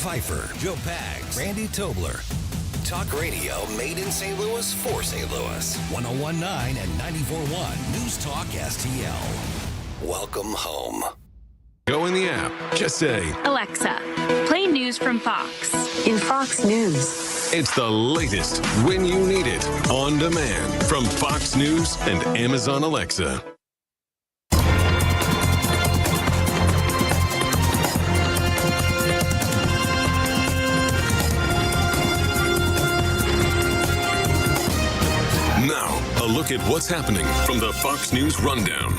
Pfeiffer, Joe Pags, Randy Tobler. Talk radio made in St. Louis for St. Louis. 101.9 and 94.1 News Talk STL. Welcome home. Go in the app. Just say, Alexa, play news from Fox. In Fox News. It's the latest when you need it on demand from Fox News and Amazon Alexa. Now, a look at what's happening from the Fox News Rundown.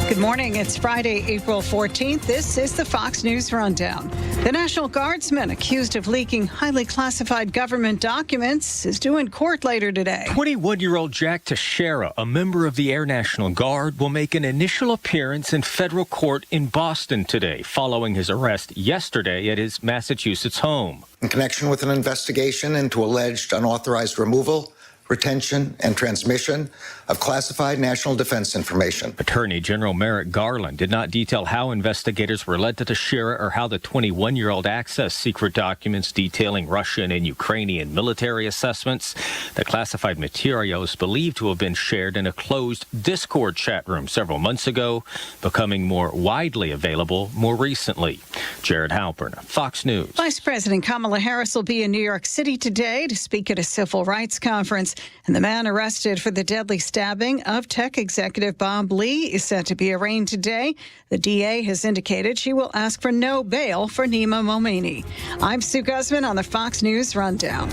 Good morning. It's Friday, April 14th. This is the Fox News Rundown. The National Guardsman accused of leaking highly classified government documents is due in court later today. 21-year-old Jack Teixeira, a member of the Air National Guard, will make an initial appearance in federal court in Boston today, following his arrest yesterday at his Massachusetts home. In connection with an investigation into alleged unauthorized removal, retention, and transmission of classified national defense information. Attorney General Merrick Garland did not detail how investigators were led to Teixeira or how the 21-year-old accessed secret documents detailing Russian and Ukrainian military assessments. The classified material is believed to have been shared in a closed Discord chat room several months ago, becoming more widely available more recently. Jared Halpern, Fox News. Vice President Kamala Harris will be in New York City today to speak at a civil rights conference. And the man arrested for the deadly stabbing of tech executive Bob Lee is set to be arraigned today. The DA has indicated she will ask for no bail for Nima Momeni. I'm Sue Guzman on the Fox News Rundown.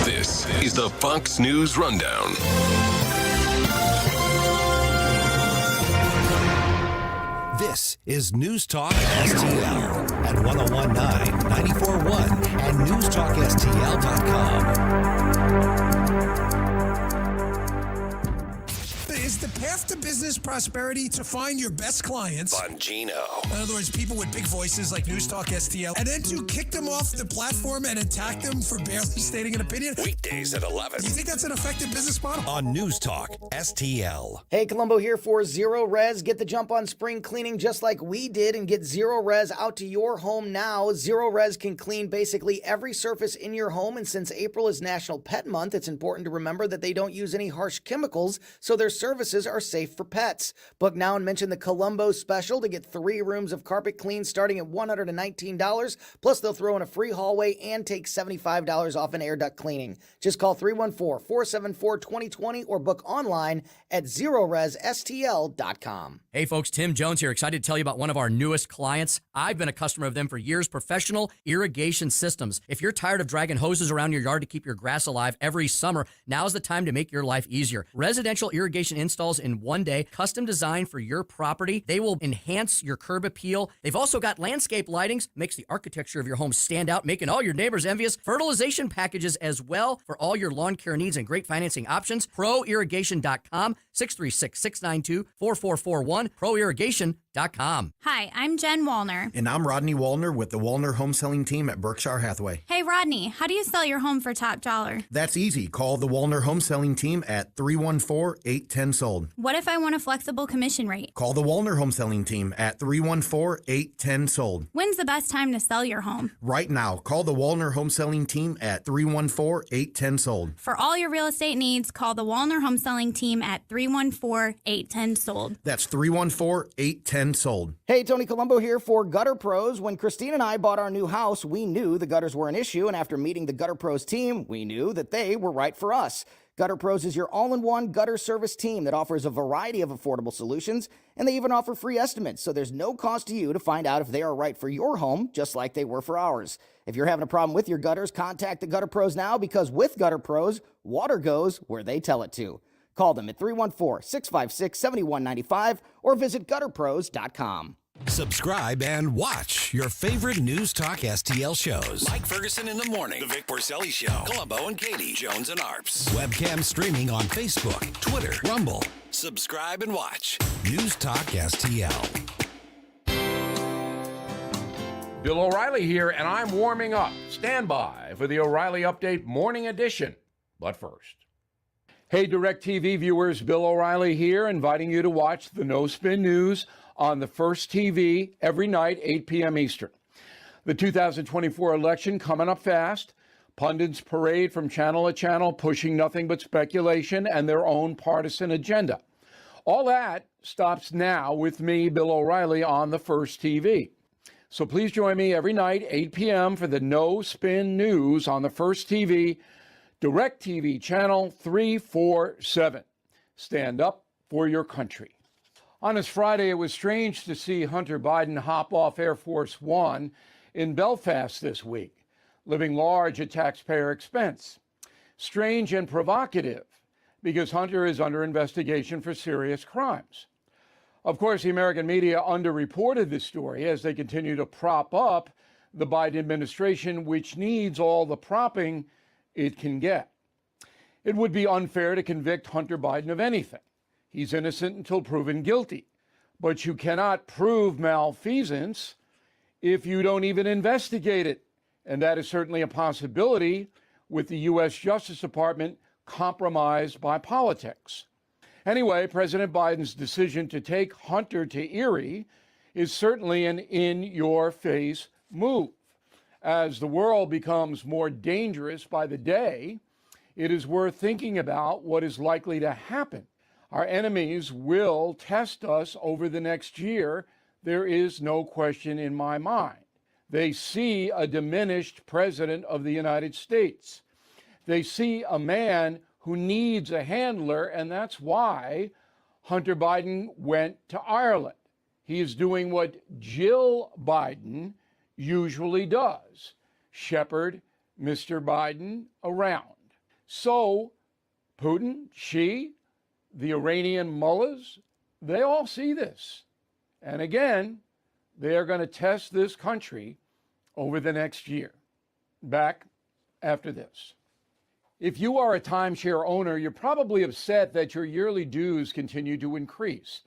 This is the Fox News Rundown. This is News Talk STL at 101.9, 94.1, and newstalkstl.com. Is the path to business prosperity to find your best clients? Bongino. In other words, people with big voices like News Talk STL, and then to kick them off the platform and attack them for barely stating an opinion? Weekdays at 11. You think that's an effective business model? On News Talk STL. Hey, Colombo here for Zero Res. Get the jump on spring cleaning just like we did and get Zero Res out to your home now. Zero Res can clean basically every surface in your home, and since April is National Pet Month, it's important to remember that they don't use any harsh chemicals, so their services are safe for pets. Book now and mention the Colombo special to get 3 rooms of carpet clean starting at $119. Plus, they'll throw in a free hallway and take $75 off an air duct cleaning. Just call 314-474-2020 or book online at ZeroResSTL.com. Hey folks, Tim Jones here, excited to tell you about one of our newest clients. I've been a customer of them for years, Professional Irrigation Systems. If you're tired of dragging hoses around your yard to keep your grass alive every summer, now's the time to make your life easier. Residential irrigation installs in one day, custom designed for your property. They will enhance your curb appeal. They've also got landscape lightings, makes the architecture of your home stand out, making all your neighbors envious. Fertilization packages as well for all your lawn care needs and great financing options. ProIrrigation.com, 636-692-4441, ProIrrigation.com. Hi, I'm Jen Wallner. And I'm Rodney Wallner with the Wallner Home Selling Team at Berkshire Hathaway. Hey, Rodney, how do you sell your home for top dollar? That's easy. Call the Wallner Home Selling Team at 314-810-SOLD. What if I want a flexible commission rate? Call the Wallner Home Selling Team at 314-810-SOLD. When's the best time to sell your home? Right now. Call the Wallner Home Selling Team at 314-810-SOLD. For all your real estate needs, call the Wallner Home Selling Team at 314-810-SOLD. That's 314-810-SOLD. Hey, Tony Colombo here for Gutter Pros. When Christine and I bought our new house, we knew the gutters were an issue, and after meeting the Gutter Pros team, we knew that they were right for us. Gutter Pros is your all-in-one gutter service team that offers a variety of affordable solutions, and they even offer free estimates, so there's no cost to you to find out if they are right for your home, just like they were for ours. If you're having a problem with your gutters, contact the Gutter Pros now, because with Gutter Pros, water goes where they tell it to. Call them at 314-656-7195 or visit gutterpros.com. Subscribe and watch your favorite News Talk STL shows. Mike Ferguson in the morning, The Vic Porcelli Show, Colombo and Katie, Jones and Arps. Webcam streaming on Facebook, Twitter, Rumble. Subscribe and watch News Talk STL. Bill O'Reilly here, and I'm warming up. Stand by for the O'Reilly Update Morning Edition. But first. Hey, DirecTV viewers, Bill O'Reilly here, inviting you to watch the No Spin News on the First TV every night, 8 p.m. Eastern. The 2024 election coming up fast. Pundits parade from channel to channel, pushing nothing but speculation and their own partisan agenda. All that stops now with me, Bill O'Reilly, on the First TV. So please join me every night, 8 p.m. for the No Spin News on the First TV, Direct TV channel 347. Stand up for your country. On this Friday, it was strange to see Hunter Biden hop off Air Force One in Belfast this week, living large at taxpayer expense. Strange and provocative because Hunter is under investigation for serious crimes. Of course, the American media underreported this story as they continue to prop up the Biden administration, which needs all the propping it can get. It would be unfair to convict Hunter Biden of anything. He's innocent until proven guilty. But you cannot prove malfeasance if you don't even investigate it. And that is certainly a possibility with the U.S. Justice Department compromised by politics. Anyway, President Biden's decision to take Hunter to Erie is certainly an in-your-face move. As the world becomes more dangerous by the day, it is worth thinking about what is likely to happen. Our enemies will test us over the next year. There is no question in my mind. They see a diminished president of the United States. They see a man who needs a handler, and that's why Hunter Biden went to Ireland. He is doing what Jill Biden usually does, shepherd Mr. Biden around. So Putin, Xi, the Iranian mullahs, they all see this. And again, they are going to test this country over the next year. Back after this. If you are a timeshare owner, you're probably upset that your yearly dues continue to increase.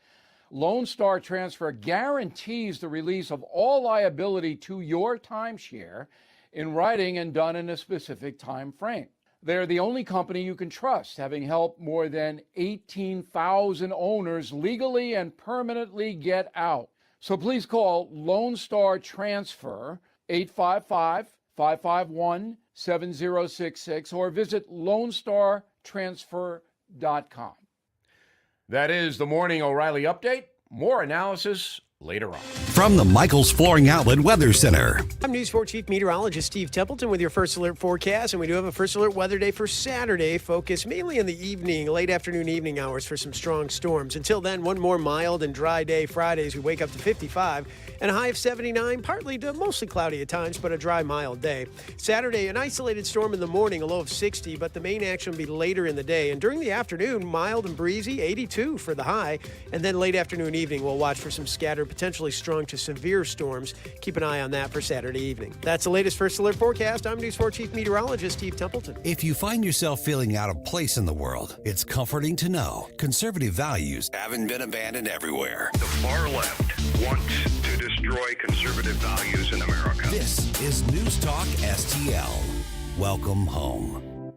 Lone Star Transfer guarantees the release of all liability to your timeshare in writing and done in a specific time frame. They're the only company you can trust, having helped more than 18,000 owners legally and permanently get out. So please call Lone Star Transfer 855-551-7066 or visit LoneStarTransfer.com. That is the Morning O'Reilly Update. More analysis later on. From the Michaels Flooring Outlet Weather Center. I'm News 4 Chief Meteorologist Steve Templeton with your First Alert forecast, and we do have a First Alert weather day for Saturday, focused mainly in the evening, late afternoon, evening hours for some strong storms. Until then, one more mild and dry day Friday as we wake up to 55 and a high of 79, partly to mostly cloudy at times, but a dry, mild day. Saturday, an isolated storm in the morning, a low of 60, but the main action will be later in the day. And during the afternoon, mild and breezy, 82 for the high. And then late afternoon, evening, we'll watch for some scattered, potentially strong to severe storms. Keep an eye on that for Saturday evening. That's the latest First Alert forecast. I'm News 4 Chief Meteorologist Steve Templeton. If you find yourself feeling out of place in the world, it's comforting to know conservative values haven't been abandoned everywhere. The far left wants to destroy conservative values in America. This is News Talk STL. Welcome home.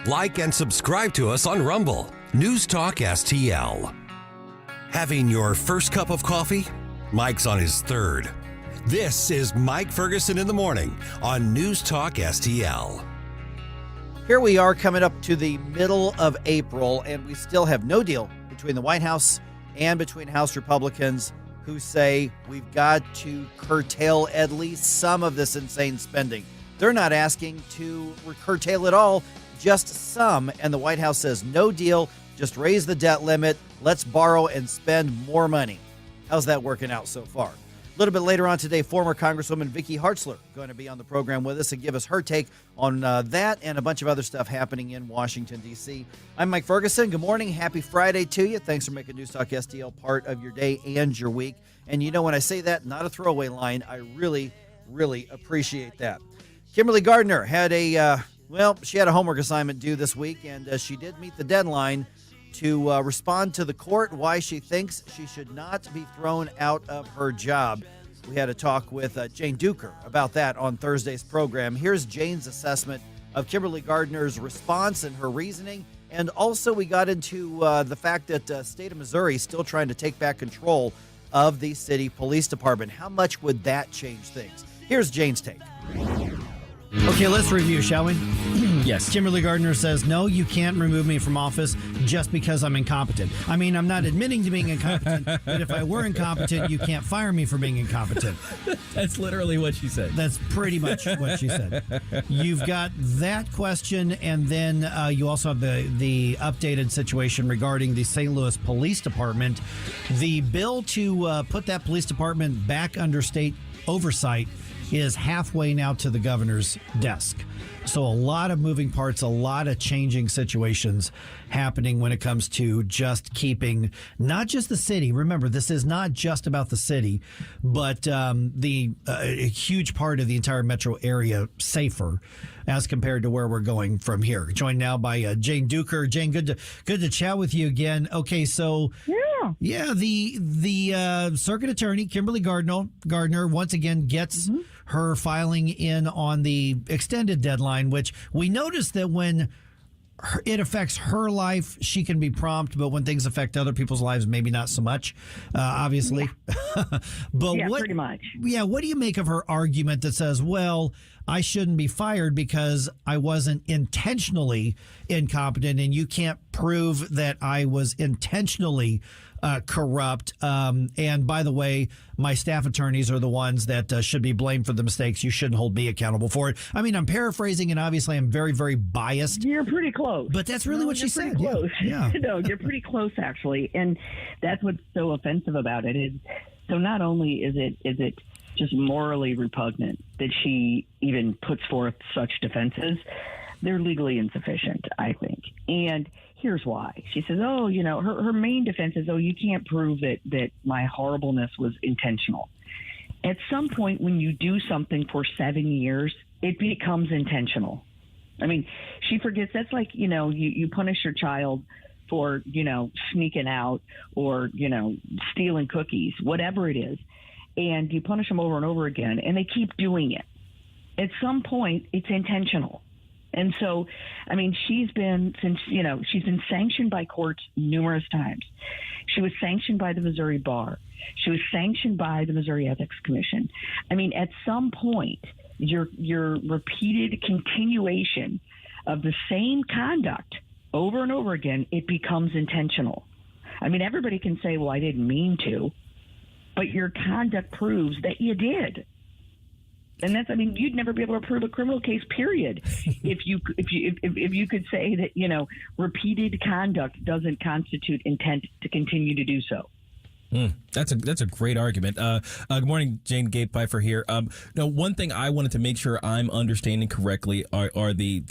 Like and subscribe to us on Rumble. News Talk STL. Having your first cup of coffee? Mike's on his third. This is Mike Ferguson in the morning on News Talk STL. Here we are coming up to the middle of April, and we still have no deal between the White House and between House Republicans who say we've got to curtail at least some of this insane spending. They're not asking to curtail it all, just some. And the White House says no deal, just raise the debt limit. Let's borrow and spend more money. How's that working out so far? A little bit later on today, former Congresswoman Vicky Hartzler going to be on the program with us and give us her take on that and a bunch of other stuff happening in Washington, D.C. I'm Mike Ferguson. Good morning. Happy Friday to you. Thanks for making News Talk STL part of your day and your week. And you know, when I say that, not a throwaway line, I really, really appreciate that. Kimberly Gardner had she had a homework assignment due this week, and she did meet the deadline to respond to the court why she thinks she should not be thrown out of her job. We had a talk with Jane Duker about that on Thursday's program. Here's Jane's assessment of Kimberly Gardner's response and her reasoning, And also we got into the fact that state of Missouri is still trying to take back control of the city police department. How much would that change things? Here's Jane's take. Okay, let's review, shall we? Yes. Kimberly Gardner says, no, you can't remove me from office just because I'm incompetent. I mean, I'm not admitting to being incompetent, but if I were incompetent, you can't fire me for being incompetent. That's literally what she said. That's pretty much what she said. You've got that question, and then you also have the updated situation regarding the St. Louis Police Department. The bill to put that police department back under state oversight is halfway now to the governor's desk. So a lot of moving parts, a lot of changing situations happening when it comes to just keeping not just the city. Remember, this is not just about the city, but a huge part of the entire metro area safer as compared to where we're going from here. Joined now by Jane Duker. Jane, good to chat with you again. Okay, so yeah, the circuit attorney Kimberly Gardner once again gets her filing in on the extended deadline, which we noticed that when it affects her life, she can be prompt, but when things affect other people's lives, maybe not so much, obviously. But pretty much. Yeah, what do you make of her argument that says, well, I shouldn't be fired because I wasn't intentionally incompetent, and you can't prove that I was intentionally corrupt. And by the way, my staff attorneys are the ones that should be blamed for the mistakes. You shouldn't hold me accountable for it. I mean, I'm paraphrasing, and obviously I'm very, very biased. You're pretty close. But that's really what she said. Close. Yeah. No, you're pretty close, actually. And that's what's so offensive about it is, so not only is it just morally repugnant that she even puts forth such defenses, they're legally insufficient, I think. And here's why. She says, her main defense is, you can't prove that my horribleness was intentional. At some point when you do something for 7 years, it becomes intentional. I mean, she forgets that's like, you punish your child for, sneaking out or, stealing cookies, whatever it is. And you punish them over and over again, and they keep doing it. At some point, it's intentional. And so, I mean, she's been sanctioned by courts numerous times. She was sanctioned by the Missouri Bar. She was sanctioned by the Missouri Ethics Commission. I mean, at some point, your repeated continuation of the same conduct over and over again, it becomes intentional. I mean, everybody can say, well, I didn't mean to, but your conduct proves that you did. And you'd never be able to prove a criminal case, period, if you could say that, repeated conduct doesn't constitute intent to continue to do so. That's a great argument. Good morning, Jane. Gabe Pfeiffer here. Now, one thing I wanted to make sure I'm understanding correctly are the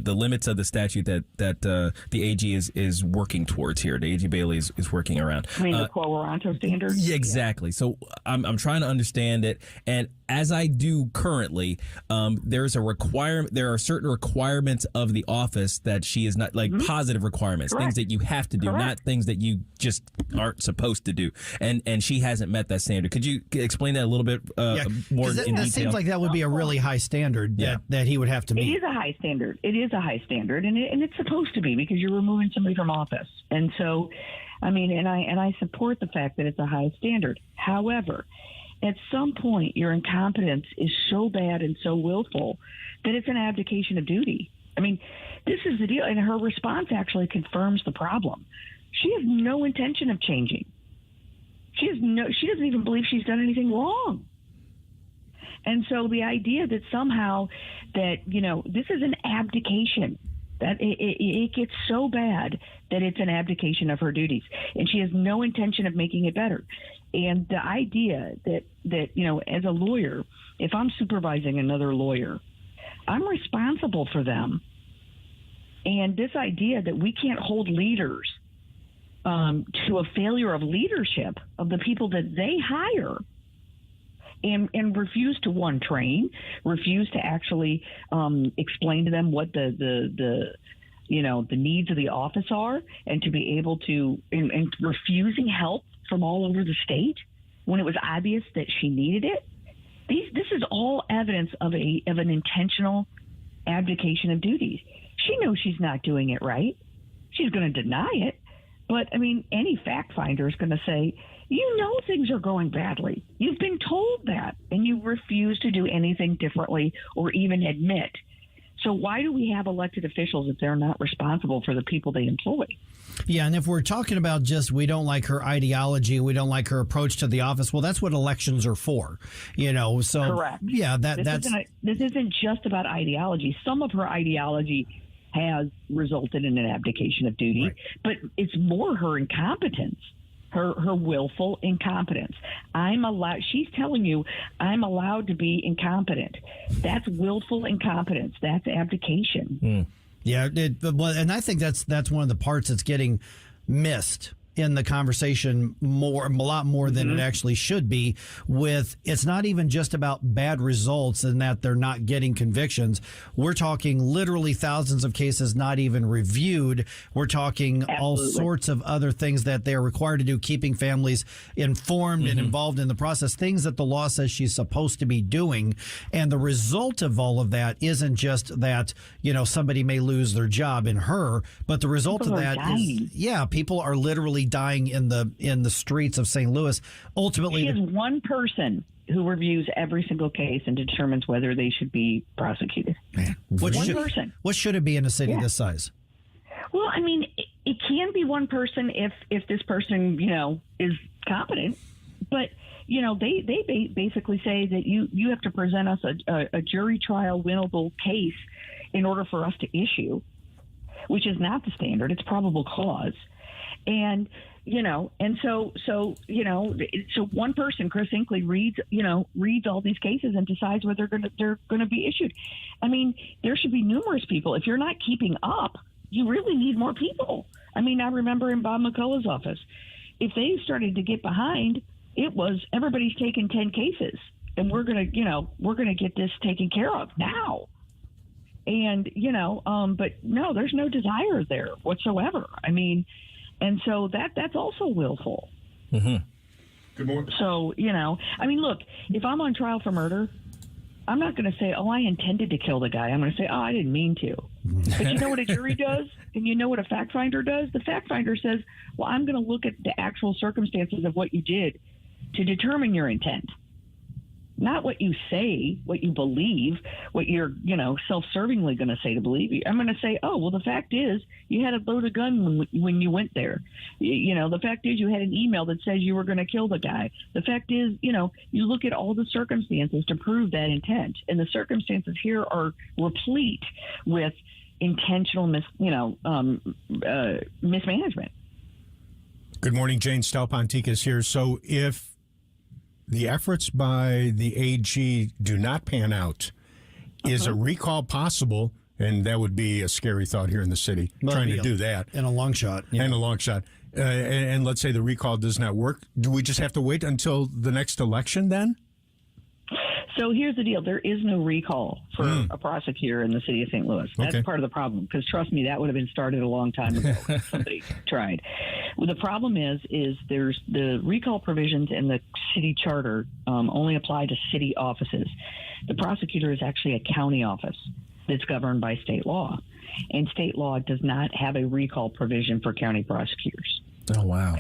limits of the statute that the AG is working towards here. The AG Bailey is working around. I mean, the Quo Warranto standard. Yeah, exactly. Yeah. So I'm trying to understand it, and as I do currently, there's a requirement. There are certain requirements of the office that she is not positive requirements, Correct. things that you have to do, Correct. not things that you just aren't supposed to do. And she hasn't met that standard. Could you explain that a little bit more in detail? It seems like that would be a really high standard that he would have to meet. It is a high standard. It is a high standard, and it's supposed to be because you're removing somebody from office. And so, I mean, and I support the fact that it's a high standard. However, at some point, your incompetence is so bad and so willful that it's an abdication of duty. I mean, this is the deal, and her response actually confirms the problem. She has no intention of changing. She doesn't even believe she's done anything wrong. And so the idea that somehow that, this is an abdication, that it gets so bad that it's an abdication of her duties, and she has no intention of making it better. And the idea that as a lawyer, if I'm supervising another lawyer, I'm responsible for them. And this idea that we can't hold leaders to a failure of leadership of the people that they hire and refuse to train, refuse to actually explain to them what the needs of the office are, and to be able to and refusing help from all over the state when it was obvious that she needed it. This is all evidence of an intentional abdication of duties. She knows she's not doing it right. she's going to deny it. But, I mean, any fact finder is going to say, you know things are going badly. You've been told that, and you refuse to do anything differently or even admit. So why do we have elected officials if they're not responsible for the people they employ? Yeah, and if we're talking about just we don't like her ideology, we don't like her approach to the office, well, that's what elections are for, So correct. Yeah, this isn't just about ideology. Some of her ideology has resulted in an abdication of duty, right. But it's more her incompetence. Her willful incompetence. She's telling you, I'm allowed to be incompetent. That's willful incompetence. That's abdication. Yeah, and I think that's one of the parts that's getting missed in the conversation a lot more than it actually should be. It's not even just about bad results and that they're not getting convictions. We're talking literally thousands of cases not even reviewed. We're talking all sorts of other things that they're required to do, keeping families informed and involved in the process, things that the law says she's supposed to be doing. And the result of all of that isn't just that, somebody may lose their job in her, but the result of that is, people are literally dying in the streets of St. Louis. Ultimately, she is one person who reviews every single case and determines whether they should be prosecuted. Man, person. What should it be in a city this size? Well, I mean, it can be one person if this person is competent, but they basically say that you have to present us a jury trial winnable case in order for us to issue, which is not the standard. It's probable cause. And, so one person, Chris Hinckley, reads all these cases and decides whether they're going to be issued. I mean, there should be numerous people. If you're not keeping up, you really need more people. I mean, I remember in Bob McCullough's office, if they started to get behind, it was everybody's taking 10 cases and we're going to get this taken care of now. And, but no, there's no desire there whatsoever. I mean, and so that's also willful. Mm-hmm. Good morning. So, I mean, look, if I'm on trial for murder, I'm not going to say, I intended to kill the guy. I'm going to say, I didn't mean to. But you know what a jury does? And you know what a fact finder does? The fact finder says, well, I'm going to look at the actual circumstances of what you did to determine your intent. Not what you say, what you believe, what you're, self-servingly going to say to believe. I'm going to say, the fact is you had a loaded gun when you went there. The fact is you had an email that says you were going to kill the guy. The fact is, you look at all the circumstances to prove that intent. And the circumstances here are replete with intentional mismanagement. Good morning, Jane Stalpontique is here. So if the efforts by the AG do not pan out, is a recall possible? And that would be a scary thought here in the city, trying to do that. And a long shot. Yeah. And a long shot. And let's say the recall does not work. Do we just have to wait until the next election then? So here's the deal. There is no recall for a prosecutor in the city of St. Louis. That's part of the problem, because trust me, that would have been started a long time ago if somebody tried. Well, the problem is there's the recall provisions in the city charter only apply to city offices. The prosecutor is actually a county office that's governed by state law. And state law does not have a recall provision for county prosecutors. Oh, wow.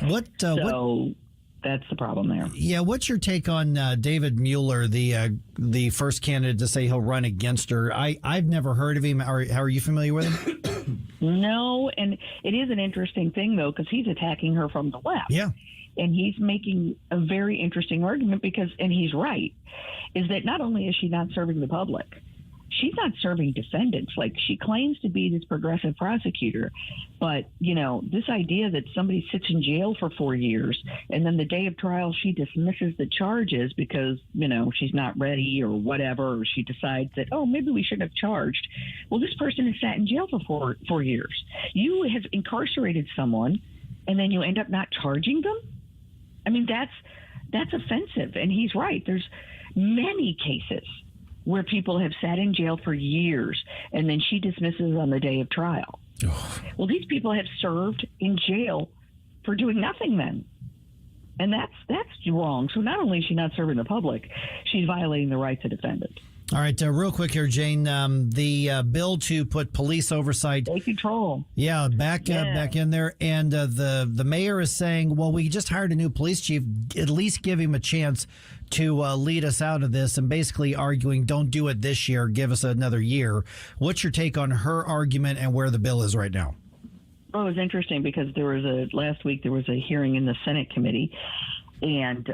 That's the problem there. Yeah, what's your take on David Mueller, the first candidate to say he'll run against her? I've never heard of him. How are you familiar with him? No, and it is an interesting thing, though, because he's attacking her from the left. Yeah. And he's making a very interesting argument and he's right, is that not only is she not serving the public, she's not serving defendants. Like, she claims to be this progressive prosecutor, but, this idea that somebody sits in jail for 4 years and then the day of trial she dismisses the charges because, she's not ready or whatever, or she decides that, maybe we shouldn't have charged. Well, this person has sat in jail for 4 years. You have incarcerated someone and then you end up not charging them? I mean, that's offensive. And he's right. There's many cases where people have sat in jail for years and then she dismisses on the day of trial. Well, these people have served in jail for doing nothing then. And that's wrong. So not only is she not serving the public, she's violating the rights of defendants. All right, real quick here, Jane. The bill to put police oversight, state control, back in there, and the mayor is saying, well, we just hired a new police chief. At least give him a chance to lead us out of this, and basically arguing, don't do it this year, give us another year. What's your take on her argument and where the bill is right now? Well, it was interesting because last week there was a hearing in the Senate committee, and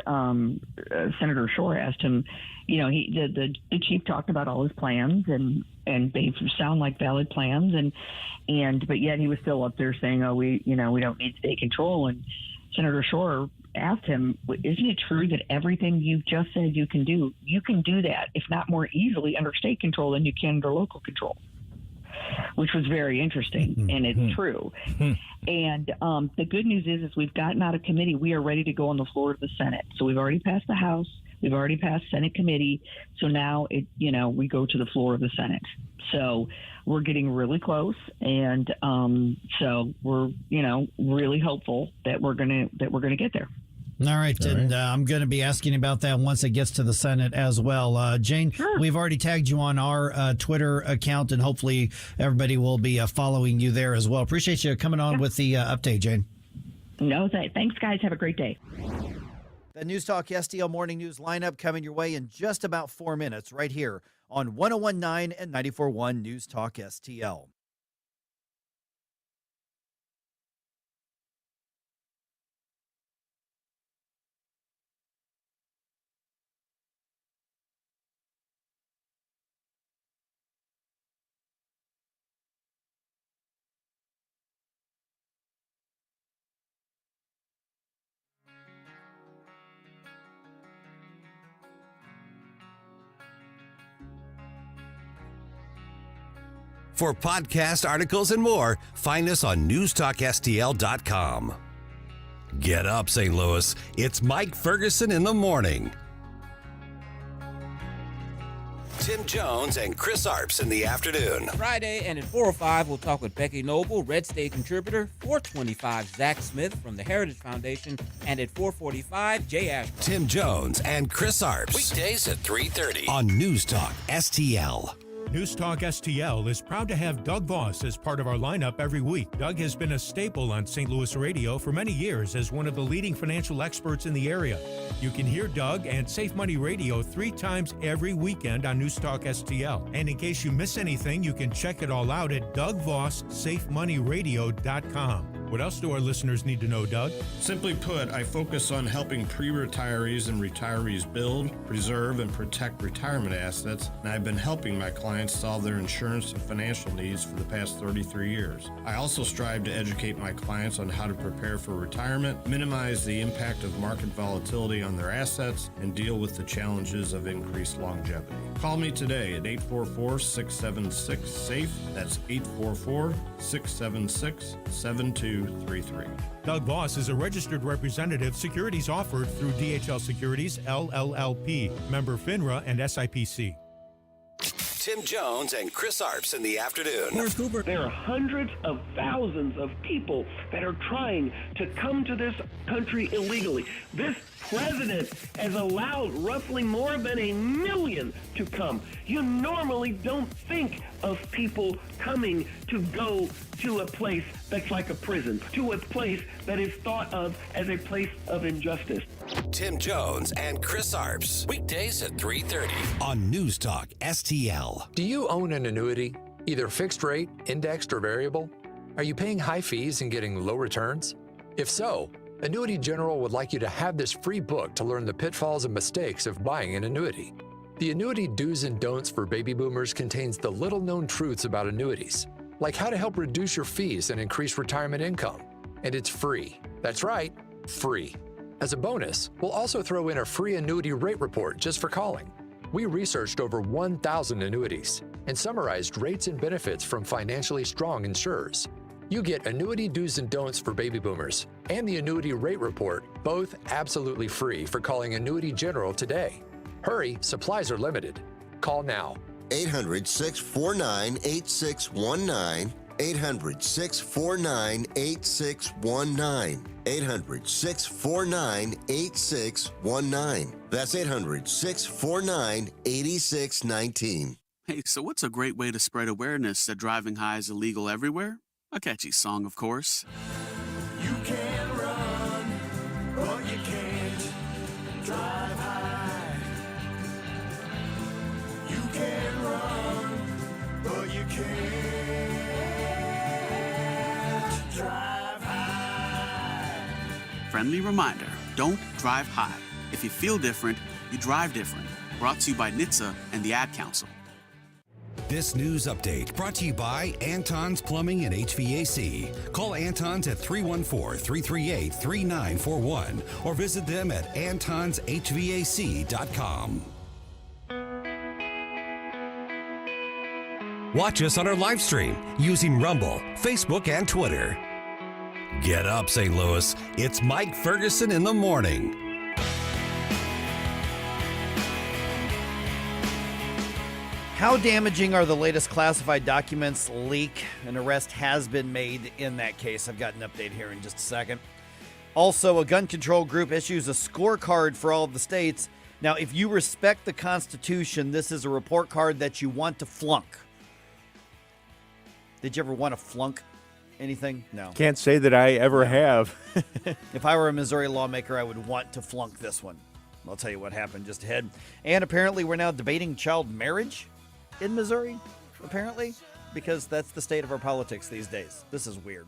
Senator Shore asked him, the chief talked about all his plans, and they sound like valid plans, but yet he was still up there saying, we don't need state control. And Senator Shore asked him, isn't it true that everything you've just said you can do that, if not more easily, under state control than you can under local control? Which was very interesting, and it's true. And the good news is we've gotten out of committee. We are ready to go on the floor of the Senate. So we've already passed the House. We've already passed Senate committee. So now we go to the floor of the Senate. So we're getting really close, and so we're really hopeful that we're gonna get there. All right, and I'm going to be asking about that once it gets to the Senate as well. Jane, We've already tagged you on our Twitter account, and hopefully everybody will be following you there as well. Appreciate you coming on with the update, Jane. No, thanks, guys. Have a great day. The News Talk STL Morning News lineup coming your way in just about 4 minutes right here on 101.9 and 94.1 News Talk STL. For podcast articles and more, find us on newstalkstl.com. Get up, St. Louis. It's Mike Ferguson in the morning. Tim Jones and Chris Arps in the afternoon. Friday, and at 4:05, we'll talk with Becky Noble, Red State contributor. 4:25, Zach Smith from the Heritage Foundation. And at 4:45, Jay Ash. Tim Jones and Chris Arps. Weekdays at 3:30 on News Talk STL. News Talk STL is proud to have Doug Voss as part of our lineup every week. Doug has been a staple on St. Louis radio for many years as one of the leading financial experts in the area. You can hear Doug and Safe Money Radio 3 times every weekend on News Talk STL. And in case you miss anything, you can check it all out at DougVossSafeMoneyRadio.com. What else do our listeners need to know, Doug? Simply put, I focus on helping pre-retirees and retirees build, preserve, and protect retirement assets, and I've been helping my clients solve their insurance and financial needs for the past 33 years. I also strive to educate my clients on how to prepare for retirement, minimize the impact of market volatility on their assets, and deal with the challenges of increased longevity. Call me today at 844-676-SAFE. That's 844-676-7233. Doug Voss is a registered representative. Securities offered through DHL Securities, LLLP, member FINRA and SIPC. Tim Jones and Chris Arps in the afternoon. There are hundreds of thousands of people that are trying to come to this country illegally. This president has allowed roughly more than 1 million to come. You normally don't think of people coming to go to a place that's like a prison, to a place that is thought of as a place of injustice. Tim Jones and Chris Arps. Weekdays at 3:30 on News Talk STL. Do you own an annuity, either fixed rate, indexed, or variable? Are you paying high fees and getting low returns? If so, Annuity General would like you to have this free book to learn the pitfalls and mistakes of buying an annuity. The Annuity Do's and Don'ts for Baby Boomers contains the little-known truths about annuities, like how to help reduce your fees and increase retirement income. And it's free. That's right, free. As a bonus, we'll also throw in a free annuity rate report just for calling. We researched over 1,000 annuities and summarized rates and benefits from financially strong insurers. You get Annuity Do's and Don'ts for Baby Boomers and the Annuity Rate Report, both absolutely free for calling Annuity General today. Hurry, supplies are limited. Call now. 800-649-8619. 800-649-8619. 800-649-8619. That's 800-649-8619. Hey, so what's a great way to spread awareness that driving high is illegal everywhere? A catchy song, of course. You can run, but you can't drive high. You can run, but you can't drive high. Friendly reminder, don't drive high. If you feel different, you drive different. Brought to you by NHTSA and the Ad Council. This news update brought to you by Anton's Plumbing and HVAC. Call Anton's at 314-338-3941 or visit them at antonshvac.com. Watch us on our live stream using Rumble, Facebook, and Twitter. Get up, St. Louis. It's Mike Ferguson in the morning. How damaging are the latest classified documents leak? An arrest has been made in that case. I've got an update here in just a second. Also, a gun control group issues a scorecard for all of the states. Now, if you respect the Constitution, this is a report card that you want to flunk. Did you ever want to flunk anything? No. Can't say that I ever have. If I were a Missouri lawmaker, I would want to flunk this one. I'll tell you what happened just ahead. And apparently we're now debating child marriage in Missouri, apparently, because that's the state of our politics these days. This is weird.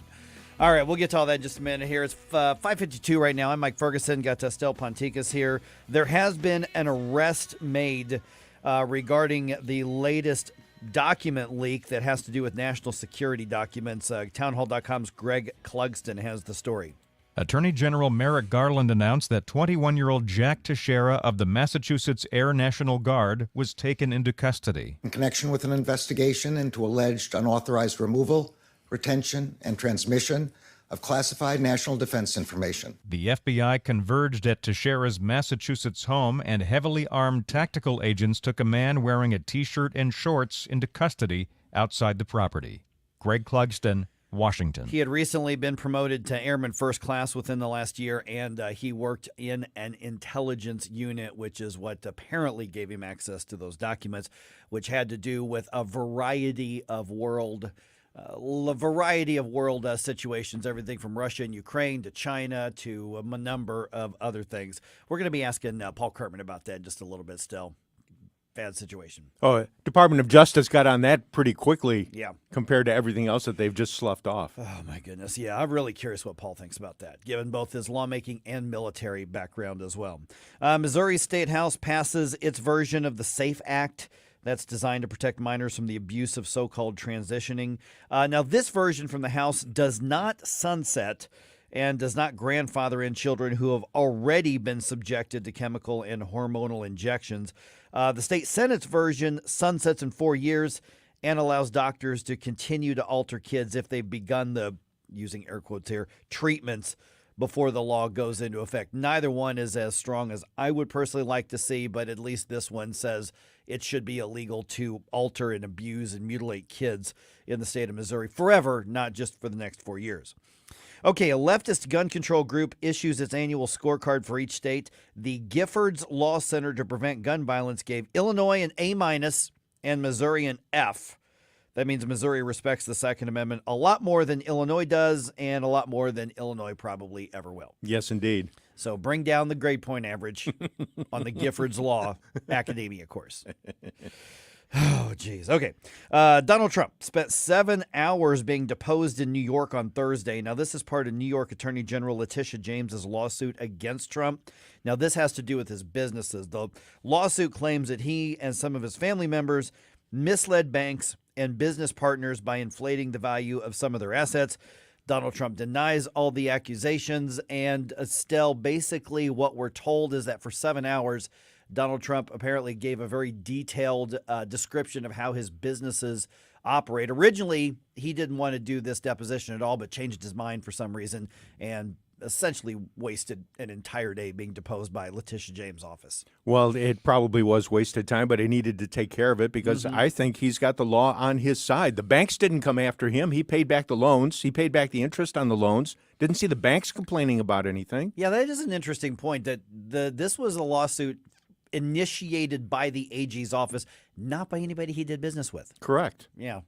All right, we'll get to all that in just a minute here. It's 5:52 right now. I'm Mike Ferguson. Got Estelle Ponticus here. There has been an arrest made regarding the latest document leak that has to do with national security documents. Townhall.com's Greg Clugston has the story. Attorney General Merrick Garland announced that 21-year-old Jack Teixeira of the Massachusetts Air National Guard was taken into custody. In connection with an investigation into alleged unauthorized removal, retention, and transmission of classified national defense information. The FBI converged at Teixeira's Massachusetts home, and heavily armed tactical agents took a man wearing a T-shirt and shorts into custody outside the property. Greg Clugston, Washington. He had recently been promoted to Airman First Class within the last year, and he worked in an intelligence unit, which is what apparently gave him access to those documents, which had to do with a variety of world situations, everything from Russia and Ukraine to China to a number of other things. We're going to be asking Paul Kurtman about that in just a little bit still. Bad situation. Oh, Department of Justice got on that pretty quickly. Yeah. Compared to everything else that they've just sloughed off. Oh, my goodness. Yeah, I'm really curious what Paul thinks about that, given both his lawmaking and military background as well. Missouri State House passes its version of the SAFE Act. That's designed to protect minors from the abuse of so-called transitioning. Now, this version from the House does not sunset and does not grandfather in children who have already been subjected to chemical and hormonal injections. The state Senate's version sunsets in 4 years and allows doctors to continue to alter kids if they've begun the, using air quotes here, treatments before the law goes into effect. Neither one is as strong as I would personally like to see, but at least this one says it should be illegal to alter and abuse and mutilate kids in the state of Missouri forever, not just for the next 4 years. Okay, a leftist gun control group issues its annual scorecard for each state. The Giffords Law Center to Prevent Gun Violence gave Illinois an A- and Missouri an F. That means Missouri respects the Second Amendment a lot more than Illinois does, and a lot more than Illinois probably ever will. Yes, indeed. So bring down the grade point average on the Giffords Law Academia course. Oh, geez. Okay. Donald Trump spent 7 hours being deposed in New York on Thursday. Now, this is part of New York Attorney General Letitia James's lawsuit against Trump. Now, this has to do with his businesses. The lawsuit claims that he and some of his family members misled banks and business partners by inflating the value of some of their assets. Donald Trump denies all the accusations, and Estelle, basically what we're told is that for 7 hours, Donald Trump apparently gave a very detailed description of how his businesses operate. Originally, he didn't want to do this deposition at all, but changed his mind for some reason and essentially wasted an entire day being deposed by Letitia James' office. Well, it probably was wasted time, but he needed to take care of it because I think he's got the law on his side. The banks didn't come after him. He paid back the loans. He paid back the interest on the loans. Didn't see the banks complaining about anything. Yeah, that is an interesting point, that this was a lawsuit initiated by the AG's office, not by anybody he did business with. Correct. Yeah.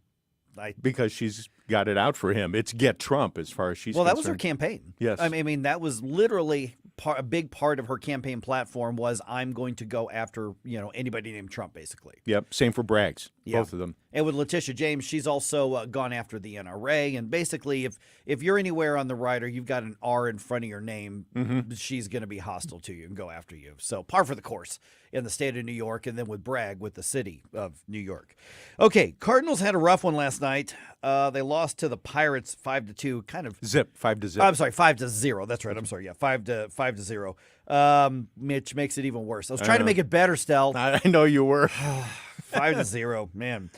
Because she's got it out for him. It's get Trump as far as she's concerned. Well, that was her campaign. Yes. I mean, that was literally a big part of her campaign platform was, I'm going to go after, anybody named Trump, basically. Yep. Same for Braggs. Yeah. Both of them. And with Letitia James, she's also gone after the NRA. And basically, if you're anywhere on the rider, you've got an R in front of your name, she's going to be hostile to you and go after you. So par for the course in the state of New York, and then with Bragg with the city of New York. Okay, Cardinals had a rough one last night. They lost to the Pirates 5-2, kind of 5-0. I'm sorry, 5-0. That's right. I'm sorry. Yeah, 5-0. Which makes it even worse. I was trying to make it better, Stel. I know you were. 5-0, man.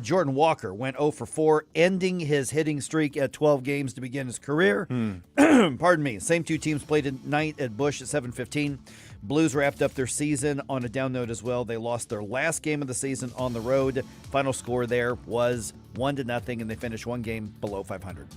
Jordan Walker went 0 for 4, ending his hitting streak at 12 games to begin his career. Pardon me. Same two teams played tonight at Busch at 7:15. Blues wrapped up their season on a down note as well. They lost their last game of the season on the road. Final score there was 1-0, and they finished one game below 500.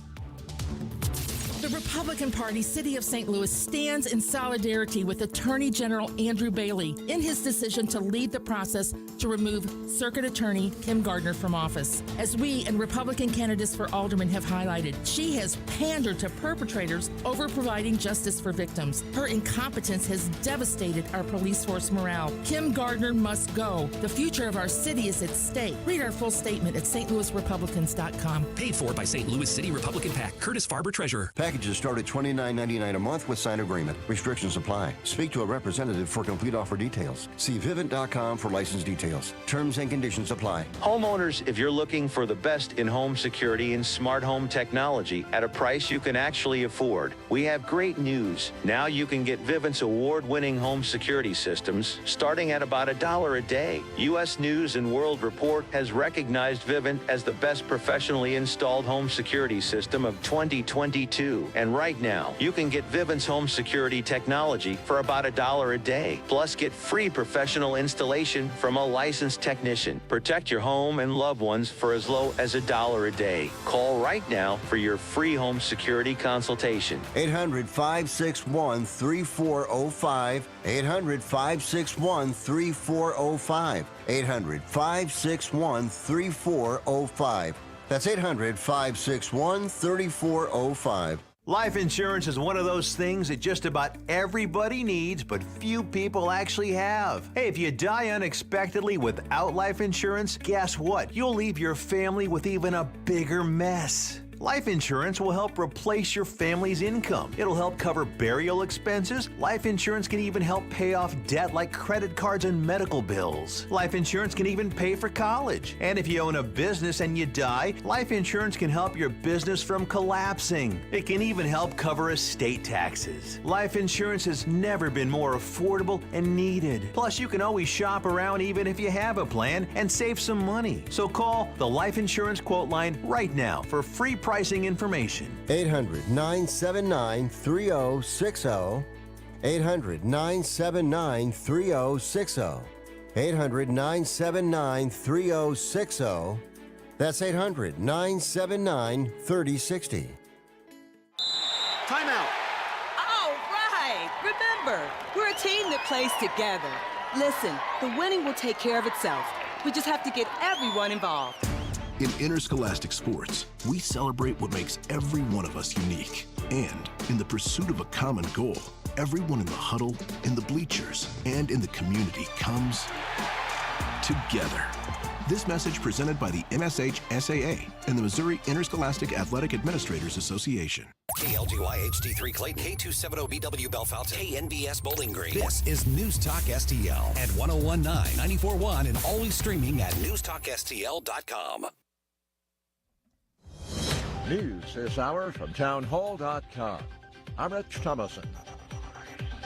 The Republican Party, City of St. Louis, stands in solidarity with Attorney General Andrew Bailey in his decision to lead the process to remove Circuit Attorney Kim Gardner from office. As we and Republican candidates for alderman have highlighted, she has pandered to perpetrators over providing justice for victims. Her incompetence has devastated our police force morale. Kim Gardner must go. The future of our city is at stake. Read our full statement at stlouisrepublicans.com. Paid for by St. Louis City Republican PAC. Curtis Farber, Treasurer. Packages start at $29.99 a month with signed agreement. Restrictions apply. Speak to a representative for complete offer details. See Vivint.com for license details. Terms and conditions apply. Homeowners, if you're looking for the best in-home security and smart home technology at a price you can actually afford, we have great news. Now you can get Vivint's award-winning home security systems starting at about $1 a day. U.S. News and World Report has recognized Vivint as the best professionally installed home security system of 2022. And right now, you can get Vivint's home security technology for about $1 a day. Plus, get free professional installation from a licensed technician. Protect your home and loved ones for as low as $1 a day. Call right now for your free home security consultation. 800-561-3405. 800-561-3405. 800-561-3405. That's 800-561-3405. Life insurance is one of those things that just about everybody needs, but few people actually have. Hey, if you die unexpectedly without life insurance, guess what? You'll leave your family with even a bigger mess. Life insurance will help replace your family's income. It'll help cover burial expenses. Life insurance can even help pay off debt like credit cards and medical bills. Life insurance can even pay for college. And if you own a business and you die, life insurance can help your business from collapsing. It can even help cover estate taxes. Life insurance has never been more affordable and needed. Plus, you can always shop around even if you have a plan and save some money. So call the Life Insurance Quote Line right now for free pricing information. 800-979-3060. 800-979-3060. 800-979-3060. That's 800-979-3060. Timeout. All right. Remember, we're a team that plays together. Listen, the winning will take care of itself. We just have to get everyone involved. In interscholastic sports, we celebrate what makes every one of us unique. And in the pursuit of a common goal, everyone in the huddle, in the bleachers, and in the community comes together. This message presented by the MSH SAA and the Missouri Interscholastic Athletic Administrators Association. KLGY HD3 Clayton, K270BW Bellefonte, KNBS Bowling Green. This is News Talk STL at 1019, 94.1, and always streaming at newstalkstl.com. News this hour from townhall.com. I'm Rich Thomason.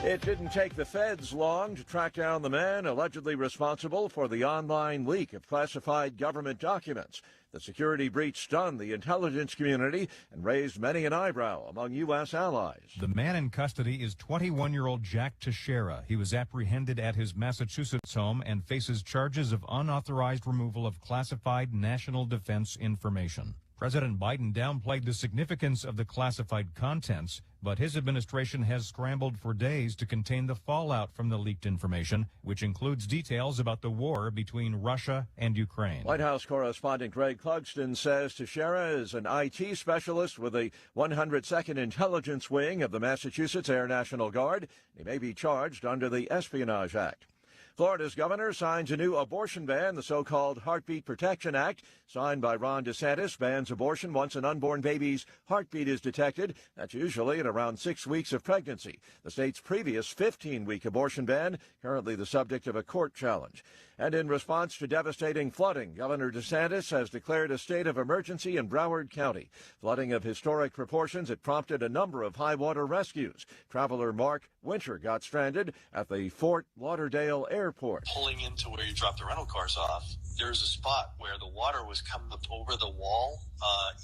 It didn't take the feds long to track down the man allegedly responsible for the online leak of classified government documents. The security breach stunned the intelligence community and raised many an eyebrow among U.S. allies. The man in custody is 21-year-old Jack Teixeira. He was apprehended at his Massachusetts home and faces charges of unauthorized removal of classified national defense information. President Biden downplayed the significance of the classified contents, but his administration has scrambled for days to contain the fallout from the leaked information, which includes details about the war between Russia and Ukraine. White House correspondent Greg Clugston says Teixeira is an IT specialist with the 102nd Intelligence Wing of the Massachusetts Air National Guard. He may be charged under the Espionage Act. Florida's governor signs a new abortion ban. The so-called Heartbeat Protection Act, signed by Ron DeSantis, bans abortion once an unborn baby's heartbeat is detected. That's usually at around 6 weeks of pregnancy. The state's previous 15-week abortion ban, currently the subject of a court challenge. And in response to devastating flooding, Governor DeSantis has declared a state of emergency in Broward County. Flooding of historic proportions, it prompted a number of high-water rescues. Traveler Mark Winter got stranded at the Fort Lauderdale Airport. Pulling into where you drop the rental cars off, there's a spot where the water was coming up over the wall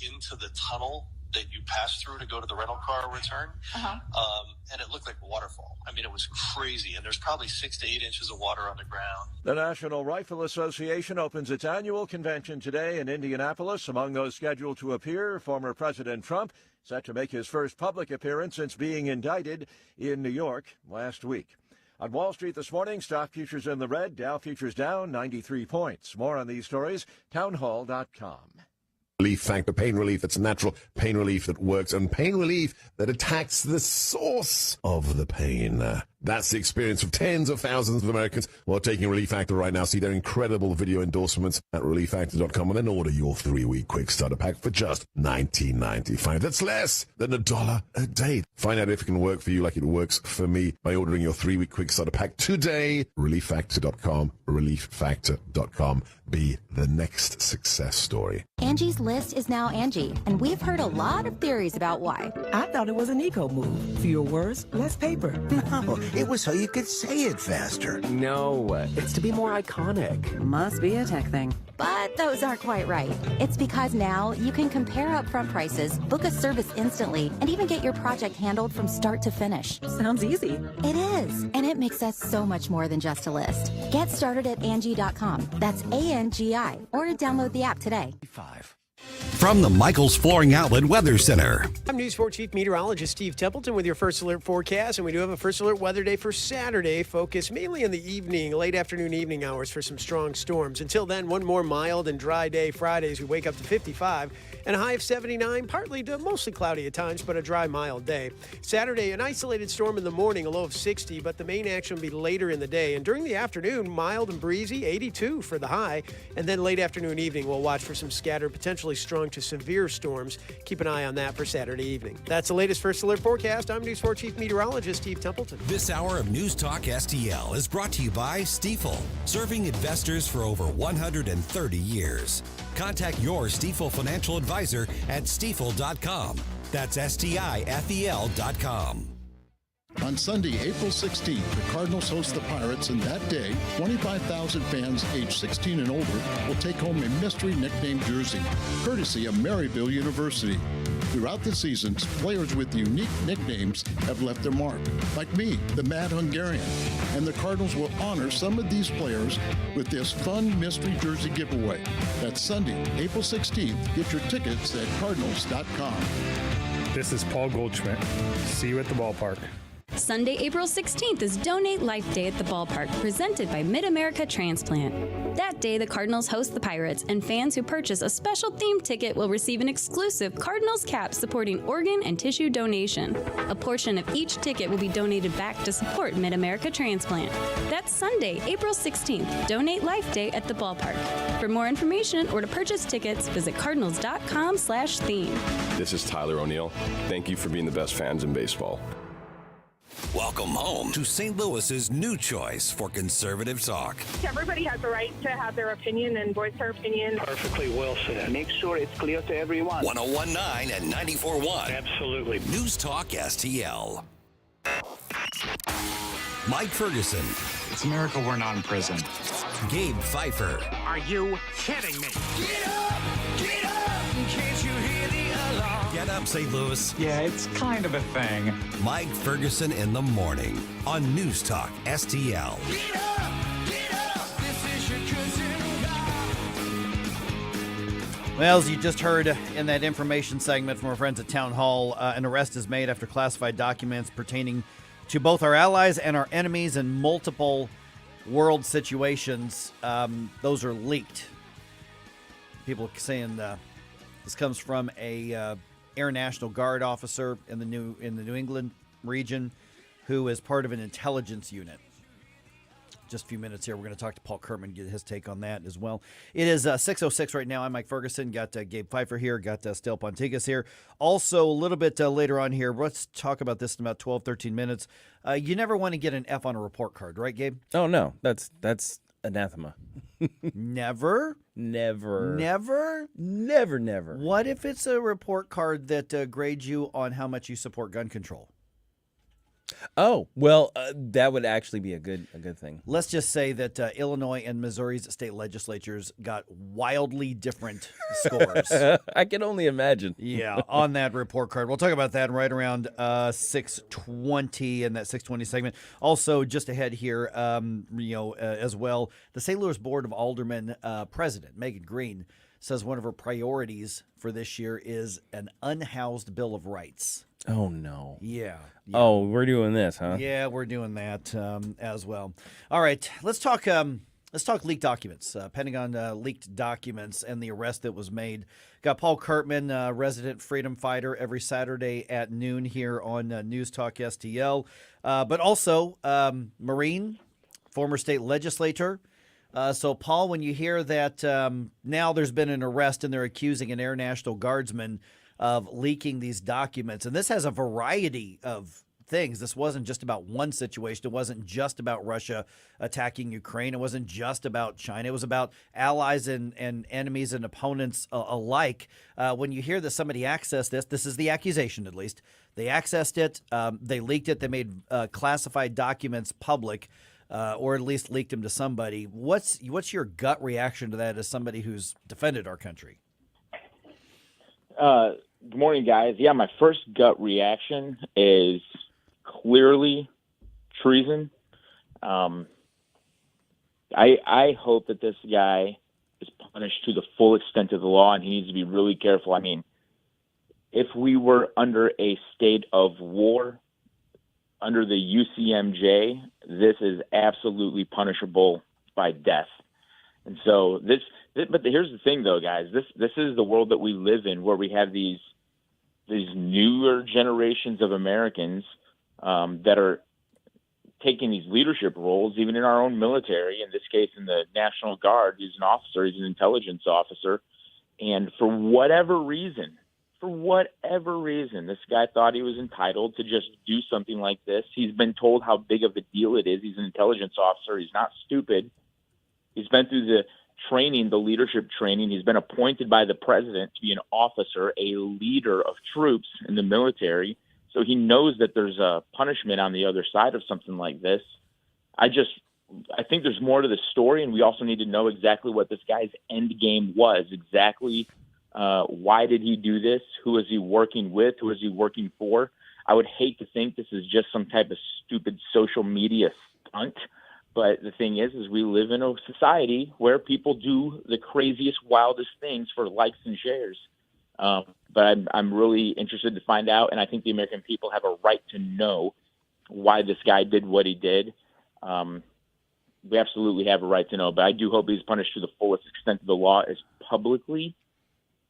into the tunnel that you pass through to go to the rental car return. And it looked like a waterfall. I mean, it was crazy. And there's probably 6 to 8 inches of water on the ground. The National Rifle Association opens its annual convention today in Indianapolis. Among those scheduled to appear, former President Trump, set to make his first public appearance since being indicted in New York last week. On Wall Street this morning, stock futures in the red, Dow futures down 93 points. More on these stories, townhall.com. Relief Factor, pain relief that's natural, pain relief that works, and pain relief that attacks the source of the pain. That's the experience of tens of thousands of Americans who are taking Relief Factor right now. See their incredible video endorsements at relieffactor.com and then order your 3-week quick starter pack for just $19.95. That's less than $1 a day. Find out if it can work for you like it works for me by ordering your 3-week quick starter pack today. relieffactor.com, relieffactor.com. Be the next success story. Angie's List is now Angie, and we've heard a lot of theories about why. I thought it was an eco move. Fewer words, less paper. No, it was so you could say it faster. No, it's to be more iconic. Must be a tech thing. But those aren't quite right. It's because now you can compare upfront prices, book a service instantly, and even get your project handled from start to finish. Sounds easy. It is, and it makes us so much more than just a list. Get started at Angie.com. That's ANGI, or download the app today. From the Michaels Flooring Outlet Weather Center. I'm News 4 Chief Meteorologist Steve Templeton with your First Alert forecast, and we do have a First Alert weather day for Saturday, focused mainly in the evening, late afternoon, evening hours for some strong storms. Until then, one more mild and dry day Friday as we wake up to 55 and a high of 79, partly to mostly cloudy at times, but a dry, mild day. Saturday, an isolated storm in the morning, a low of 60, but the main action will be later in the day. And during the afternoon, mild and breezy, 82 for the high. And then late afternoon, evening, we'll watch for some scattered, potentially strong to severe storms. Keep an eye on that for Saturday evening. That's the latest First Alert forecast. I'm News 4 Chief Meteorologist Steve Templeton. This hour of News Talk STL is brought to you by Stifel, serving investors for over 130 years. Contact your Stifel financial advisor at stifel.com. That's STIFEL.com. On Sunday, April 16th, the Cardinals host the Pirates, and that day, 25,000 fans aged 16 and older will take home a mystery nickname jersey, courtesy of Maryville University. Throughout the seasons, players with unique nicknames have left their mark, like me, the Mad Hungarian, and the Cardinals will honor some of these players with this fun mystery jersey giveaway. That's Sunday, April 16th. Get your tickets at cardinals.com. This is Paul Goldschmidt. See you at the ballpark. Sunday, April 16th is Donate Life Day at the ballpark, presented by Mid-America Transplant. That day, the Cardinals host the Pirates, and fans who purchase a special themed ticket will receive an exclusive Cardinals cap supporting organ and tissue donation. A portion of each ticket will be donated back to support Mid-America Transplant. That's Sunday, April 16th, Donate Life Day at the ballpark. For more information or to purchase tickets, visit cardinals.com/theme. This is Tyler O'Neill. Thank you for being the best fans in baseball. Welcome home to St. Louis's new choice for conservative talk. Everybody has the right to have their opinion and voice their opinion. Perfectly well said. Make sure it's clear to everyone. 101.9 and 94.1. Absolutely. News Talk STL. Mike Ferguson. It's a miracle we're not in prison. Gabe Pfeiffer. Are you kidding me? Get up! Get up! Can't you hear the alarm? Get up, St. Louis. Yeah, it's kind of a thing. Mike Ferguson in the morning on News Talk STL. Get up! Get up! This is your cousin God. Well, as you just heard in that information segment from our friends at Town Hall, an arrest is made after classified documents pertaining to both our allies and our enemies in multiple world situations. Those are leaked. People saying this comes from a Air National Guard officer in the New England region who is part of an intelligence unit. Just a few minutes here, we're going to talk to Paul Kurtman, get his take on that as well. It is 6:06 right now. I'm Mike Ferguson. Got Gabe Pfeiffer here. Got Stale Pontigas here. Also, a little bit later on here, let's talk about this in about 12, 13 minutes. You never want to get an F on a report card, right, Gabe? Oh, no. That's anathema. Never? Never. Never? Never, never. What if it's a report card that grades you on how much you support gun control? Oh, well, that would actually be a good thing. Let's just say that Illinois and Missouri's state legislatures got wildly different scores. I can only imagine. Yeah, on that report card. We'll talk about that right around 6:20 in that 6:20 segment. Also, just ahead here, as well, the St. Louis Board of Aldermen president, Megan Green, says one of her priorities for this year is an unhoused Bill of Rights. Oh, no. Yeah. Oh, we're doing this, huh? Yeah, we're doing that as well. All right, let's talk leaked documents. Pentagon leaked documents and the arrest that was made. Got Paul Kurtman, resident freedom fighter, every Saturday at noon here on News Talk STL. But also Marine, former state legislator. So, Paul, when you hear that now there's been an arrest and they're accusing an Air National Guardsman of leaking these documents, and this has a variety of things. This wasn't just about one situation. It wasn't just about Russia attacking Ukraine. It wasn't just about China. It was about allies and enemies and opponents alike. When you hear that somebody accessed this is the accusation at least. They accessed it. They leaked it. They made classified documents public. Or at least leaked them to somebody. What's your gut reaction to that as somebody who's defended our country? Good morning, guys. Yeah, my first gut reaction is clearly treason. I hope that this guy is punished to the full extent of the law, and he needs to be really careful. I mean, if we were under a state of war, under the UCMJ, this is absolutely punishable by death. And so but here's the thing, though, guys. This is the world that we live in, where we have these newer generations of Americans that are taking these leadership roles, even in our own military. In this case, in the National Guard, he's an officer, he's an intelligence officer, and for whatever reason, this guy thought he was entitled to just do something like this. He's been told how big of a deal it is. He's an intelligence officer. He's not stupid. He's been through the training, the leadership training. He's been appointed by the president to be an officer, a leader of troops in the military. So he knows that there's a punishment on the other side of something like this. I think there's more to the story, and we also need to know exactly what this guy's end game was, exactly why did he do this? Who is he working with? Who is he working for? I would hate to think this is just some type of stupid social media stunt. But the thing is we live in a society where people do the craziest, wildest things for likes and shares. But I'm really interested to find out, and I think the American people have a right to know why this guy did what he did. We absolutely have a right to know, but I do hope he's punished to the fullest extent of the law as publicly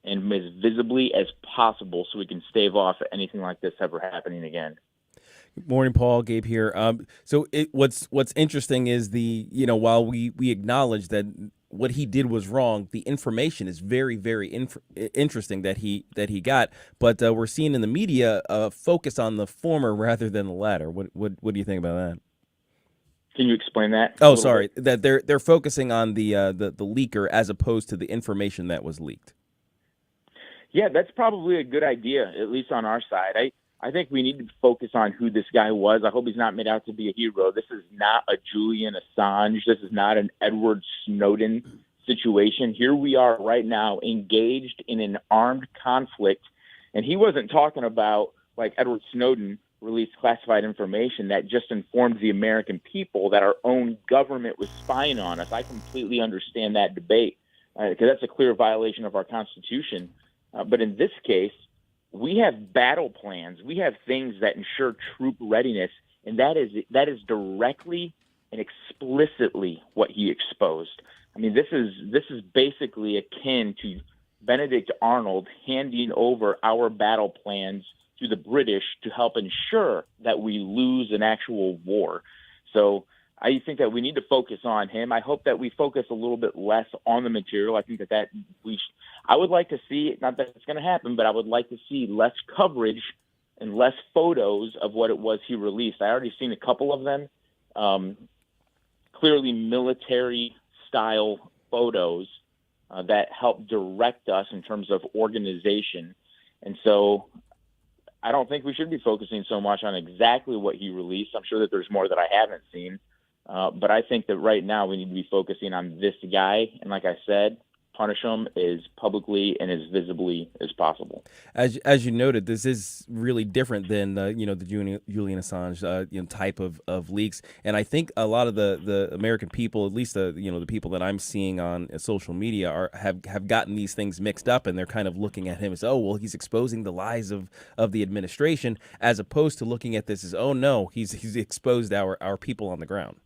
and as visibly as possible, so we can stave off anything like this ever happening again. Good morning, Paul. Gabe here. So what's interesting is while we acknowledge that what he did was wrong, the information is very, very interesting that he got. But we're seeing in the media focus on the former rather than the latter. What do you think about that? Can you explain that? Oh, sorry. That they're focusing on the leaker as opposed to the information that was leaked. Yeah, that's probably a good idea, at least on our side. I think we need to focus on who this guy was. I hope he's not made out to be a hero. This is not a Julian Assange. This is not an Edward Snowden situation. Here we are right now engaged in an armed conflict. And he wasn't talking about, like Edward Snowden released classified information that just informed the American people that our own government was spying on us. I completely understand that debate because that's a clear violation of our Constitution. But in this case, we have battle plans. We have things that ensure troop readiness, and that is directly and explicitly what he exposed. I mean, this is basically akin to Benedict Arnold handing over our battle plans to the British to help ensure that we lose an actual war. So I think that we need to focus on him. I hope that we focus a little bit less on the material. I think that I would like to see, not that it's going to happen, but I would like to see less coverage and less photos of what it was he released. I already seen a couple of them, clearly military-style photos that help direct us in terms of organization. And so I don't think we should be focusing so much on exactly what he released. I'm sure that there's more that I haven't seen. But I think that right now we need to be focusing on this guy. And like I said, punish him as publicly and as visibly as possible. As you noted, this is really different than the Julian Assange type of leaks, and I think a lot of the American people, at least the people that I'm seeing on social media, have gotten these things mixed up, and they're kind of looking at him as, oh well, he's exposing the lies of the administration, as opposed to looking at this as, oh no, he's exposed our people on the ground.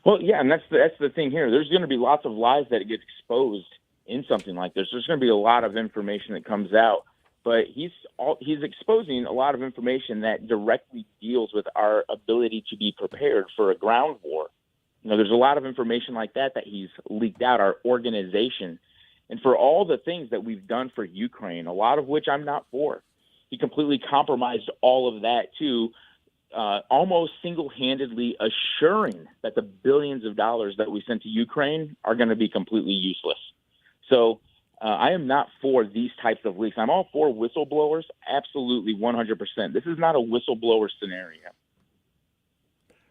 Well, yeah, and that's the thing here. There's going to be lots of lies that get exposed in something like this. There's going to be a lot of information that comes out, but he's exposing a lot of information that directly deals with our ability to be prepared for a ground war. There's a lot of information like that he's leaked out, our organization, and for all the things that we've done for Ukraine, a lot of which I'm not for. He completely compromised all of that too. Almost single-handedly assuring that the billions of dollars that we sent to Ukraine are going to be completely useless. So I am not for these types of leaks. I'm all for whistleblowers, absolutely 100%. This is not a whistleblower scenario.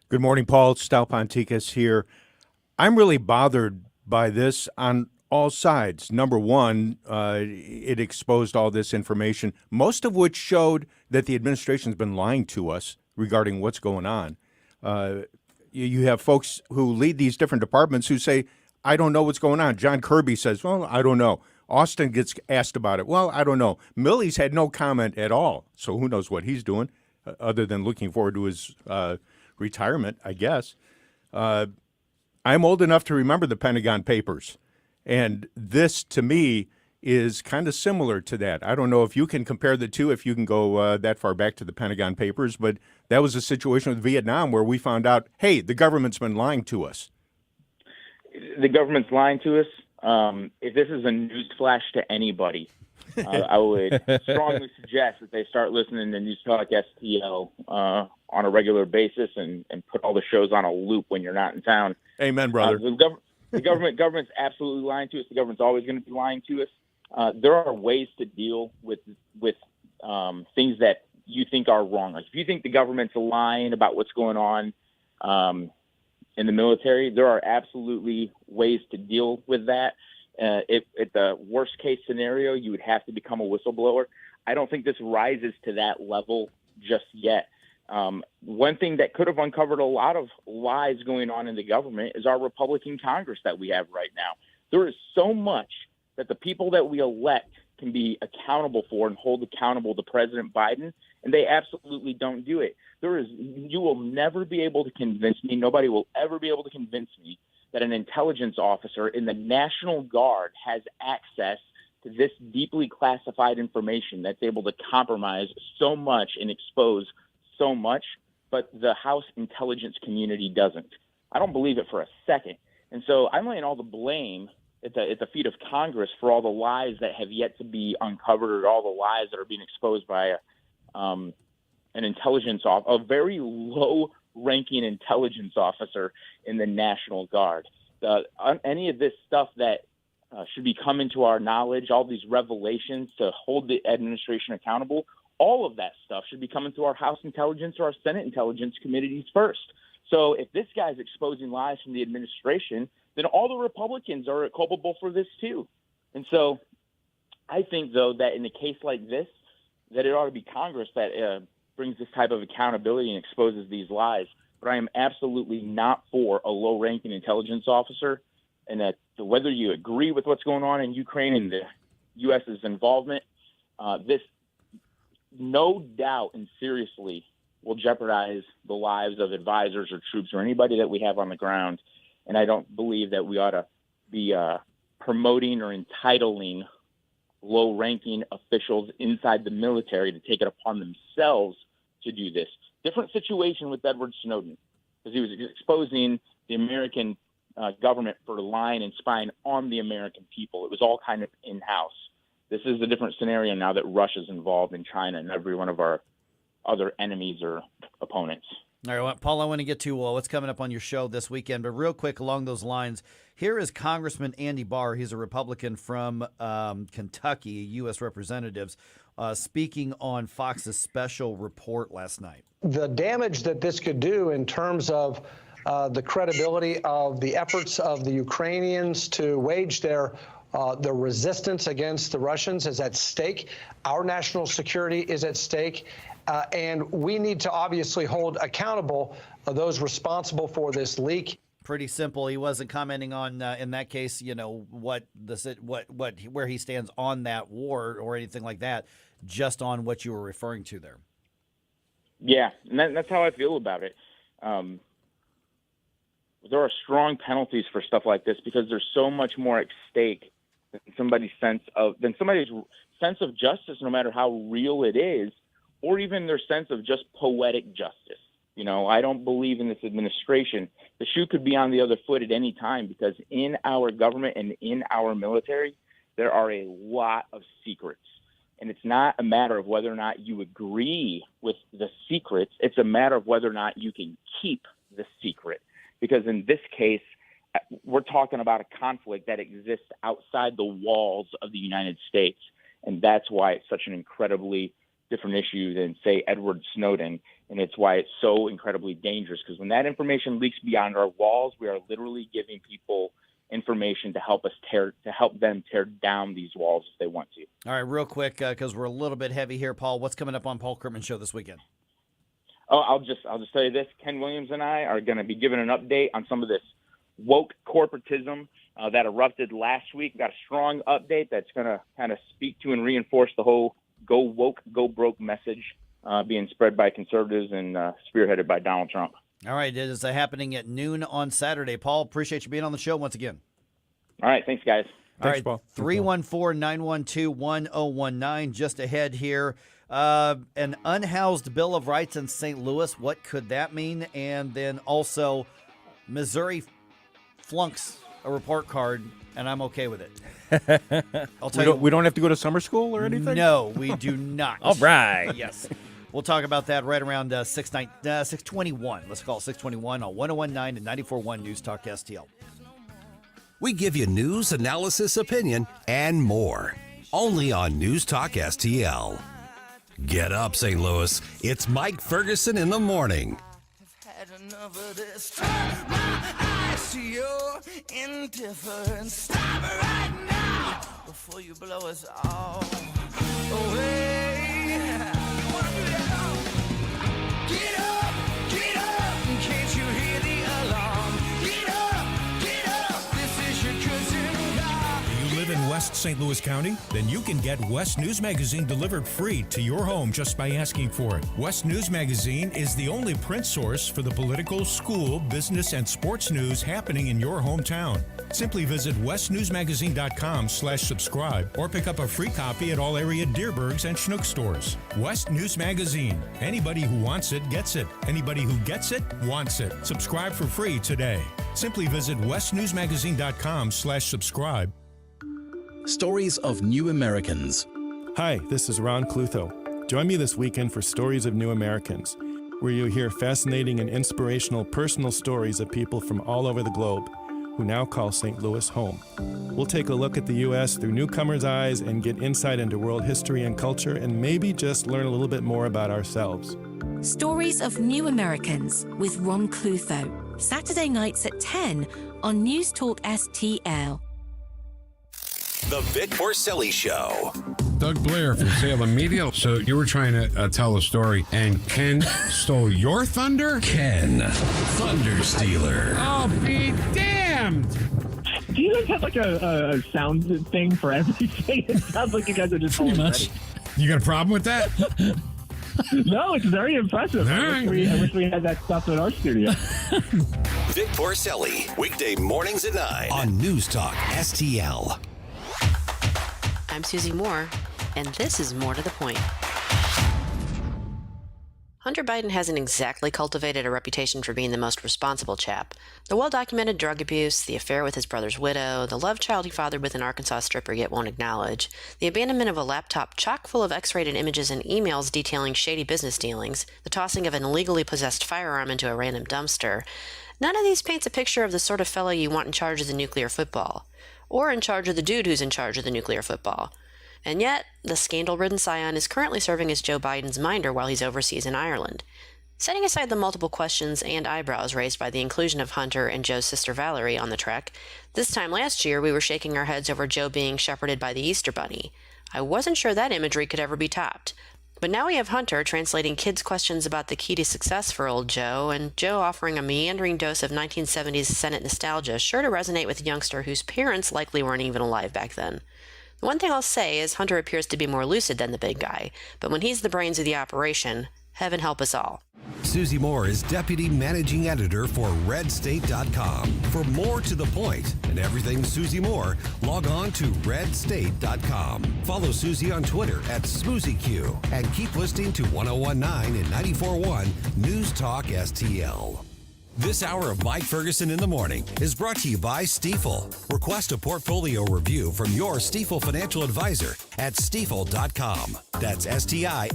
Good morning, Paul. Stal Ponticus here. I'm really bothered by this on all sides. Number one, it exposed all this information, most of which showed that the administration's been lying to us regarding what's going on. You have folks who lead these different departments who say, I don't know what's going on. John Kirby says, well, I don't know. Austin gets asked about it. Well, I don't know. Milley's had no comment at all, so who knows what he's doing other than looking forward to his retirement, I guess. I'm old enough to remember the Pentagon Papers, and this, to me, is kind of similar to that. I don't know if you can compare the two, if you can go that far back to the Pentagon Papers, but that was a situation with Vietnam where we found out, hey, the government's been lying to us. The government's lying to us. If this is a news flash to anybody, I would strongly suggest that they start listening to News Talk STL on a regular basis and put all the shows on a loop when you're not in town. Amen, brother. The government's absolutely lying to us. The government's always going to be lying to us. There are ways to deal with things that you think are wrong. Like if you think the government's lying about what's going on in the military, there are absolutely ways to deal with that. If at the worst case scenario, you would have to become a whistleblower. I don't think this rises to that level just yet. One thing that could have uncovered a lot of lies going on in the government is our Republican Congress that we have right now. There is so much that the people that we elect can be accountable for and hold accountable to President Biden, and they absolutely don't do it. You will never be able to convince me, nobody will ever be able to convince me that an intelligence officer in the National Guard has access to this deeply classified information that's able to compromise so much and expose so much, but the House intelligence community doesn't. I don't believe it for a second. And so I'm laying all the blame at the feet of Congress for all the lies that have yet to be uncovered, or all the lies that are being exposed by an intelligence a very low-ranking intelligence officer in the National Guard. Any of this stuff that should be coming to our knowledge, all these revelations to hold the administration accountable, all of that stuff should be coming through our House Intelligence or our Senate Intelligence committees first. So if this guy's exposing lies from the administration, then all the Republicans are culpable for this too. And so I think, though, that in a case like this, that it ought to be Congress that brings this type of accountability and exposes these lies. But I am absolutely not for a low-ranking intelligence officer, and that whether you agree with what's going on in Ukraine and the U.S.'s involvement, this no doubt and seriously will jeopardize the lives of advisors or troops or anybody that we have on the ground. And I don't believe that we ought to be promoting or entitling low-ranking officials inside the military to take it upon themselves to do this. Different situation with Edward Snowden, because he was exposing the American government for lying and spying on the American people. It was all kind of in-house. This is a different scenario now that Russia's involved in China and every one of our other enemies or opponents. All right, well, Paul, I want to get to what's coming up on your show this weekend, but real quick along those lines, here is Congressman Andy Barr. He's a Republican from Kentucky, U.S. Representatives, speaking on Fox's special report last night. The damage that this could do in terms of the credibility of the efforts of the Ukrainians to wage their resistance against the Russians is at stake. Our national security is at stake. And we need to obviously hold accountable those responsible for this leak. Pretty simple. He wasn't commenting on, in that case, where he stands on that war or anything like that, just on what you were referring to there. Yeah, and that's how I feel about it. There are strong penalties for stuff like this because there's so much more at stake than somebody's sense of justice, no matter how real it is, or even their sense of just poetic justice. I don't believe in this administration. The shoe could be on the other foot at any time because in our government and in our military, there are a lot of secrets. And it's not a matter of whether or not you agree with the secrets. It's a matter of whether or not you can keep the secret. Because in this case, we're talking about a conflict that exists outside the walls of the United States. And that's why it's such an incredibly different issue than, say, Edward Snowden. And it's why it's so incredibly dangerous, because when that information leaks beyond our walls, we are literally giving people information to help them tear down these walls if they want to. All right, real quick, because we're a little bit heavy here, Paul, what's coming up on Paul Kurtman's show this weekend? Oh, I'll just tell you this. Ken Williams and I are going to be giving an update on some of this woke corporatism that erupted last week. We've got a strong update that's going to kind of speak to and reinforce the whole go woke, go broke message being spread by conservatives and spearheaded by Donald Trump. All right, it is happening at noon on Saturday. Paul, appreciate you being on the show once again. All right, thanks, guys. All right, 314-912-1019, just ahead here. An unhoused Bill of Rights in St. Louis, what could that mean? And then also, Missouri flunks a report card, and I'm okay with it. I'll tell you. We don't have to go to summer school or anything? No, we do not. All right. Yes. We'll talk about that right around 6:21. Let's call it 6:21 on 101.9 and 94.1 News Talk STL. We give you news, analysis, opinion, and more. Only on News Talk STL. Get up, St. Louis. It's Mike Ferguson in the morning. Turn my eyes to your indifference. Stop right now before you blow us all away. Get up, can't you hear the alarm? Get up, this is your cousin God. You live in West St. Louis County? Then you can get West News Magazine delivered free to your home just by asking for it. West News Magazine is the only print source for the political, school, business, and sports news happening in your hometown. Simply visit westnewsmagazine.com/subscribe or pick up a free copy at all area Deerbergs and Schnuck stores. West News Magazine. Anybody who wants it gets it. Anybody who gets it wants it. Subscribe for free today. Simply visit westnewsmagazine.com/subscribe. Stories of New Americans. Hi, this is Ron Clutho. Join me this weekend for Stories of New Americans, where you'll hear fascinating and inspirational personal stories of people from all over the globe. who now call St. Louis home. We'll take a look at the U.S. through newcomers' eyes and get insight into world history and culture, and maybe just learn a little bit more about ourselves. Stories of New Americans with Ron Clutho. Saturday nights at 10 on News Talk STL. The Vic Porcelli Show. Doug Blair from Salem Media. So you were trying to tell a story, and Ken stole your thunder? Ken, Thunder Stealer. Oh, be damned! Do you guys have like a sound thing for everything? It sounds like you guys are just pretty much. You got a problem with that? No, it's very impressive. I wish we had that stuff in our studio. Vic Porcelli, weekday mornings at 9 on News Talk STL. I'm Susie Moore, and this is More to the Point. Hunter Biden hasn't exactly cultivated a reputation for being the most responsible chap. The well-documented drug abuse, the affair with his brother's widow, the love child he fathered with an Arkansas stripper yet won't acknowledge, the abandonment of a laptop chock full of X-rated images and emails detailing shady business dealings, the tossing of an illegally possessed firearm into a random dumpster. None of these paints a picture of the sort of fellow you want in charge of the nuclear football, or in charge of the dude who's in charge of the nuclear football. And yet, the scandal-ridden scion is currently serving as Joe Biden's minder while he's overseas in Ireland. Setting aside the multiple questions and eyebrows raised by the inclusion of Hunter and Joe's sister Valerie on the trek, this time last year we were shaking our heads over Joe being shepherded by the Easter Bunny. I wasn't sure that imagery could ever be topped. But now we have Hunter translating kids' questions about the key to success for old Joe, and Joe offering a meandering dose of 1970s Senate nostalgia sure to resonate with a youngster whose parents likely weren't even alive back then. The one thing I'll say is Hunter appears to be more lucid than the big guy, but when he's the brains of the operation, heaven help us all. Susie Moore is Deputy Managing Editor for RedState.com. For more to the point and everything Susie Moore, log on to RedState.com. Follow Susie on Twitter at SmoozyQ and keep listening to 1019 and 94.1 News Talk STL. This hour of Mike Ferguson in the Morning is brought to you by Stifel. Request a portfolio review from your Stifel financial advisor at Stifel.com. That's STIFEL.com.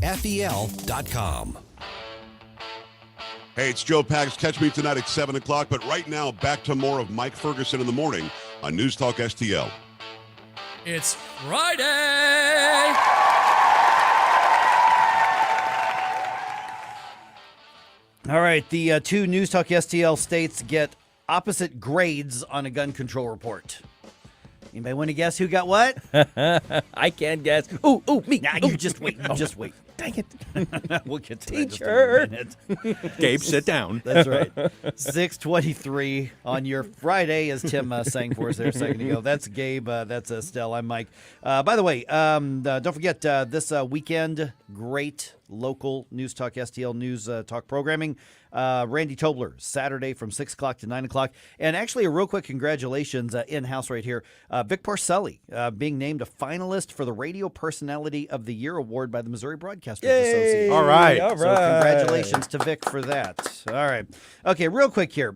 Hey, it's Joe Pags. Catch me tonight at 7 o'clock. But right now, back to more of Mike Ferguson in the Morning on News Talk STL. It's Friday! All right, the two News Talk STL states get opposite grades on a gun control report. Anybody want to guess who got what? I can't guess. Ooh, me. Nah, you just wait. Just wait. Dang it. We'll get to Teacher. that just in a minute. Gabe, sit down. That's right. 6:23 on your Friday, as Tim sang for us there a second ago. That's Gabe. That's Estelle. I'm Mike. By the way, don't forget this weekend, great local News Talk STL News Talk programming. Randy Tobler, Saturday from 6 o'clock to 9 o'clock. And actually, a real quick congratulations in-house right here. Vic Porcelli being named a finalist for the Radio Personality of the Year Award by the Missouri Broadcasters Association. All right. So congratulations to Vic for that. All right. Okay, real quick here.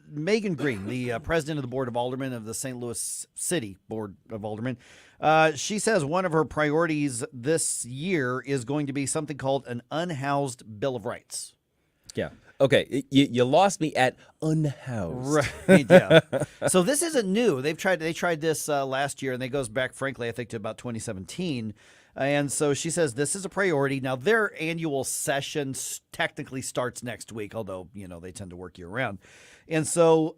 Megan Green, the president of the Board of Aldermen of the St. Louis City Board of Aldermen, she says one of her priorities this year is going to be something called an unhoused Bill of Rights. Yeah. Okay. You lost me at unhoused. Right. Yeah. So this isn't new. They tried this last year, and it goes back, frankly, I think to about 2017. And so she says this is a priority. Now, their annual session technically starts next week, although, they tend to work year round. And so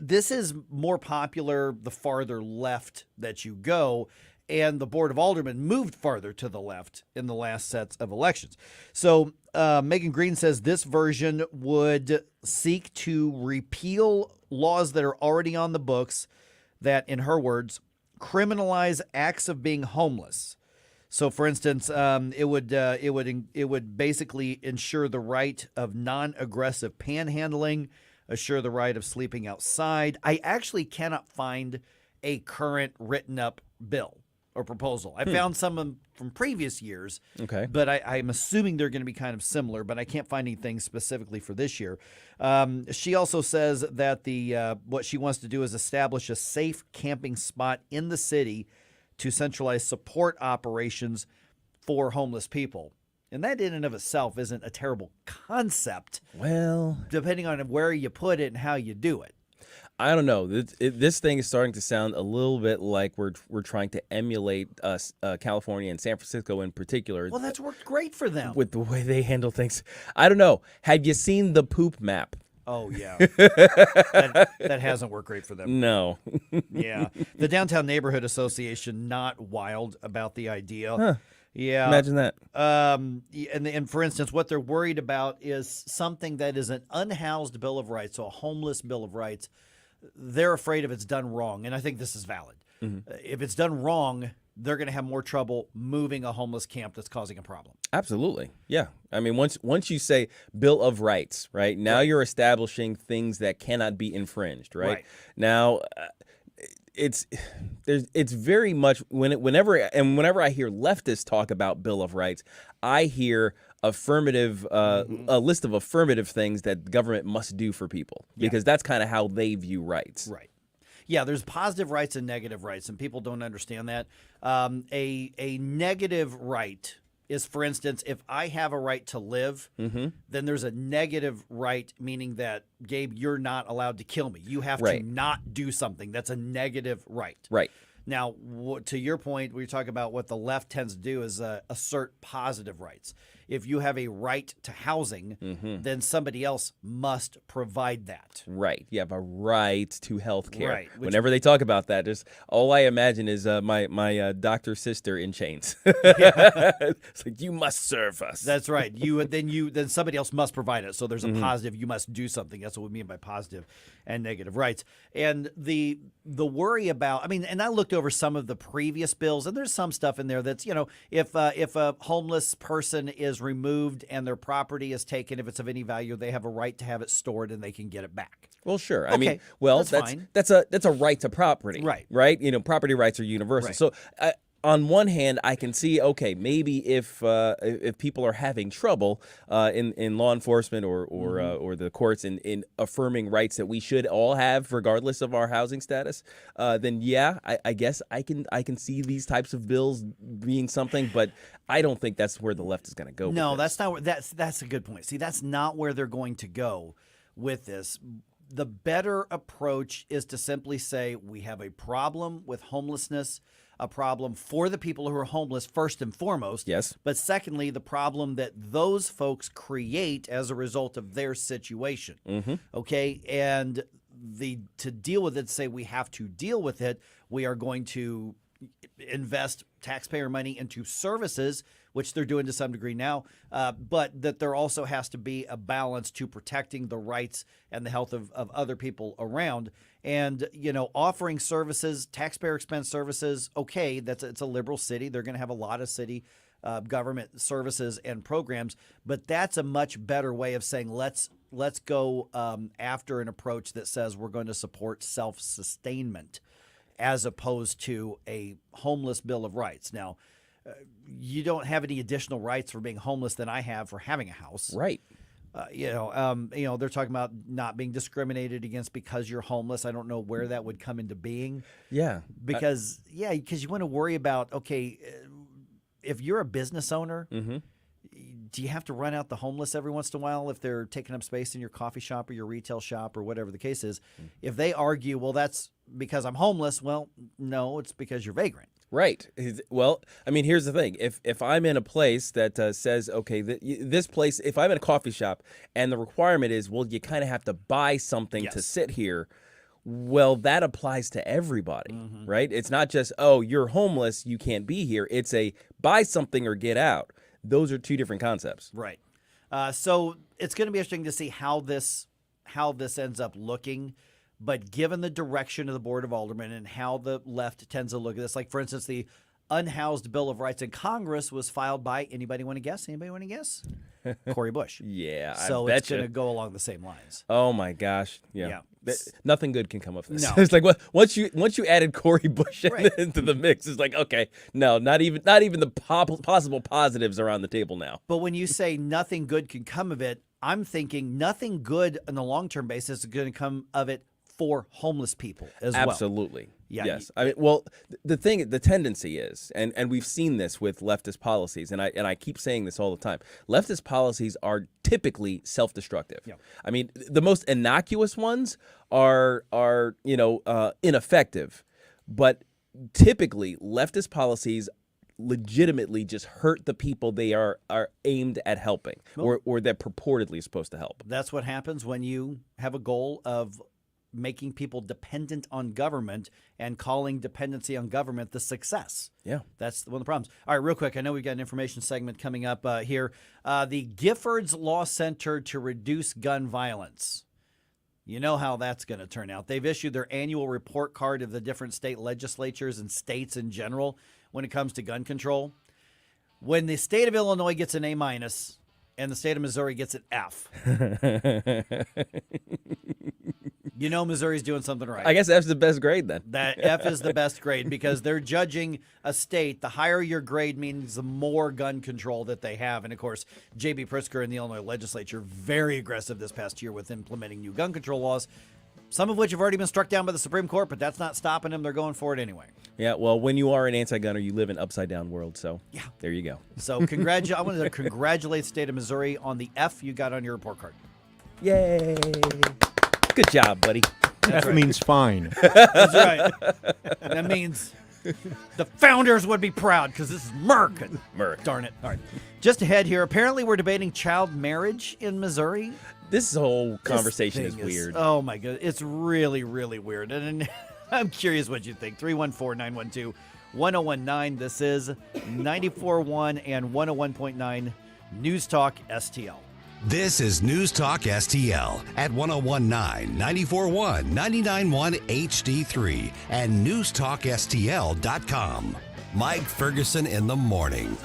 this is more popular the farther left that you go. And the Board of Aldermen moved farther to the left in the last sets of elections. So Megan Green says this version would seek to repeal laws that are already on the books that, in her words, criminalize acts of being homeless. So, for instance, it would basically ensure the right of non-aggressive panhandling, assure the right of sleeping outside. I actually cannot find a current written up bill or proposal. I found some from previous years, okay, but I'm assuming they're going to be kind of similar, but I can't find anything specifically for this year. She also says that what she wants to do is establish a safe camping spot in the city to centralize support operations for homeless people. And that in and of itself isn't a terrible concept. Well, depending on where you put it and how you do it. I don't know. This thing is starting to sound a little bit like we're trying to emulate California and San Francisco in particular. Well, that's worked great for them. With the way they handle things. I don't know. Have you seen the poop map? Oh, yeah. that hasn't worked great for them. No. Yeah. The Downtown Neighborhood Association, not wild about the idea. Huh. Yeah. Imagine that. And for instance, what they're worried about is something that is an unhoused Bill of Rights, so a homeless Bill of Rights. They're afraid if it's done wrong, and I think this is valid. Mm-hmm. If it's done wrong, they're going to have more trouble moving a homeless camp that's causing a problem. Absolutely. Yeah. I mean, once you say Bill of Rights, right, now you're establishing things that cannot be infringed, right? Now, it's very much whenever I hear leftists talk about Bill of Rights, I hear affirmative a list of affirmative things that the government must do for people because that's kind of how they view rights. Right. Yeah, there's positive rights and negative rights, and people don't understand that. A negative right is, for instance, if I have a right to live, then there's a negative right, meaning that, Gabe, you're not allowed to kill me. You have to not do something. That's a negative right. Right. Now, to your point, we talk about what the left tends to do is assert positive rights. If you have a right to housing, then somebody else must provide that. Right. You have a right to health care. Right. Whenever they talk about that, just all I imagine is my doctor sister in chains. It's like, you must serve us. That's right. Then somebody else must provide it. So there's a positive. You must do something. That's what we mean by positive and negative rights. And the worry about, and I looked over some of the previous bills, and there's some stuff in there that's, if a homeless person is removed and their property is taken, if it's of any value, they have a right to have it stored and they can get it back. Well, sure. Okay, that's fine. That's a right to property. Right. Right? Property rights are universal. Right. So on one hand, I can see, okay, maybe if people are having trouble in law enforcement or the courts in affirming rights that we should all have regardless of our housing status, then yeah, I guess I can see these types of bills being something, but I don't think that's where the left is going to go. No, that's not. That's a good point. See, that's not where they're going to go with this. The better approach is to simply say we have a problem with homelessness, a problem for the people who are homeless first and foremost. Yes. But secondly, the problem that those folks create as a result of their situation. Okay, and to deal with it, say we have to deal with it, we are going to invest taxpayer money into services, which they're doing to some degree now, but that there also has to be a balance to protecting the rights and the health of other people around. And, offering services, taxpayer expense services, okay, it's a liberal city. They're going to have a lot of city government services and programs, but that's a much better way of saying let's go after an approach that says we're going to support self-sustainment as opposed to a homeless Bill of Rights. Now, you don't have any additional rights for being homeless than I have for having a house. Right. They're talking about not being discriminated against because you're homeless. I don't know where that would come into being. Yeah. Because you want to worry about, okay, if you're a business owner, do you have to run out the homeless every once in a while if they're taking up space in your coffee shop or your retail shop or whatever the case is? If they argue, well, that's because I'm homeless, well, no, it's because you're vagrant. Right. Well, here's the thing. If I'm in a place that says, okay, this place, if I'm in a coffee shop and the requirement is, well, you kind of have to buy something to sit here, well, that applies to everybody, right? It's not just, oh, you're homeless, you can't be here. It's a buy something or get out. Those are two different concepts. Right. So it's going to be interesting to see how this ends up looking. But given the direction of the Board of Aldermen and how the left tends to look at this, like, for instance, the unhoused Bill of Rights in Congress was filed by, anybody want to guess? Cory Bush. Yeah, so it's going to go along the same lines. Oh, my gosh. Yeah. Nothing good can come of this. No. It's like, once you added Cory Bush into the mix, it's like, okay, no, not even the possible positives are on the table now. But when you say nothing good can come of it, I'm thinking nothing good on the long-term basis is going to come of it for homeless people as well. Absolutely. Yeah, yes. I mean, well, the tendency is, and we've seen this with leftist policies, and I keep saying this all the time. Leftist policies are typically self-destructive. Yeah. I mean, the most innocuous ones are ineffective, but typically leftist policies legitimately just hurt the people they are aimed at helping, or they're purportedly supposed to help. That's what happens when you have a goal of making people dependent on government and calling dependency on government the success. Yeah. That's one of the problems. All right, real quick, I know we've got an information segment coming up here. The Giffords Law Center to Reduce Gun Violence. You know how that's going to turn out. They've issued their annual report card of the different state legislatures and states in general when it comes to gun control. When the state of Illinois gets an A- and the state of Missouri gets an F, you know Missouri's doing something right. I guess F's the best grade then. That F is the best grade because they're judging a state. The higher your grade means the more gun control that they have. And, of course, J.B. Pritzker in the Illinois legislature, very aggressive this past year with implementing new gun control laws, some of which have already been struck down by the Supreme Court, but that's not stopping them. They're going for it anyway. Yeah, well, when you are an anti-gunner, you live in an upside-down world, so yeah, there you go. So I wanted to congratulate the state of Missouri on the F you got on your report card. Yay. Good job, buddy. That means fine. That's right. That means the founders would be proud because this is Merck. Merck. Darn it. All right. Just ahead here, apparently we're debating child marriage in Missouri. This whole conversation is weird. Oh, my God. It's really, really weird. And I'm curious what you think. 314-912-1019. This is 94.1 and 101.9 News Talk STL. This is News Talk STL at 101.9, 94.1, 99.1 HD3 and newstalkstl.com. Mike Ferguson in the morning.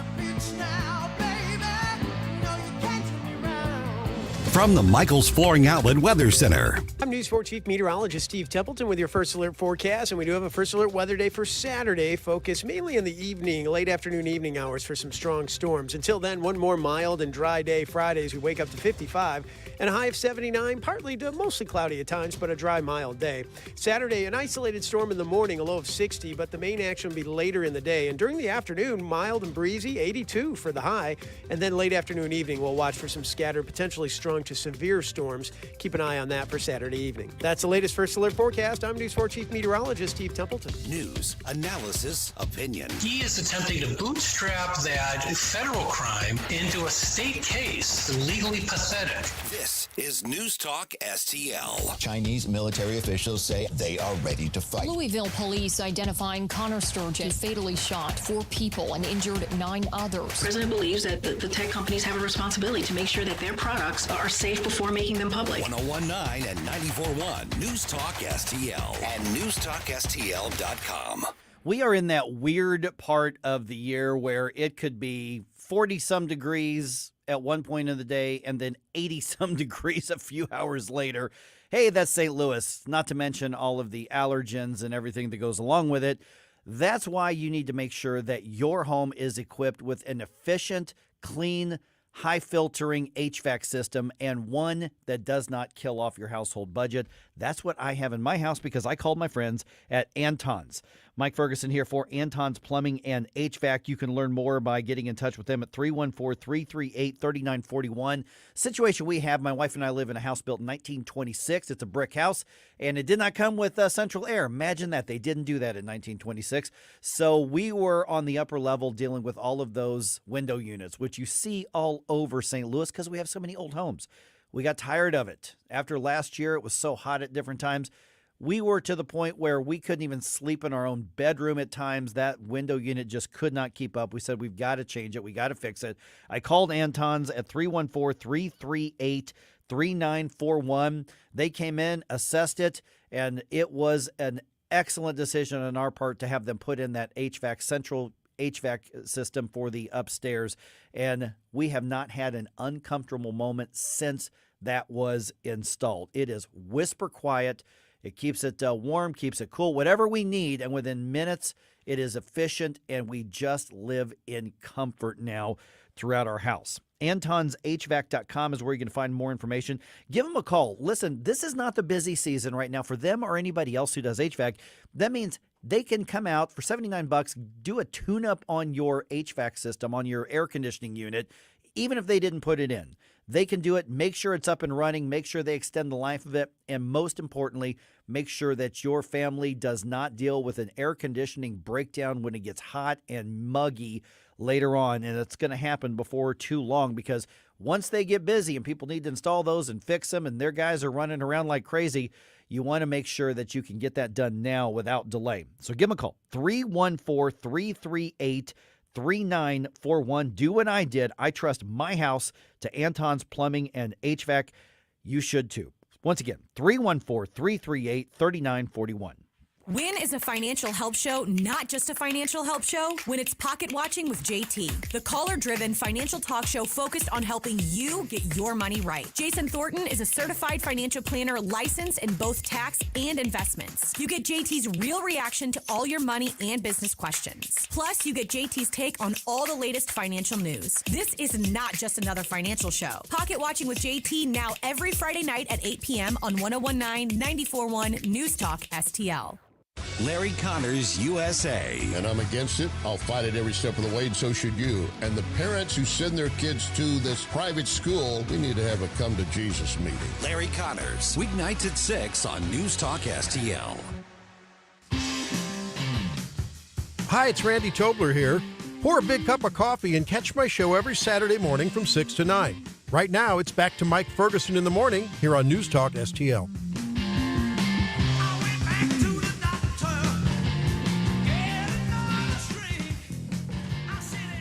From the Michaels Flooring Outlet Weather Center. I'm News 4 Chief Meteorologist Steve Templeton with your First Alert forecast, and we do have a First Alert weather day for Saturday, focused mainly in the evening, late afternoon, evening hours for some strong storms. Until then, one more mild and dry day Friday as we wake up to 55 and a high of 79, partly to mostly cloudy at times, but a dry, mild day. Saturday, an isolated storm in the morning, a low of 60, but the main action will be later in the day. And during the afternoon, mild and breezy, 82 for the high, and then late afternoon, evening, we'll watch for some scattered, potentially strong to severe storms. Keep an eye on that for Saturday evening. That's the latest First Alert forecast. I'm News 4 Chief Meteorologist Steve Templeton. News, analysis, opinion. He is attempting to bootstrap that federal crime into a state case. Legally pathetic. This is News Talk STL. Chinese military officials say they are ready to fight. Louisville police identifying Connor Sturgeon fatally shot 4 people and injured 9 others. The president believes that the tech companies have a responsibility to make sure that their products are safe before making them public. 101.9 and 94.1 News Talk STL and newstalkstl.com. We are in that weird part of the year where it could be 40-some degrees at one point in the day and then 80-some degrees a few hours later. Hey, that's St. Louis, not to mention all of the allergens and everything that goes along with it. That's why you need to make sure that your home is equipped with an efficient, clean, high-filtering HVAC system and one that does not kill off your household budget. That's what I have in my house because I called my friends at Anton's. Mike Ferguson here for Anton's Plumbing and HVAC. You can learn more by getting in touch with them at 314-338-3941. Situation we have, my wife and I live in a house built in 1926. It's a brick house, and it did not come with central air. Imagine that. They didn't do that in 1926. So we were on the upper level dealing with all of those window units, which you see all over St. Louis because we have so many old homes. We got tired of it. After last year, it was so hot at different times. We were to the point where we couldn't even sleep in our own bedroom at times. That window unit just could not keep up. We said, we've got to change it. We got to fix it. I called Anton's at 314-338-3941. They came in, assessed it, and it was an excellent decision on our part to have them put in that central HVAC system for the upstairs. And we have not had an uncomfortable moment since that was installed. It is whisper quiet. It keeps it warm, keeps it cool, whatever we need. And within minutes, it is efficient, and we just live in comfort now. throughout our house. AntonsHVAC.com is where you can find more information. Give them a call. Listen, this is not the busy season right now for them or anybody else who does HVAC. That means they can come out for $79, do a tune-up on your HVAC system, on your air conditioning unit, even if they didn't put it in. They can do it, make sure it's up and running, make sure they extend the life of it, and most importantly, make sure that your family does not deal with an air conditioning breakdown when it gets hot and muggy later on. And it's going to happen before too long, because once they get busy and people need to install those and fix them and their guys are running around like crazy, you want to make sure that you can get that done now without delay. So give them a call, 314-338-3941. Do what I did. I trust my house to Anton's Plumbing and HVAC. You should too. Once again, 314-338-3941. When is a financial help show not just a financial help show? When it's Pocket Watching with JT, the caller-driven financial talk show focused on helping you get your money right. Jason Thornton is a certified financial planner licensed in both tax and investments. You get JT's real reaction to all your money and business questions. Plus, you get JT's take on all the latest financial news. This is not just another financial show. Pocket Watching with JT now every Friday night at 8 p.m. on 101.9, 94.1 News Talk STL. Larry Connors, USA. And I'm against it. I'll fight it every step of the way, and so should you. And the parents who send their kids to this private school, we need to have a come to Jesus meeting. Larry Connors, weeknights at 6 on News Talk STL. Hi, it's Randy Tobler here. Pour a big cup of coffee and catch my show every Saturday morning from 6 to 9. Right now, it's back to Mike Ferguson in the morning here on News Talk STL.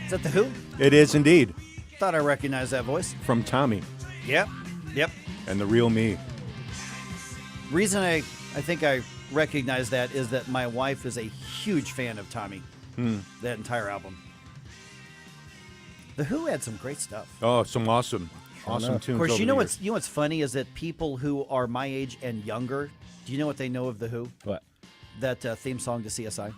Is that The Who? It is indeed. Thought I recognized that voice. From Tommy. Yep. And The Real Me. Reason I think I recognize that is that my wife is a huge fan of Tommy. That entire album. The Who had some great stuff. Oh, some awesome tunes. Of course, over you know the what's funny is that people who are my age and younger, do you know what they know of The Who? What? That theme song to CSI.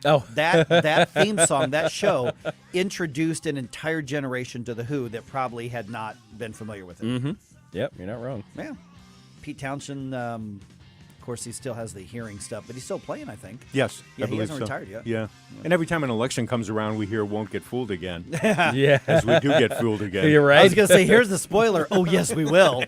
Oh, that theme song, that show, introduced an entire generation to The Who that probably had not been familiar with it. Mm-hmm. Yep, you're not wrong. Yeah. Pete Townshend, of course, he still has the hearing stuff, but he's still playing, I think. Yes, Yeah, I he believe hasn't so. retired yet. Yeah. And every time an election comes around, we hear "Won't Get Fooled Again." Yeah. As we do get fooled again. You're right. I was going to say, here's the spoiler. Oh, yes, we will.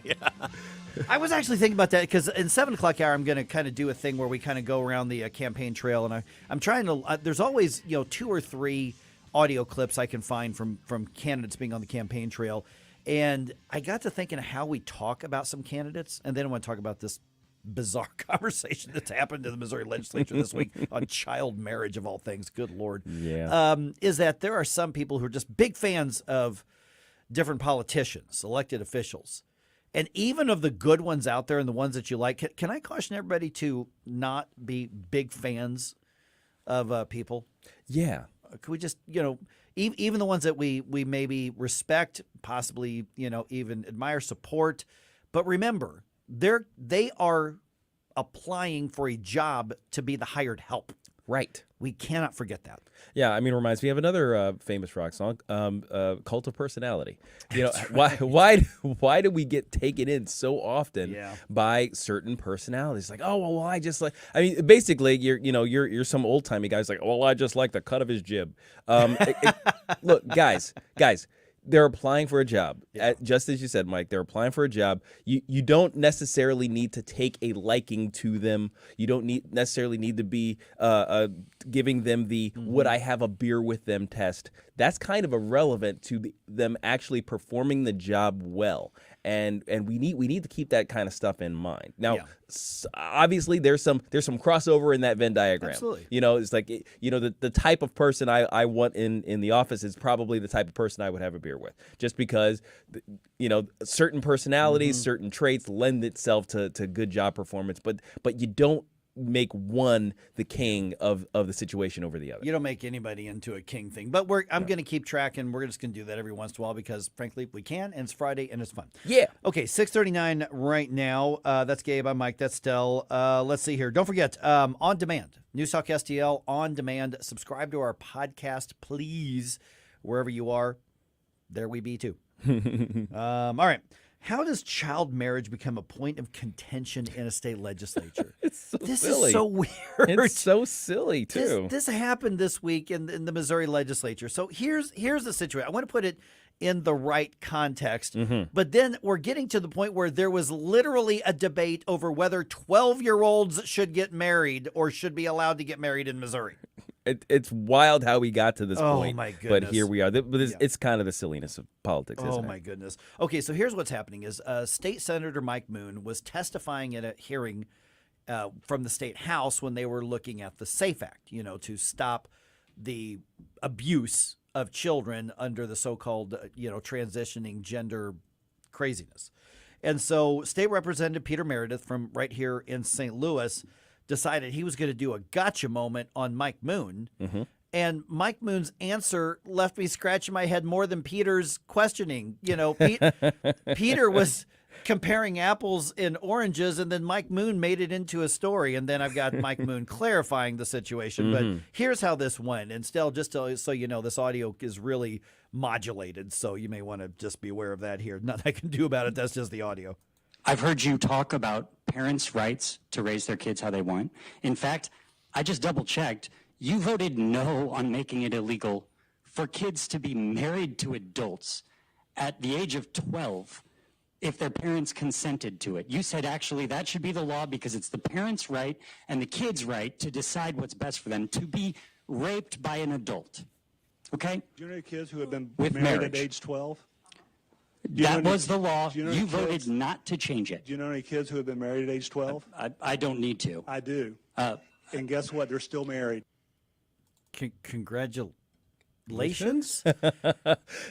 I was actually thinking about that because in 7 o'clock hour, I'm going to kind of do a thing where we kind of go around the campaign trail, and I'm trying to. There's always 2 or 3 audio clips I can find from candidates being on the campaign trail, and I got to thinking of how we talk about some candidates, and then I want to talk about this bizarre conversation that's happened in the Missouri legislature this week on child marriage of all things. Good Lord. Yeah. Is that there are some people who are just big fans of different politicians, elected officials. And even of the good ones out there and the ones that you like, can I caution everybody to not be big fans of people? Yeah. Could we just, even the ones that we maybe respect, possibly, even admire, support. But remember, they are applying for a job to be the hired help. Right. We cannot forget that. Yeah, I mean, it reminds me of another famous rock song, "Cult of Personality." Why do we get taken in so often by certain personalities? Like, oh well, I just like. I mean, basically, you're some old timey guys like, well, I just like the cut of his jib. Look, guys. They're applying for a job. Just as you said, Mike, they're applying for a job. You don't necessarily need to take a liking to them. You don't necessarily need to be giving them the would I have a beer with them test. That's kind of irrelevant to them actually performing the job well. And we need to keep that kind of stuff in mind. Now, obviously, there's some crossover in that Venn diagram. Absolutely. It's like the type of person I want in the office is probably the type of person I would have a beer with, just because certain personalities, certain traits lend itself to good job performance. But you don't make one the king of the situation over the other. You don't make anybody into a king thing. But I'm going to keep track, and we're just going to do that every once in a while because, frankly, we can, and it's Friday, and it's fun. Yeah. Okay, 6:39 right now. That's Gabe. I'm Mike. That's Stell. Let's see here. Don't forget, on demand, News Talk STL on demand. Subscribe to our podcast, please, wherever you are. there we be too. All right. How does child marriage become a point of contention in a state legislature? This silly. is so weird. It's so silly too. This happened this week in the Missouri legislature. So here's the situation. I want to put it in the right context. But then we're getting to the point where there was literally a debate over whether 12-year-olds should get married or should be allowed to get married in Missouri. It's wild how we got to this point. Oh, my goodness. But here we are. But it's kind of the silliness of politics, isn't it? Oh, my goodness. Okay, so here's what's happening is State Senator Mike Moon was testifying at a hearing from the State House when they were looking at the SAFE Act, to stop the abuse of children under the so-called, transitioning gender craziness. And so State Representative Peter Meredith from right here in St. Louis decided he was going to do a gotcha moment on Mike Moon. And Mike Moon's answer left me scratching my head more than Peter's questioning. Peter was comparing apples and oranges, and then Mike Moon made it into a story. And then I've got Mike Moon clarifying the situation. But here's how this went. And still, just so you know, this audio is really modulated. So you may want to just be aware of that here. Nothing I can do about it. That's just the audio. I've heard you talk about parents' rights to raise their kids how they want. In fact, I just double-checked. You voted no on making it illegal for kids to be married to adults at the age of 12 if their parents consented to it. You said actually that should be the law because it's the parents' right and the kids' right to decide what's best for them to be raped by an adult. Okay? Do you know any kids who have been With married marriage. at age 12? That was the law. Do you know You any voted kids- not to change it. Do you know any kids who have been married at age 12? I don't need to. I do. And guess what? They're still married. Congratulations.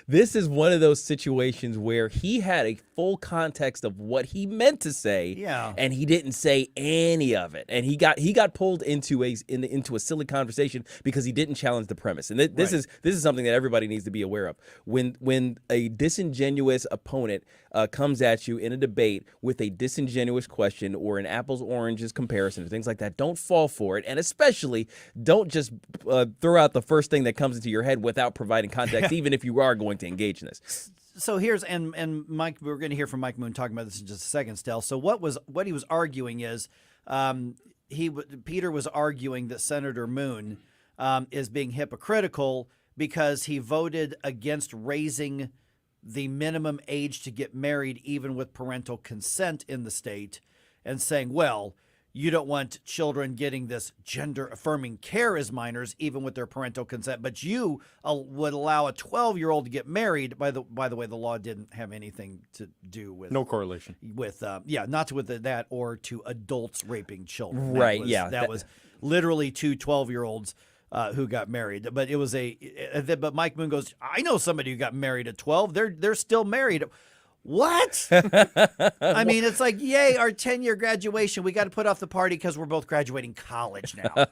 This is one of those situations where he had a full context of what he meant to say, and he didn't say any of it, and he got pulled into a silly conversation because he didn't challenge the premise. And this is something that everybody needs to be aware of. When a disingenuous opponent comes at you in a debate with a disingenuous question or an apples oranges comparison or things like that, don't fall for it, and especially don't just throw out the first thing that comes into your head without providing context, even if you are going to engage in this. So here's and Mike, we're going to hear from Mike Moon talking about this in just a second, Stell. So what he was arguing is Peter was arguing that Senator Moon is being hypocritical because he voted against raising the minimum age to get married even with parental consent in the state, and saying, well, you don't want children getting this gender-affirming care as minors, even with their parental consent, but you would allow a 12-year-old to get married. By the way, the law didn't have anything to do with no correlation with not with that or to adults raping children. Right? That was literally two 12-year-olds who got married. But it was but Mike Moon goes, I know somebody who got married at 12. They're still married. What? I mean, it's like, yay, our 10-year graduation. We got to put off the party because we're both graduating college now.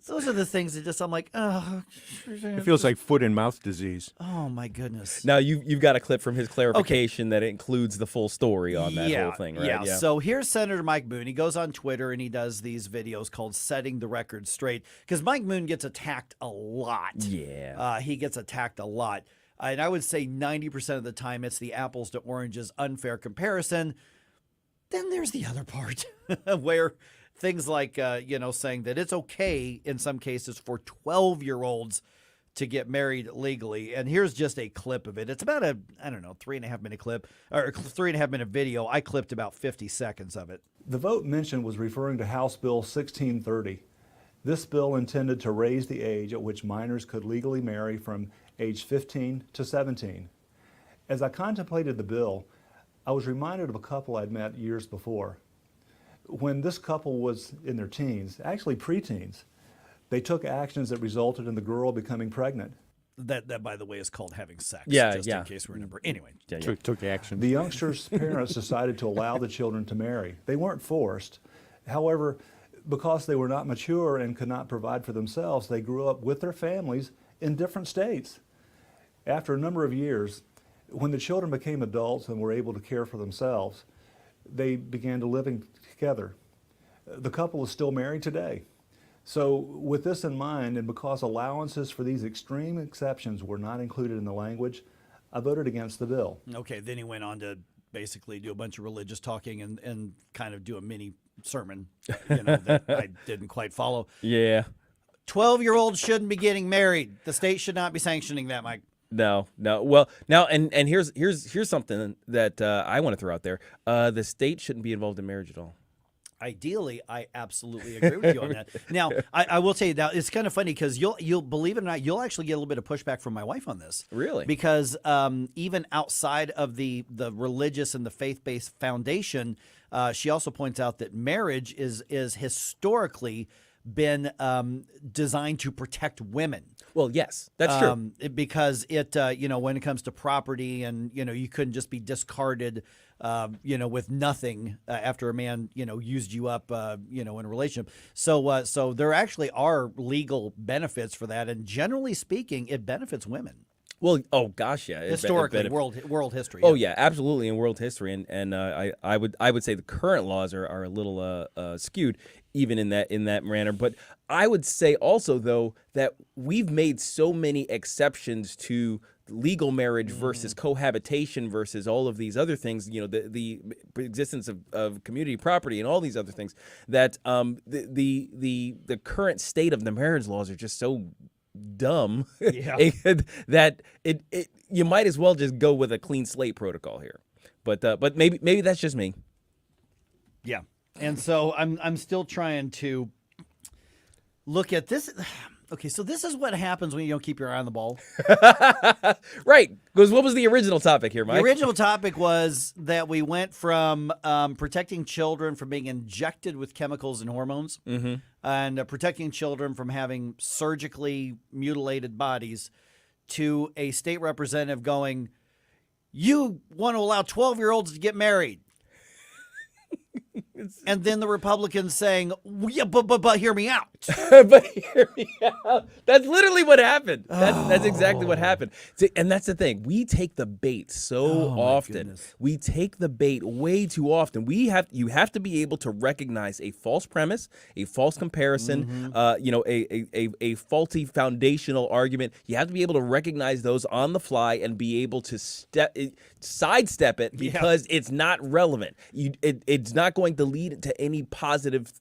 Those are the things that I'm like, oh. It feels like foot and mouth disease. Oh, my goodness. Now, you've got a clip from his clarification that includes the full story on that whole thing, right? Yeah. So here's Senator Mike Moon. He goes on Twitter and he does these videos called Setting the Record Straight because Mike Moon gets attacked a lot. Yeah. He gets attacked a lot. And I would say 90% of the time it's the apples to oranges unfair comparison. Then there's the other part where things like, saying that it's okay in some cases for 12-year-olds to get married legally. And here's just a clip of it. It's about 3.5-minute clip or 3.5-minute video. I clipped about 50 seconds of it. The vote mentioned was referring to House Bill 1630. This bill intended to raise the age at which minors could legally marry from age 15 to 17. As I contemplated the bill, I was reminded of a couple I'd met years before. When this couple was in their teens, actually preteens, they took actions that resulted in the girl becoming pregnant. That by the way, is called having sex. Yeah, just in case we remember. Anyway. Took action. The youngsters' parents decided to allow the children to marry. They weren't forced. However, because they were not mature and could not provide for themselves, they grew up with their families in different states. After a number of years, when the children became adults and were able to care for themselves, they began to living together. The couple is still married today. So with this in mind, and because allowances for these extreme exceptions were not included in the language, I voted against the bill. Okay, then he went on to basically do a bunch of religious talking and kind of do a mini sermon, that I didn't quite follow. Yeah. 12-year-olds shouldn't be getting married. The state should not be sanctioning that, Mike. No. Well, now and here's something that I want to throw out there. The state shouldn't be involved in marriage at all. Ideally, I absolutely agree with you on that. Now, I will tell you, now it's kind of funny because you'll believe it or not, you'll actually get a little bit of pushback from my wife on this. Really? Because even outside of the religious and the faith-based foundation, she also points out that marriage is historically been designed to protect women. Well, yes, that's true. Because it, when it comes to property and, you couldn't just be discarded, with nothing after a man, used you up, in a relationship. So there actually are legal benefits for that. And generally speaking, it benefits women. Well, oh gosh, yeah. Historically, world history. Oh yeah, absolutely in world history, and I would say the current laws are a little skewed even in that manner. But I would say also though that we've made so many exceptions to legal marriage versus cohabitation versus all of these other things, the existence of community property and all these other things, that the current state of the marriage laws are just so dumb that it you might as well just go with a clean slate protocol here. But maybe that's just me. Yeah. And so I'm still trying to look at this. Okay, so this is what happens when you don't keep your eye on the ball. Right. Because what was the original topic here, Mike? The original topic was that we went from protecting children from being injected with chemicals and hormones and protecting children from having surgically mutilated bodies to a state representative going, you want to allow 12-year-olds to get married. And then the Republicans saying, yeah, but hear me out. But hear me out. That's literally what happened. That's exactly what happened. See, and that's the thing. We take the bait so often. We take the bait way too often. You have to be able to recognize a false premise, a false comparison, a faulty foundational argument. You have to be able to recognize those on the fly and be able to sidestep it because it's not relevant. It's not going to lead to any positive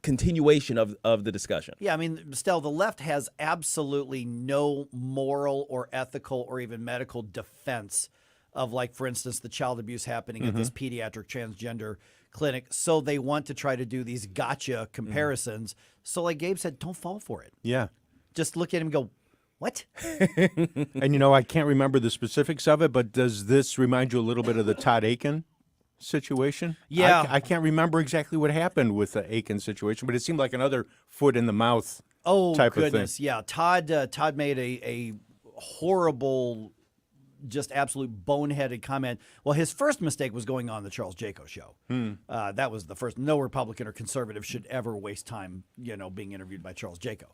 continuation of the discussion. Yeah, I mean, Stell, the left has absolutely no moral or ethical or even medical defense of, like, for instance, the child abuse happening at this pediatric transgender clinic. So they want to try to do these gotcha comparisons. So like Gabe said, don't fall for it. Yeah. Just look at him and go, what? And, I can't remember the specifics of it, but does this remind you a little bit of the Todd Aiken situation? Yeah. I can't remember exactly what happened with the Aiken situation, but it seemed like another foot in the mouth type of thing. Yeah. Todd made a horrible, just absolute boneheaded comment. Well, his first mistake was going on the Charles Jaco show. That was the first. No Republican or conservative should ever waste time, being interviewed by Charles Jaco.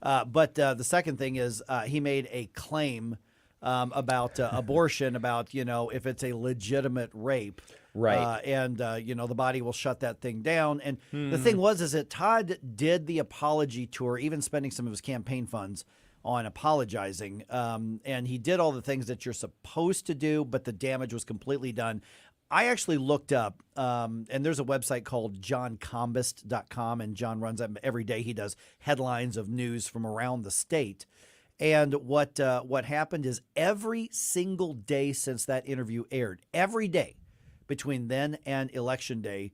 But the second thing is he made a claim about abortion, about, if it's a legitimate rape. Right. And the body will shut that thing down. And the thing is that Todd did the apology tour, even spending some of his campaign funds on apologizing. And he did all the things that you're supposed to do, but the damage was completely done. I actually looked up, and there's a website called johncombest.com, and John runs that every day. He does headlines of news from around the state. And what happened is every single day since that interview aired, every day between then and Election Day,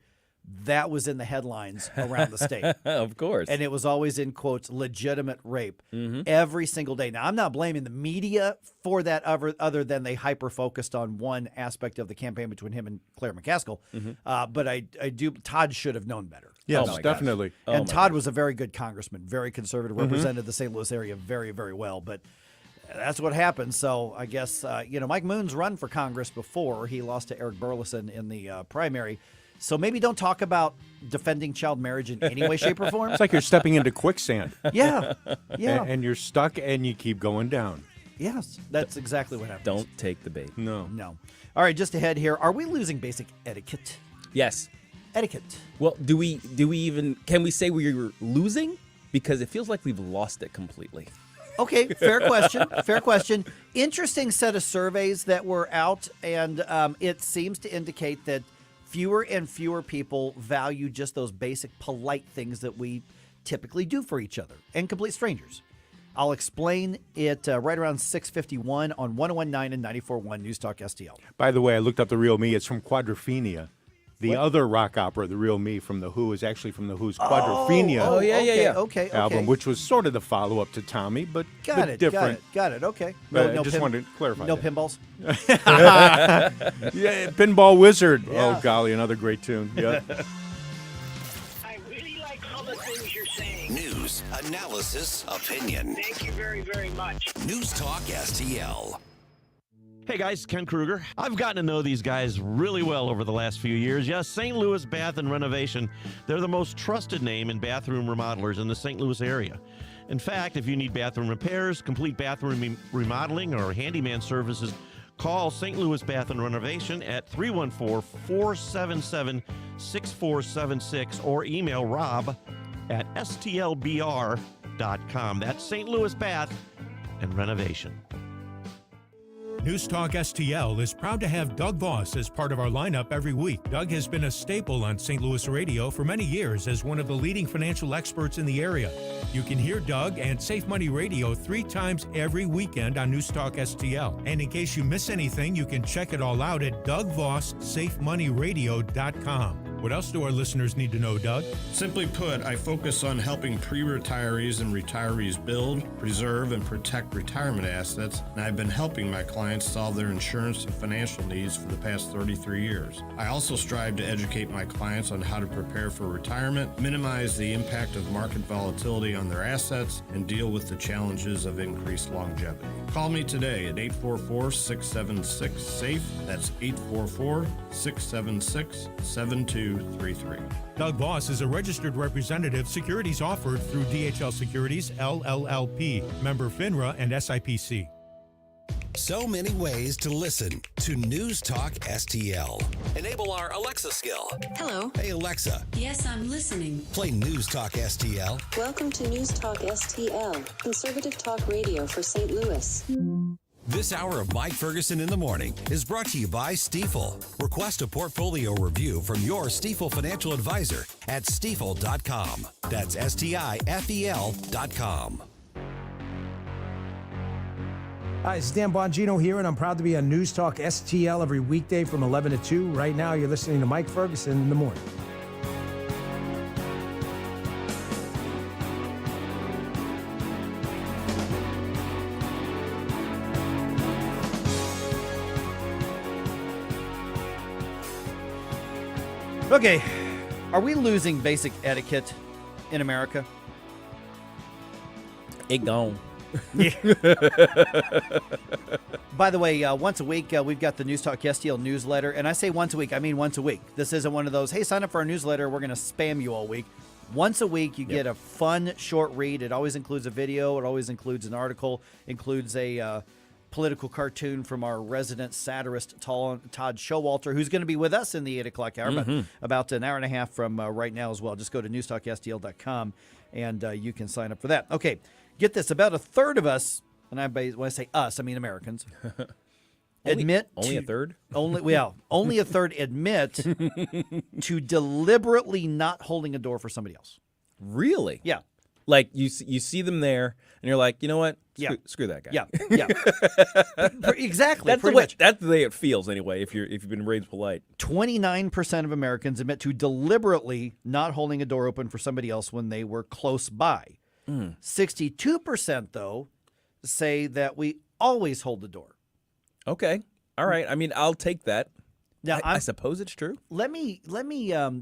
that was in the headlines around the state. Of course. And it was always in quotes, legitimate rape, every single day. Now, I'm not blaming the media for that other than they hyper-focused on one aspect of the campaign between him and Claire McCaskill. But I do, Todd should have known better. Yes, definitely. And Todd was a very good congressman, very conservative, represented the St. Louis area very, very well. But that's what happened. So I guess, Mike Moon's run for Congress before. He lost to Eric Burleson in the primary. So maybe don't talk about defending child marriage in any way, shape, or form. It's like you're stepping into quicksand. Yeah. And you're stuck and you keep going down. Yes, that's exactly what happens. Don't take the bait. No. All right, just ahead here. Are we losing basic etiquette? Yes. etiquette. Well, do we even can we say we're losing? Because it feels like we've lost it completely. Okay, fair question. Fair question. Interesting set of surveys that were out, and it seems to indicate that fewer and fewer people value just those basic polite things that we typically do for each other and complete strangers. I'll explain it right around 6:51 on 101.9 and 94.1 News Talk STL. By the way, I looked up The Real Me. It's from Quadrophenia. The other rock opera, The Real Me, from The Who, is actually from The Who's Quadrophenia Okay. album, which was sort of the follow-up to Tommy, but different. Got it. Okay. I just wanted to clarify No that. pinballs? Yeah, Pinball Wizard. Yeah. Oh, golly, another great tune. Yeah. News, analysis, opinion. Thank you very, very much. News Talk STL. Hey guys, Ken Kruger. I've gotten to know these guys really well over the last few years. Yes, St. Louis Bath and Renovation. They're the most trusted name in bathroom remodelers in the St. Louis area. In fact, if you need bathroom repairs, complete bathroom remodeling, or handyman services, call St. Louis Bath and Renovation at 314-477-6476 or email Rob at stlbr.com. That's St. Louis Bath and Renovation. News Talk STL is proud to have Doug Voss as part of our lineup every week. Doug has been a staple on St. Louis radio for many years as one of the leading financial experts in the area. You can hear Doug and Safe Money Radio 3 times every weekend on News Talk STL. And in case you miss anything, you can check it all out at DougVossSafeMoneyRadio.com. What else do our listeners need to know, Doug? Simply put, I focus on helping pre-retirees and retirees build, preserve, and protect retirement assets, and I've been helping my clients solve their insurance and financial needs for the past 33 years. I also strive to educate my clients on how to prepare for retirement, minimize the impact of market volatility on their assets, and deal with the challenges of increased longevity. Call me today at 844-676-SAFE. That's 844-676-7233. Doug Voss is a registered representative. Securities offered through DHL Securities, LLLP, member FINRA and SIPC. So many ways to listen to News Talk STL. Enable our Alexa skill. Hello. Hey, Alexa. Yes, I'm listening. Play News Talk STL. Welcome to News Talk STL, conservative talk radio for St. Louis. This hour of Mike Ferguson in the Morning is brought to you by Stifel. Request a portfolio review from your Stifel financial advisor at stifel.com. That's STIFEL.com. Hi, it's Dan Bongino here, and I'm proud to be on News Talk STL every weekday from 11 to 2. Right now, you're listening to Mike Ferguson in the Morning. Okay, are we losing basic etiquette in America? It gone. Yeah. By the way, once a week, we've got the News Talk STL newsletter. And I say once a week, I mean once a week. This isn't one of those, hey, sign up for our newsletter. We're going to spam you all week. Once a week, you get a fun, short read. It always includes a video. It always includes an article, includes a political cartoon from our resident satirist, Todd Showalter, who's going to be with us in the 8 o'clock hour, but about an hour and a half from right now as well. Just go to newstalkstl.com, and you can sign up for that. Okay, get this. About a third of us, and when I say us, I mean Americans, admit only a third? Only a third admit to deliberately not holding a door for somebody else. Really? Yeah. Like you see them there, and you're like, you know what? Screw that guy. Yeah. Exactly. That's the way it feels anyway. If you've been raised polite. 29% of Americans admit to deliberately not holding a door open for somebody else when they were close by. 62% though say that we always hold the door. Okay. All right. I mean, I'll take that. Now, I suppose it's true. Let me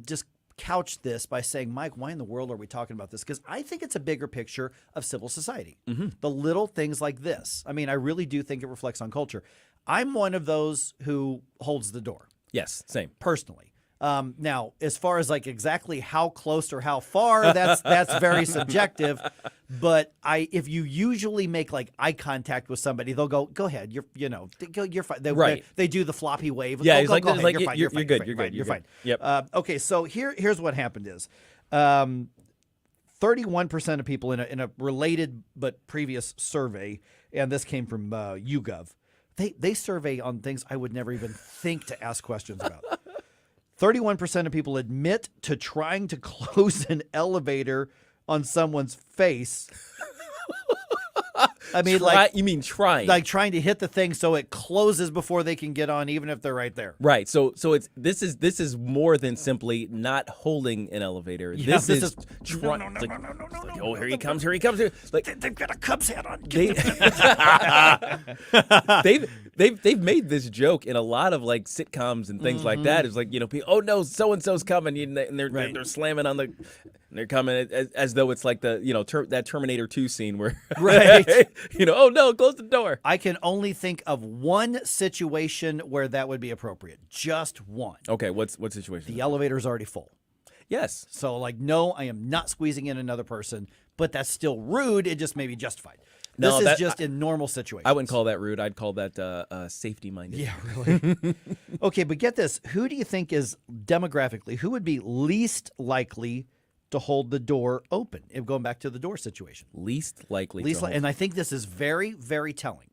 just couch this by saying, Mike, why in the world are we talking about this? Because I think it's a bigger picture of civil society. The little things like this. I mean, I really do think it reflects on culture. I'm one of those who holds the door. Yes, same. Personally. Now, as far as like exactly how close or how far, that's very subjective. But if you usually make like eye contact with somebody, they'll go ahead. You're fine. Right. They do the floppy wave. Yeah, go, he's go like, ahead. you're You're good. fine. You're good. You're fine. Yep. Okay, so here's what happened is, 31% of people in a related but previous survey, and this came from YouGov. They survey on things I would never even think to ask questions about. 31% of people admit to trying to close an elevator on someone's face. I mean, you mean trying? Like trying to hit the thing so it closes before they can get on, even if they're right there. Right. So this is more than simply not holding an elevator. Yeah, this is trying. No. Oh, here he comes. Here he comes. Like they've got a Cubs hat on. They've made this joke in a lot of like sitcoms and things like that. It's like, people, oh no, so and so's coming, and they're slamming on the. And they're coming as though it's like the that Terminator 2 scene where right oh no, close the door. I can only think of one situation where that would be appropriate. Just one. Okay, what situation? The elevator's already full. Yes. So like, no, I am not squeezing in another person, but that's still rude. It just may be justified. This is just in normal situations. I wouldn't call that rude. I'd call that safety-minded. Yeah, really. Okay, but get this. Who do you think is demographically, who would be least likely to hold the door open? If going back to the door situation. Least likely. And I think this is very, very telling.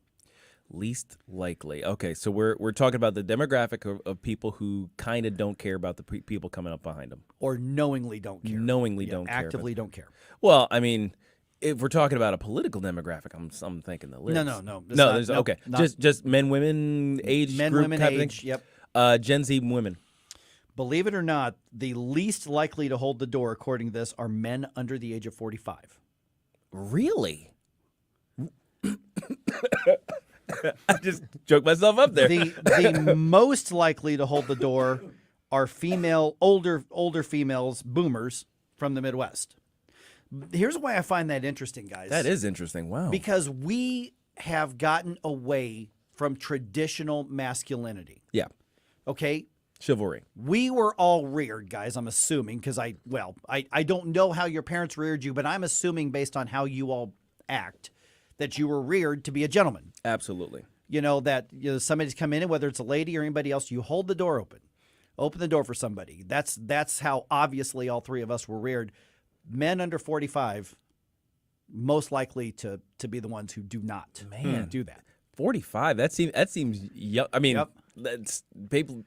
Least likely. Okay, so we're talking about the demographic of people who kind of don't care about the people coming up behind them. Or knowingly don't care. Don't care. Actively don't care. Well, I mean, if we're talking about a political demographic, I'm thinking the list. No. Okay. Just men, women, age men, group women, type age. Thing? Yep. Gen Z women. Believe it or not, the least likely to hold the door, according to this, are men under the age of 45. Really? I just choked myself up there. The most likely to hold the door are older females, boomers from the Midwest. Here's why I find that interesting, guys. That is interesting. Wow. Because we have gotten away from traditional masculinity. Yeah. Okay? Chivalry. We were all reared, guys, I'm assuming, because I don't know how your parents reared you, but I'm assuming based on how you all act that you were reared to be a gentleman. Absolutely. That somebody's come in, whether it's a lady or anybody else, you hold the door open. Open the door for somebody. That's how obviously all three of us were reared. Men under 45, most likely to be the ones who do not do that. 45. That seems young. I mean, that's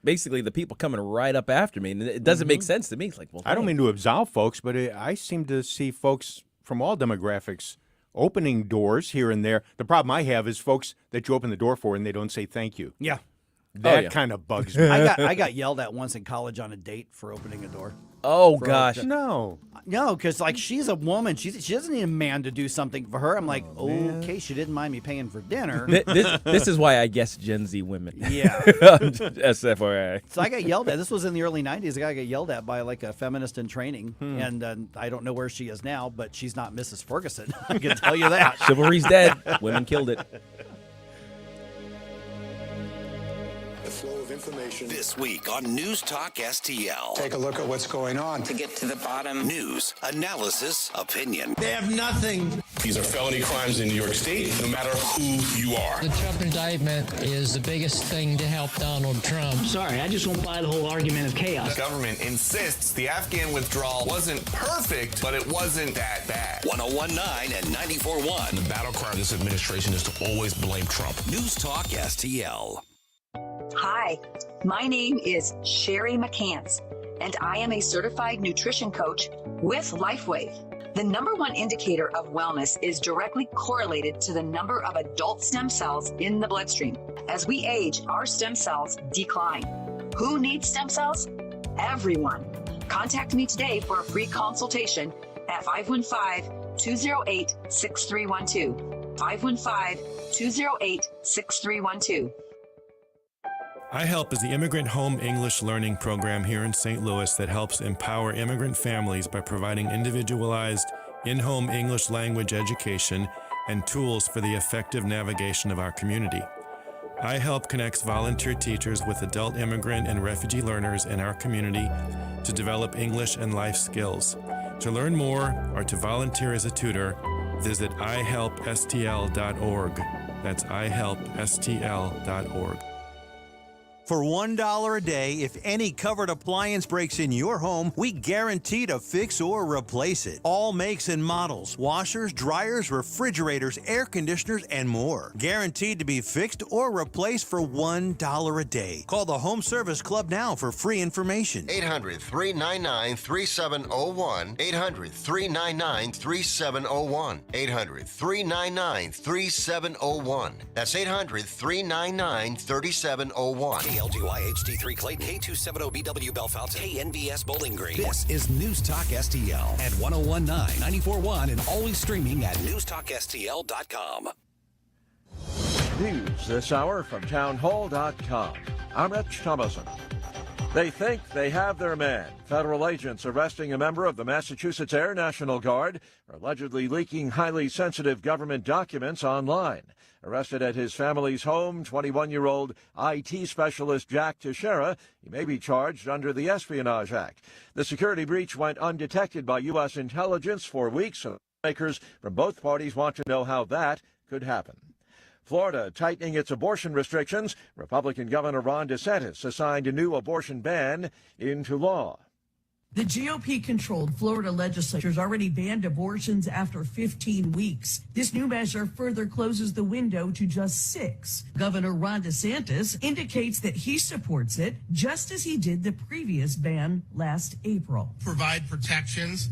basically the people coming right up after me, and it doesn't make sense to me. It's like, well, I don't mean to absolve folks, but I seem to see folks from all demographics opening doors here and there. The problem I have is folks that you open the door for and they don't say thank you. Yeah. That kind of bugs me. I got yelled at once in college on a date for opening a door. Oh, gosh. No, because like she's a woman. She doesn't need a man to do something for her. I'm like, okay, she didn't mind me paying for dinner. This is why I guess Gen Z women. Yeah. SFYI. So I got yelled at. This was in the early 90s. A guy got yelled at by like a feminist in training. And I don't know where she is now, but she's not Mrs. Ferguson. I can tell you that. Chivalry's dead. Women killed it. The flow of information this week on News Talk STL. Take a look at what's going on. To get to the bottom. News, analysis, opinion. They have nothing. These are felony crimes in New York State, no matter who you are. The Trump indictment is the biggest thing to help Donald Trump. Sorry, I just won't buy the whole argument of chaos. The government insists the Afghan withdrawal wasn't perfect, but it wasn't that bad. 101.9 and 94.1. The battle cry of this administration is to always blame Trump. News Talk STL. Hi, my name is Sherry McCants, and I am a certified nutrition coach with LifeWave. The number one indicator of wellness is directly correlated to the number of adult stem cells in the bloodstream. As we age, our stem cells decline. Who needs stem cells? Everyone. Contact me today for a free consultation at 515-208-6312. 515-208-6312. iHelp is the immigrant home English learning program here in St. Louis that helps empower immigrant families by providing individualized, in-home English language education and tools for the effective navigation of our community. iHelp connects volunteer teachers with adult immigrant and refugee learners in our community to develop English and life skills. To learn more or to volunteer as a tutor, visit ihelpstl.org. That's ihelpstl.org. For $1 a day, if any covered appliance breaks in your home, we guarantee to fix or replace it. All makes and models, washers, dryers, refrigerators, air conditioners, and more. Guaranteed to be fixed or replaced for $1 a day. Call the Home Service Club now for free information. 800-399-3701. 800-399-3701. 800-399-3701. That's 800-399-3701. KLGY HD3 Clayton, K270BW Bellefonte, KNBS Bowling Green. This is News Talk STL at 1019, 94.1, and always streaming at newstalkstl.com. News this hour from townhall.com. I'm Rich Thomason. They think they have their man. Federal agents arresting a member of the Massachusetts Air National Guard for allegedly leaking highly sensitive government documents online. Arrested at his family's home, 21-year-old IT specialist Jack Teixeira. He may be charged under the Espionage Act. The security breach went undetected by U.S. intelligence for weeks, and lawmakers from both parties want to know how that could happen. Florida tightening its abortion restrictions. Republican Governor Ron DeSantis assigned a new abortion ban into law. The GOP-controlled Florida legislature has already banned abortions after 15 weeks. This new measure further closes the window to just 6. Governor Ron DeSantis indicates that he supports it, just as he did the previous ban last April. Provide protections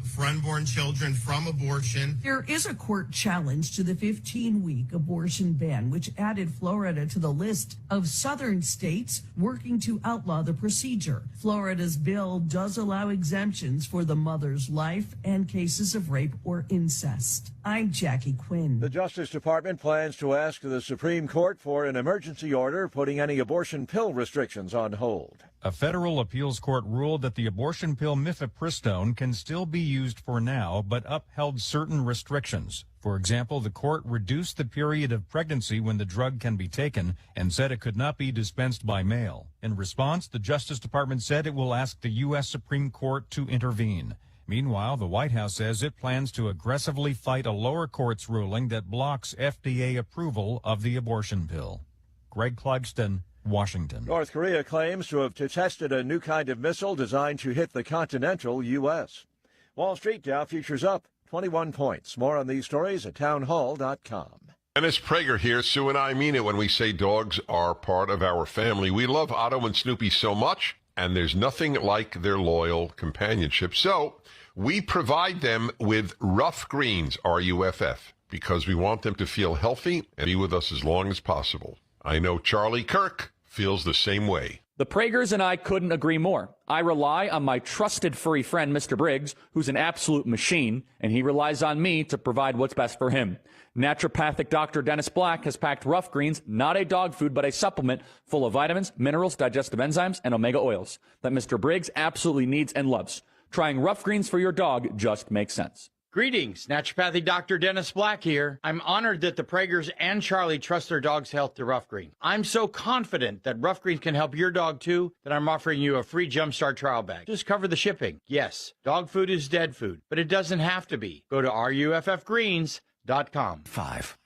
for unborn children from abortion. There is a court challenge to the 15-week abortion ban, which added Florida to the list of southern states working to outlaw the procedure. Florida's bill does allow exemptions for the mother's life and cases of rape or incest. I'm Jackie Quinn. The Justice Department plans to ask the Supreme Court for an emergency order putting any abortion pill restrictions on hold. A federal appeals court ruled that the abortion pill mifepristone can still be used for now, but upheld certain restrictions. For example, the court reduced the period of pregnancy when the drug can be taken and said it could not be dispensed by mail. In response, the Justice Department said it will ask the U.S. Supreme Court to intervene. Meanwhile, the White House says it plans to aggressively fight a lower court's ruling that blocks FDA approval of the abortion pill. Greg Clugston, Washington. North Korea claims to have tested a new kind of missile designed to hit the continental U.S. Wall Street Dow futures up 21 points. More on these stories at townhall.com. Dennis Prager here. Sue and I mean it when we say dogs are part of our family. We love Otto and Snoopy so much, and there's nothing like their loyal companionship. So we provide them with Rough Greens, R-U-F-F, because we want them to feel healthy and be with us as long as possible. I know Charlie Kirk feels the same way. The Pragers and I couldn't agree more. I rely on my trusted furry friend, Mr. Briggs, who's an absolute machine, and he relies on me to provide what's best for him. Naturopathic Dr. Dennis Black has packed Rough Greens, not a dog food, but a supplement full of vitamins, minerals, digestive enzymes, and omega oils that Mr. Briggs absolutely needs and loves. Trying Rough Greens for your dog just makes sense. Greetings, Naturopathic Dr. Dennis Black here. I'm honored that the Pragers and Charlie trust their dog's health to Rough Green. I'm so confident that Rough Greens can help your dog too that I'm offering you a free Jumpstart trial bag. Just cover the shipping. Yes, dog food is dead food, but it doesn't have to be. Go to ruffgreens.com. 5.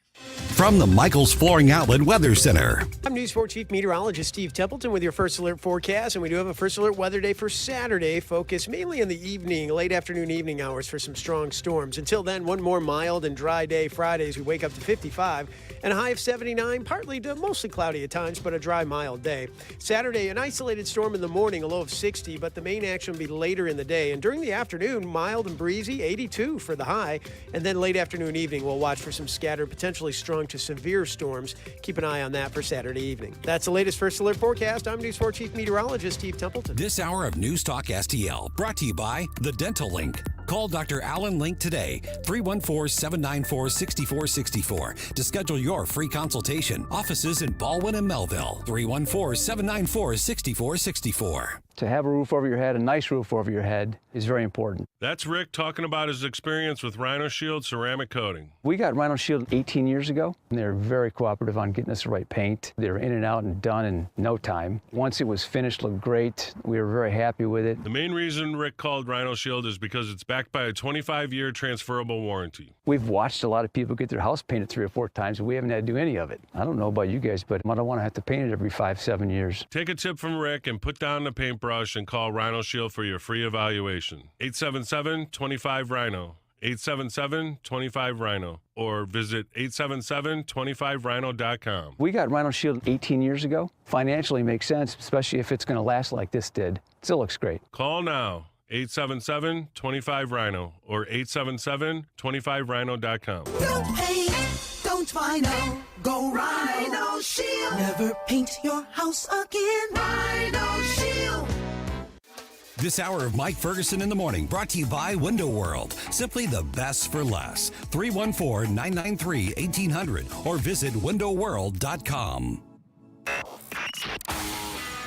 From the Michaels Flooring Outlet Weather Center. I'm News 4 Chief Meteorologist Steve Templeton with your First Alert forecast, and we do have a First Alert weather day for Saturday, focused mainly in the evening, late afternoon, evening hours for some strong storms. Until then, one more mild and dry day Friday as we wake up to 55 and a high of 79, partly to mostly cloudy at times, but a dry, mild day. Saturday, an isolated storm in the morning, a low of 60, but the main action will be later in the day. And during the afternoon, mild and breezy, 82 for the high, and then late afternoon, evening, we'll watch for some scattered, potentially strong to severe storms. Keep an eye on that for Saturday evening. That's the latest First Alert forecast. I'm News 4 Chief Meteorologist Steve Templeton. This hour of News Talk STL brought to you by The Dental Link. Call Dr. Alan Link today, 314-794-6464 to schedule your free consultation. Offices in Baldwin and Melville, 314-794-6464. To have a roof over your head, a nice roof over your head, is very important. That's Rick talking about his experience with Rhino Shield ceramic coating. We got Rhino Shield 18 years ago, and they were very cooperative on getting us the right paint. They were in and out and done in no time. Once it was finished, looked great. We were very happy with it. The main reason Rick called Rhino Shield is because it's backed by a 25-year transferable warranty. We've watched a lot of people get their house painted 3 or 4 times, and we haven't had to do any of it. I don't know about you guys, but I don't want to have to paint it every 5-7 years. Take a tip from Rick and put down the paintbrush and call Rhino Shield for your free evaluation. 877-25-RHINO. 877-25-RHINO. Or visit 877-25rhino.com. We got Rhino Shield 18 years ago. Financially makes sense, especially if it's going to last like this did. Still looks great. Call now. 877-25-RHINO or 877-25rhino.com. Don't paint, don't Rhino, go Rhino Shield. Never paint your house again. Rhino Shield. This hour of Mike Ferguson in the Morning brought to you by Window World. Simply the best for less. 314-993-1800 or visit windowworld.com.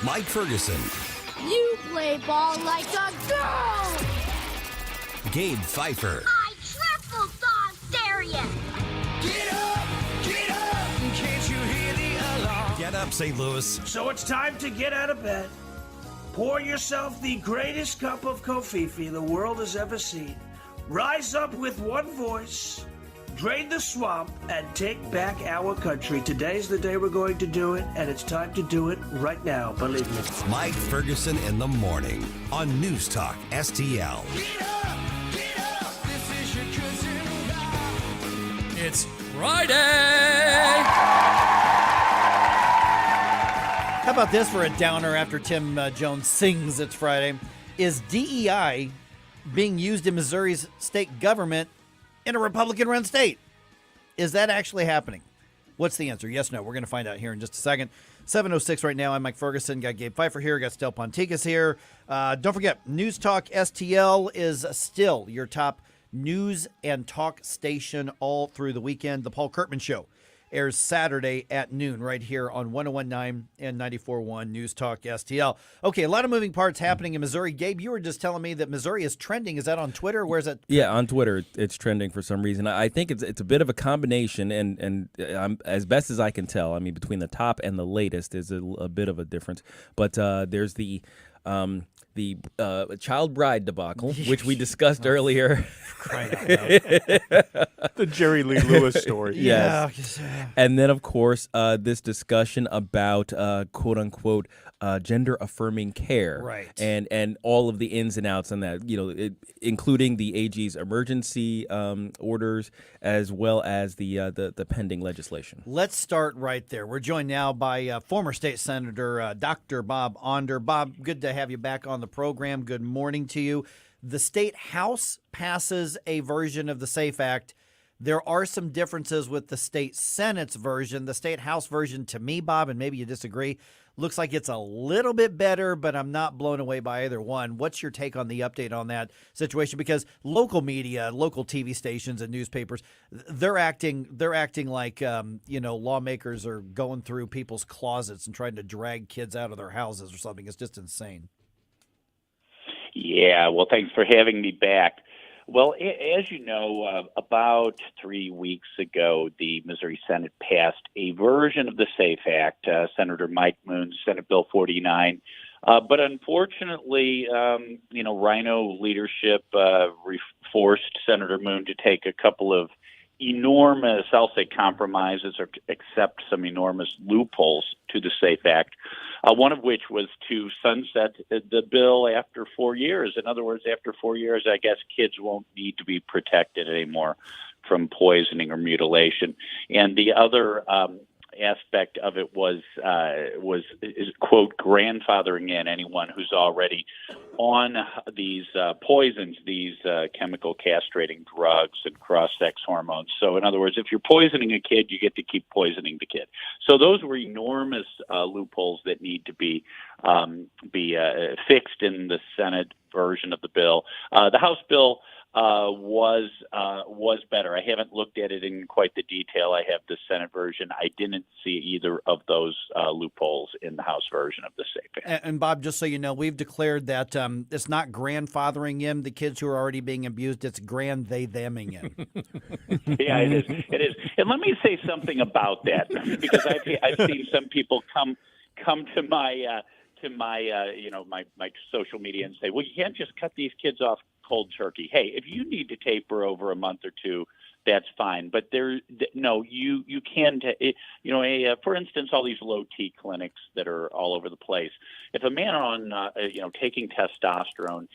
Mike Ferguson. You play ball like a girl! Gabe Pfeiffer. I triple dog dare you! Get up! Can't you hear the alarm? Get up, St. Louis. So it's time to get out of bed. Pour yourself the greatest cup of Kofifi the world has ever seen. Rise up with one voice, drain the swamp, and take back our country. Today's the day we're going to do it, and it's time to do it right now, believe me. Mike Ferguson in the Morning on News Talk STL. Get up! This is your cousin Rob. It's Friday! How about this for a downer after Tim Jones sings it's Friday? Is DEI being used in Missouri's state government in a Republican-run state? Is that actually happening? What's the answer? Yes, no. We're going to find out here in just a second. 7:06 right now. I'm Mike Ferguson. Got Gabe Pfeiffer here. Got Stel Ponticus here. Don't forget, News Talk STL is still your top news and talk station all through the weekend. The Paul Kurtman Show airs Saturday at noon right here on 101.9 and 94.1 News Talk STL. Okay, a lot of moving parts happening in Missouri. Gabe, you were just telling me that Missouri is trending. Is that on Twitter? Where's that? Yeah, on Twitter, it's trending for some reason. I think it's a bit of a combination, and as best as I can tell, I mean, between the top and the latest is a bit of a difference. But there's the child bride debacle, which we discussed earlier. The Jerry Lee Lewis story. Yes. Yeah. And then, of course, this discussion about quote unquote gender affirming care, right? And all of the ins and outs on that, including the AG's emergency orders as well as the pending legislation. Let's start right there. We're joined now by former state senator Dr. Bob Onder. Bob, good to have you back on the program. Good morning to you. The state house passes a version of the SAFE Act. There are some differences with the state Senate's version. The state house version, to me, Bob, and maybe you disagree, looks like it's a little bit better, but I'm not blown away by either one. What's your take on the update on that situation? Because local media, local TV stations and newspapers, they're acting like lawmakers are going through people's closets and trying to drag kids out of their houses or something. It's just insane. Yeah, well, thanks for having me back. Well, as you know, about 3 weeks ago, the Missouri Senate passed a version of the SAFE Act, Senator Mike Moon's Senate Bill 49. But unfortunately, Rhino leadership forced Senator Moon to take a couple of enormous, I'll say, compromises or accept some enormous loopholes to the SAFE Act, one of which was to sunset the bill after 4 years. In other words, after 4 years, I guess kids won't need to be protected anymore from poisoning or mutilation. And the other aspect of it was quote, grandfathering in anyone who's already on these poisons, these chemical castrating drugs and cross-sex hormones. So in other words, if you're poisoning a kid, you get to keep poisoning the kid. So those were enormous loopholes that need to be fixed in the Senate version of the bill. The House bill was better. I haven't looked at it in quite the detail. I have the Senate version. I didn't see either of those loopholes in the House version of the SAFE Act. And Bob, just so you know, we've declared that it's not grandfathering in the kids who are already being abused. It's grand-they-theming in. Yeah, it is. It is. And let me say something about that, because I've seen some people come to my my social media and say, well, you can't just cut these kids off cold turkey. Hey, if you need to taper over a month or two, that's fine. But you can. For instance, all these low T clinics that are all over the place. If a man on taking testosterone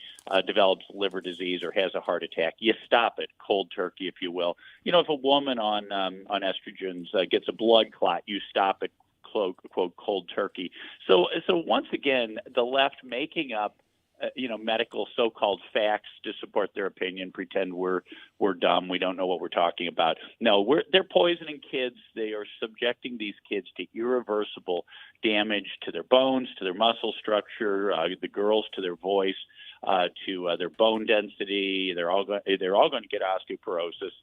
develops liver disease or has a heart attack, you stop it cold turkey, if you will. If a woman on estrogens gets a blood clot, you stop it quote cold turkey. So once again, the left making up medical so-called facts to support their opinion, pretend we're dumb, we don't know what we're talking about. No, they're poisoning kids. They are subjecting these kids to irreversible damage to their bones, to their muscle structure, the girls to their voice, to their bone density. They're all going to get osteoporosis.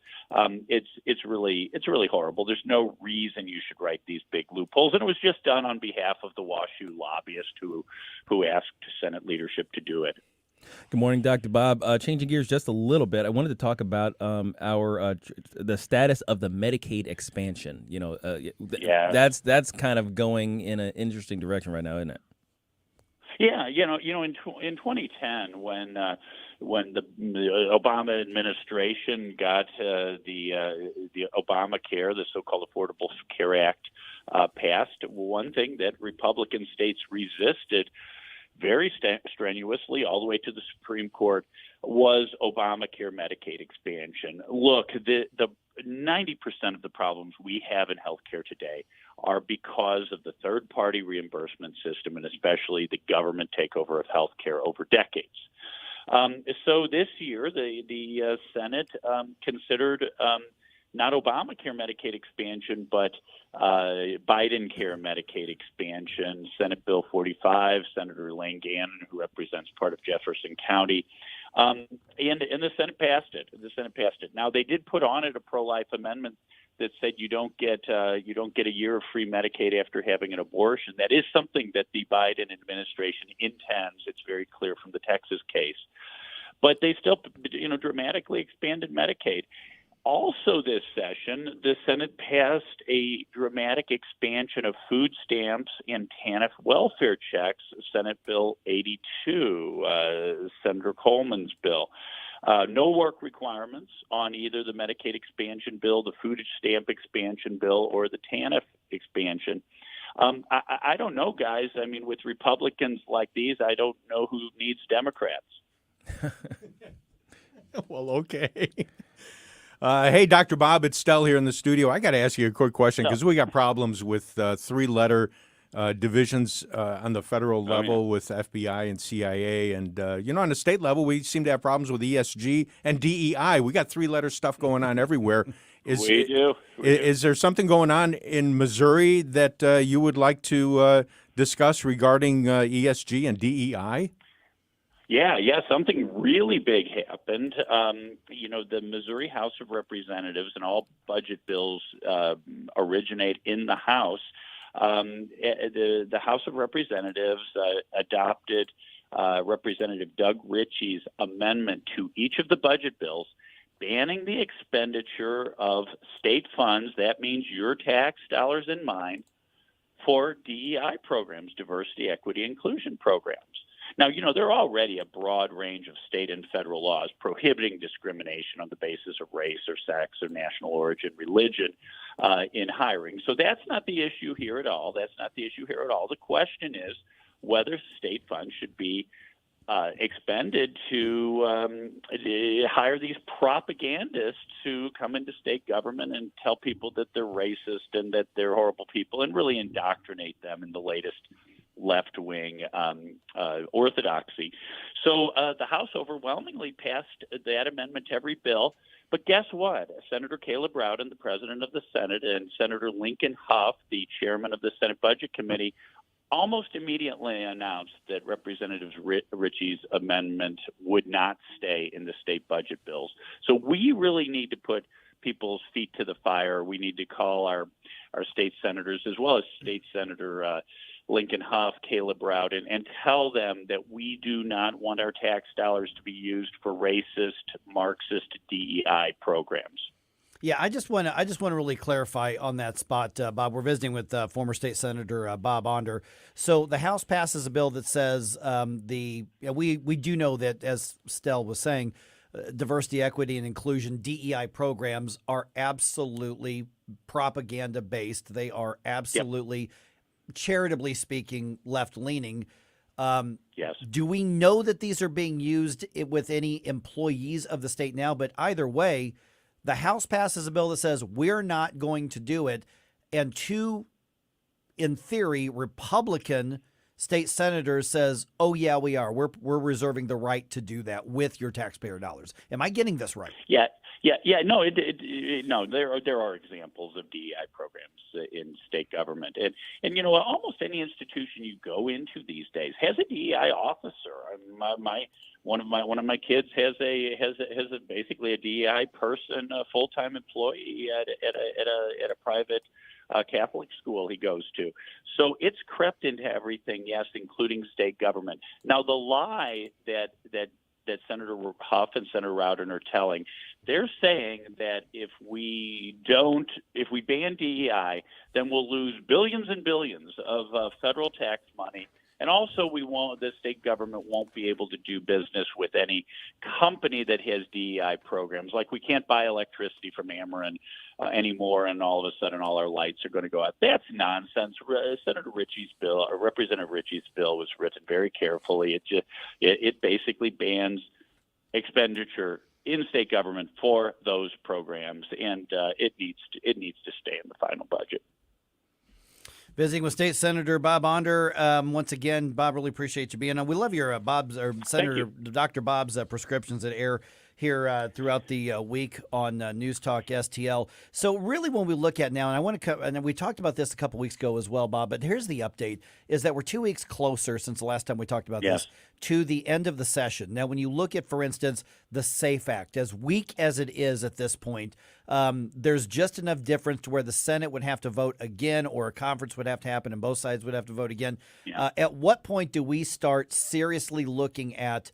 It's really horrible. There's no reason you should write these big loopholes, and it was just done on behalf of the WashU lobbyist who asked Senate leadership to do it. Good morning, Dr. Bob. Changing gears just a little bit, I wanted to talk about the status of the Medicaid expansion. That's kind of going in an interesting direction right now, isn't it? Yeah, in 2010, when the Obama administration got the Obamacare, the so-called Affordable Care Act, passed, one thing that Republican states resisted very strenuously all the way to the Supreme Court was Obamacare Medicaid expansion. Look, the 90% of the problems we have in healthcare today are because of the third-party reimbursement system and especially the government takeover of healthcare over decades. So this year, the Senate considered not Obamacare Medicaid expansion, but Biden Care Medicaid expansion. Senate Bill 45, Senator Lane Gannon, who represents part of Jefferson County, and the Senate passed it. Now they did put on it a pro-life amendment that said you don't get a year of free Medicaid after having an abortion. That is something that the Biden administration intends. It's very clear from the Texas case, but they still dramatically expanded Medicaid. Also this session, the Senate passed a dramatic expansion of food stamps and TANF welfare checks, Senate Bill 82, Senator Coleman's bill. No work requirements on either the Medicaid expansion bill, the food stamp expansion bill, or the TANF expansion. I don't know, guys. I mean, with Republicans like these, I don't know who needs Democrats. Well, okay. Hey, Dr. Bob, it's Stell here in the studio. I got to ask you a quick question because we got problems with three-letter divisions on the federal level with FBI and CIA. And, on the state level, we seem to have problems with ESG and DEI. We got three-letter stuff going on everywhere. We do. Is there something going on in Missouri that you would like to discuss regarding ESG and DEI? Yeah, something really big happened. The Missouri House of Representatives, and all budget bills originate in the House. The House of Representatives adopted Representative Doug Ritchie's amendment to each of the budget bills, banning the expenditure of state funds, that means your tax dollars and mine, for DEI programs, diversity, equity, inclusion programs. Now, there are already a broad range of state and federal laws prohibiting discrimination on the basis of race or sex or national origin, religion in hiring. So that's not the issue here at all. The question is whether state funds should be expended to hire these propagandists who come into state government and tell people that they're racist and that they're horrible people and really indoctrinate them in the latest left-wing orthodoxy. So the House overwhelmingly passed that amendment to every bill. But guess what? Senator Caleb Rowden, the president of the Senate, and Senator Lincoln Huff, the chairman of the Senate Budget Committee, almost immediately announced that Representative Ritchie's amendment would not stay in the state budget bills. So we really need to put people's feet to the fire. We need to call our state senators, as well as State Senator Lincoln Huff, Caleb Rowden, and tell them that we do not want our tax dollars to be used for racist, Marxist DEI programs. Yeah, I just want to really clarify on that spot, Bob. We're visiting with former state senator Bob Onder. So the House passes a bill that says we do know that, as Stell was saying, diversity, equity, and inclusion DEI programs are absolutely propaganda based. They are absolutely, charitably speaking, left leaning. Yes. Do we know that these are being used with any employees of the state now? But either way, the House passes a bill that says we're not going to do it, and two, in theory, Republican state senators says, "Oh yeah, we are. We're reserving the right to do that with your taxpayer dollars." Am I getting this right? Yeah. No, no. There are examples of DEI programs in state government, and you know, almost any institution you go into these days has a DEI officer. One of my kids has basically a DEI person, a full-time employee at a private Catholic school he goes to. So it's crept into everything, yes, including state government. Now, the lie that Senator Huff and Senator Rowden are telling, they're saying that if we ban DEI, then we'll lose billions and billions of federal tax money. And also, the state government won't be able to do business with any company that has DEI programs. Like, we can't buy electricity from Ameren anymore, and all of a sudden all our lights are going to go out. That's nonsense. Representative Ritchie's bill was written very carefully. It basically bans expenditure in state government for those programs, and it needs to stay in the final budget. Visiting with State Senator Bob Onder. Once again, Bob, really appreciate you being on. We love your Senator Dr. Bob's prescriptions that air here throughout the week on News Talk STL. So really, when we look at now, and I want to, and we talked about this a couple weeks ago as well, Bob. But here's the update: is that we're 2 weeks closer since the last time we talked about this to the end of the session. Now, when you look at, for instance, the SAFE Act, as weak as it is at this point, there's just enough difference to where the Senate would have to vote again, or a conference would have to happen, and both sides would have to vote again. At what point do we start seriously looking at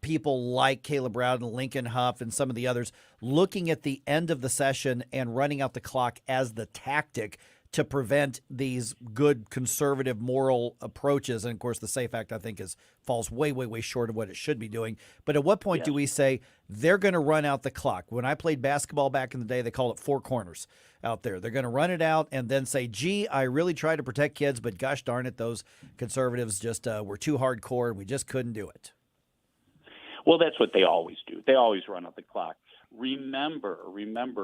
people like Caleb Rowden, Lincoln Huff, and some of the others looking at the end of the session and running out the clock as the tactic to prevent these good conservative moral approaches? And of course, the SAFE Act, I think, falls way, way, way short of what it should be doing. But at what point do we say they're going to run out the clock? When I played basketball back in the day, they called it four corners out there. They're going to run it out and then say, gee, I really tried to protect kids, but gosh darn it, those conservatives just were too hardcore and we just couldn't do it. Well, that's what they always do. They always run out the clock. Remember,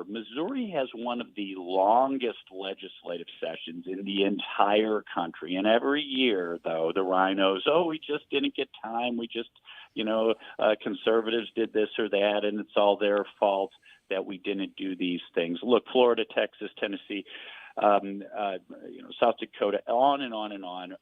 Missouri has one of the longest legislative sessions in the entire country. And every year, though, the rhinos, we just didn't get time. We just, conservatives did this or that, and it's all their fault that we didn't do these things. Look, Florida, Texas, Tennessee, South Dakota, on and on and on.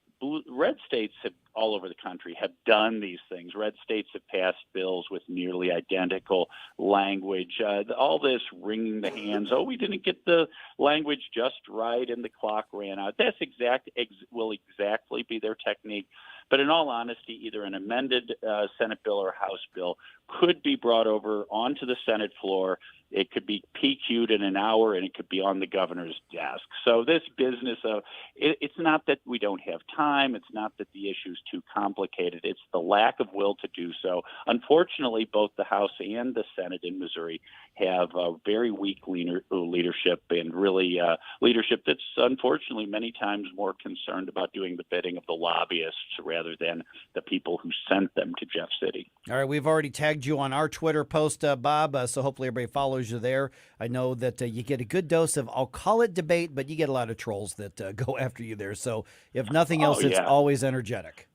Red states all over the country have done these things. Red states have passed bills with nearly identical language. All this wringing the hands. We didn't get the language just right, and the clock ran out. That's will exactly be their technique. But in all honesty, either an amended Senate bill or a House bill could be brought over onto the Senate floor. It could be PQ'd in an hour, and it could be on the governor's desk. So this business of it's not that we don't have time. It's not that the issue is too complicated. It's the lack of will to do so. Unfortunately, both the House and the Senate in Missouri have very weak leadership, and really leadership that's unfortunately many times more concerned about doing the bidding of the lobbyists rather than the people who sent them to Jeff City. All right, we've already tagged you on our Twitter post, Bob, so hopefully everybody follows you there. I know that you get a good dose of, I'll call it debate, but you get a lot of trolls that go after you there. So if nothing else, it's always energetic.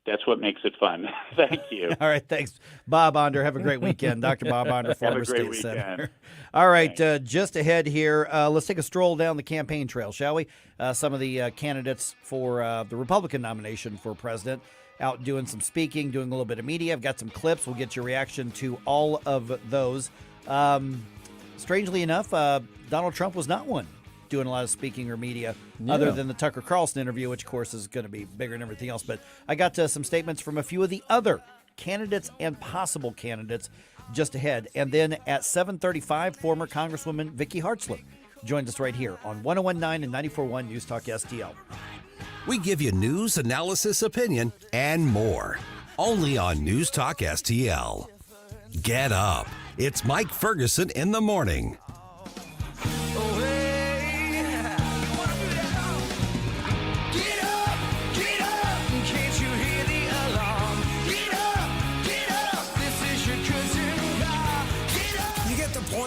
That's what makes it fun. Thank you. All right, thanks, Bob Onder. Have a great weekend, Dr. Bob Onder, former state weekend. senator. All right, just ahead here, let's take a stroll down the campaign trail, shall we? Some of the candidates for the Republican nomination for president out doing some speaking, doing a little bit of media. I've got some clips. We'll get your reaction to all of those. Strangely enough, Donald Trump was not one doing a lot of speaking or media other than the Tucker Carlson interview, which, of course, is going to be bigger than everything else. But I got some statements from a few of the other candidates and possible candidates just ahead. And then at 7:35, former Congresswoman Vicky Hartzler joins us right here on 101.9 and 94.1 News Talk STL. We give you news, analysis, opinion, and more. Only on News Talk STL. Get up. It's Mike Ferguson in the morning.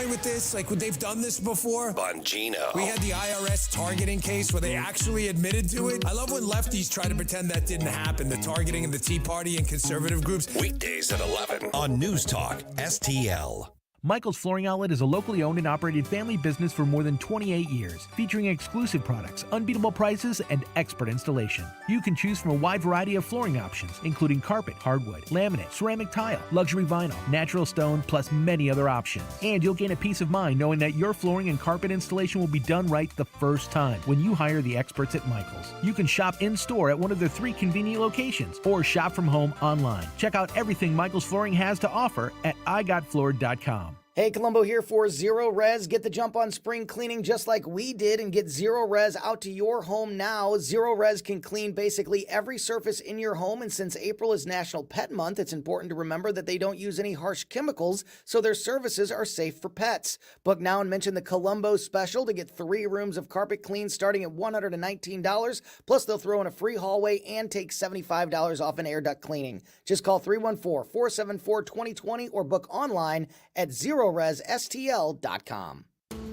With this, like they've done this before. Bongino. We had the IRS targeting case where they actually admitted to it. I love when lefties try to pretend that didn't happen. The targeting of the Tea Party and conservative groups. Weekdays at 11 on News Talk STL. Michael's Flooring Outlet is a locally owned and operated family business for more than 28 years, featuring exclusive products, unbeatable prices, and expert installation. You can choose from a wide variety of flooring options, including carpet, hardwood, laminate, ceramic tile, luxury vinyl, natural stone, plus many other options. And you'll gain a peace of mind knowing that your flooring and carpet installation will be done right the first time when you hire the experts at Michael's. You can shop in-store at one of their 3 convenient locations or shop from home online. Check out everything Michael's Flooring has to offer at igotfloored.com. Hey, Columbo here for Zero Res. Get the jump on spring cleaning just like we did and get Zero Res out to your home now. Zero Res can clean basically every surface in your home, and since April is National Pet Month, it's important to remember that they don't use any harsh chemicals, so their services are safe for pets. Book now and mention the Columbo special to get 3 rooms of carpet clean starting at $119, plus they'll throw in a free hallway and take $75 off an air duct cleaning. Just call 314-474-2020 or book online at ZeroResSTL.com.